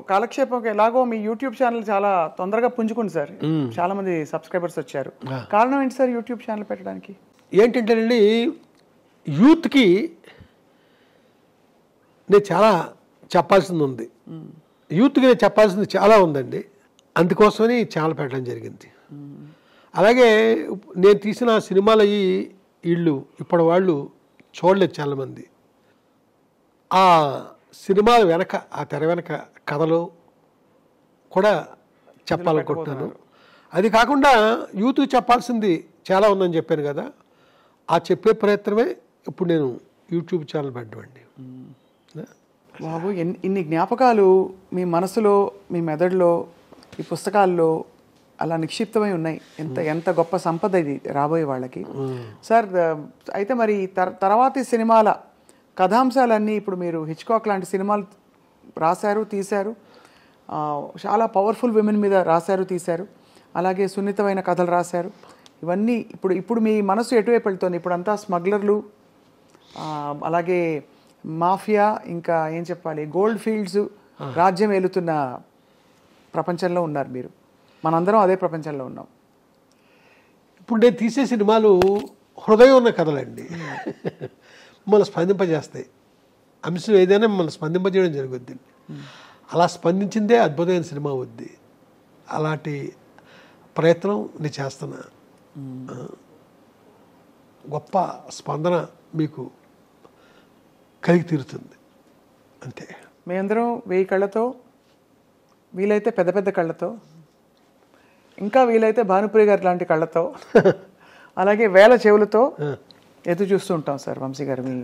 కాలక్షేపం ఎలాగో మీ యూట్యూబ్ ఛానల్ చాలా తొందరగా పుంజుకుంది సార్, చాలా మంది సబ్స్క్రైబర్స్ వచ్చారు. కారణం ఏంటి సార్ యూట్యూబ్ ఛానల్ పెట్టడానికి? ఏంటంటేనండి, యూత్కి నేను చాలా చెప్పాల్సింది ఉంది, యూత్కి నేను చెప్పాల్సింది చాలా ఉందండి. అందుకోసమని ఛానల్ పెట్టడం జరిగింది. అలాగే నేను తీసిన సినిమాలు అయ్యి వీళ్ళు ఇప్పుడు వాళ్ళు చూడలేదు చాలామంది. ఆ సినిమాల వెనక, ఆ తెర వెనక కథలు కూడా చెప్పాలనుకుంటున్నాను. అది కాకుండా యూత్కి చెప్పాల్సింది చాలా ఉందని చెప్పాను కదా, ఆ చెప్పే ప్రయత్నమే ఇప్పుడు నేను యూట్యూబ్ ఛానల్ పెట్టండి. బాబు, ఇన్ని జ్ఞాపకాలు మీ మనసులో, మీ మెదడులో, ఈ పుస్తకాల్లో అలా నిక్షిప్తమై ఉన్నాయి. ఎంత గొప్ప సంపద ఇది రాబోయే వాళ్ళకి. సార్, అయితే మరి తర్వాతి సినిమాల కథాంశాలన్నీ ఇప్పుడు మీరు హిచ్కాక్ లాంటి సినిమాలు రాశారు, తీశారు, చాలా పవర్ఫుల్ విమెన్ మీద రాశారు, తీశారు, అలాగే సున్నితమైన కథలు రాశారు. ఇవన్నీ ఇప్పుడు మీ మనసు ఎటువైపు వెళ్తుంది? ఇప్పుడు అంతా స్మగ్లర్లు, అలాగే మాఫియా, ఇంకా ఏం చెప్పాలి, గోల్డ్ ఫీల్డ్స్ రాజ్యం ఏలుతున్న ప్రపంచంలో ఉన్నారు మీరు. మనందరం అదే ప్రపంచంలో ఉన్నాం. ఇప్పుడు నేను తీసే సినిమాలు హృదయం ఉన్న కథలండి. మిమ్మల్ని స్పందింపజేస్తాయి. అంశం ఏదైనా మిమ్మల్ని స్పందింపజేయడం జరుగుద్ది. అలా స్పందించిందే అద్భుతమైన సినిమా అవుద్ది. అలాంటి ప్రయత్నం నేను చేస్తున్నా. గొప్ప స్పందన మీకు కలిగి తీరుతుంది అంతే. మేమందరం 1000 కళ్ళతో, వీలైతే పెద్ద పెద్ద కళ్ళతో, ఇంకా వీలైతే భానుప్రియ గారు లాంటి కళ్ళతో, అలాగే 1000 చెవులతో ఎదురు చూస్తూ ఉంటాం సార్ వంశీ గారు మీ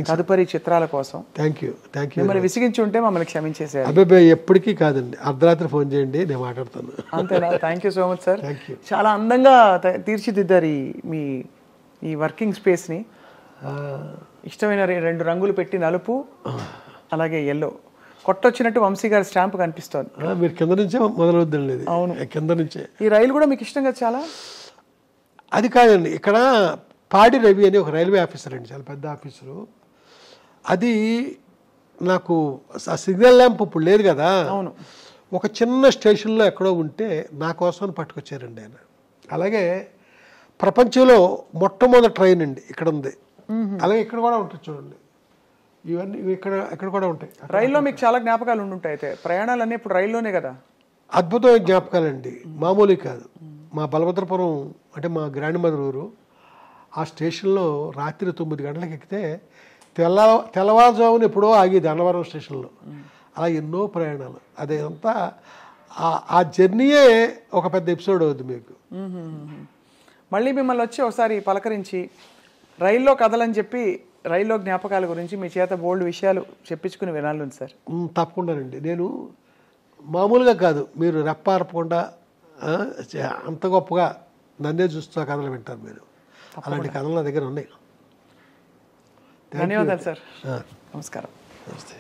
తదుపరి చిత్రాల కోసం. Thank you. మిమ్మల్ని విసిగించి ఉంటే మమ్మల్ని క్షమించేసారు. అబ్బాయి ఎప్పటికీ కాదండి, అర్ధరాత్రి ఫోన్ చేయండి, నేను మాట్లాడతాను. అంతేనా? Thank you so much sir. చాలా అందంగా తీర్చిదిద్దారు మీ ఈ వర్కింగ్ స్పేస్ని. ఇష్టమైన 2 రంగులు పెట్టి, నలుపు అలాగే ఎల్లో, కొట్టొచ్చినట్టు వంశీ గారి స్టాంప్ కనిపిస్తోంది. మీరు కింద నుంచే మొదలవుద్దండి. అవును, కింద నుంచే. ఈ రైలు కూడా మీకు ఇష్టం కదా చాలా? అది కాదండి, ఇక్కడ పాడి రవి అని ఒక రైల్వే ఆఫీసర్ అండి, చాలా పెద్ద ఆఫీసరు. అది నాకు ఆ సిగ్నల్ ల్యాంప్ ఇప్పుడు లేదు కదా, అవును, ఒక చిన్న స్టేషన్లో ఎక్కడో ఉంటే నా కోసం పట్టుకొచ్చారండి ఆయన. అలాగే ప్రపంచంలో మొట్టమొదటి ట్రైన్ అండి ఇక్కడ ఉంది. అలాగే ఇక్కడ కూడా ఉంటుంది చూడండి, ఇవన్నీ ఇక్కడ కూడా ఉంటాయి. రైల్లో మీకు చాలా జ్ఞాపకాలు ఉండుంటాయి. అయితే ప్రయాణాలన్నీ ఇప్పుడు రైల్లోనే కదా? అద్భుతమైన జ్ఞాపకాలండి, మామూలు కాదు. మా బలభద్రపురం అంటే మా గ్రాండ్ మదర్ ఊరు, ఆ స్టేషన్లో రాత్రి 9 గంటలకు ఎక్కితే తెల్లవారుజామున ఎప్పుడో ఆగేది అన్నవరం స్టేషన్లో. అలా ఎన్నో ప్రయాణాలు. అదంతా ఆ జర్నీయే ఒక పెద్ద ఎపిసోడ్ అవుతుంది మీకు. మళ్ళీ మిమ్మల్ని వచ్చి ఒకసారి పలకరించి రైల్లో కథలని చెప్పి, రైల్లో జ్ఞాపకాల గురించి మీ చేత బోల్డ్ విషయాలు చెప్పించుకుని వినాలి సార్. తప్పకుండానండి. నేను మామూలుగా కాదు, మీరు రెప్పారపకుండా అంత గొప్పగా నన్నే చూస్తూ ఆ కథలు వింటారు మీరు. అలాంటి కథలు నా దగ్గర ఉన్నాయి. ధన్యవాదాలు సార్. నమస్కారం. నమస్తే.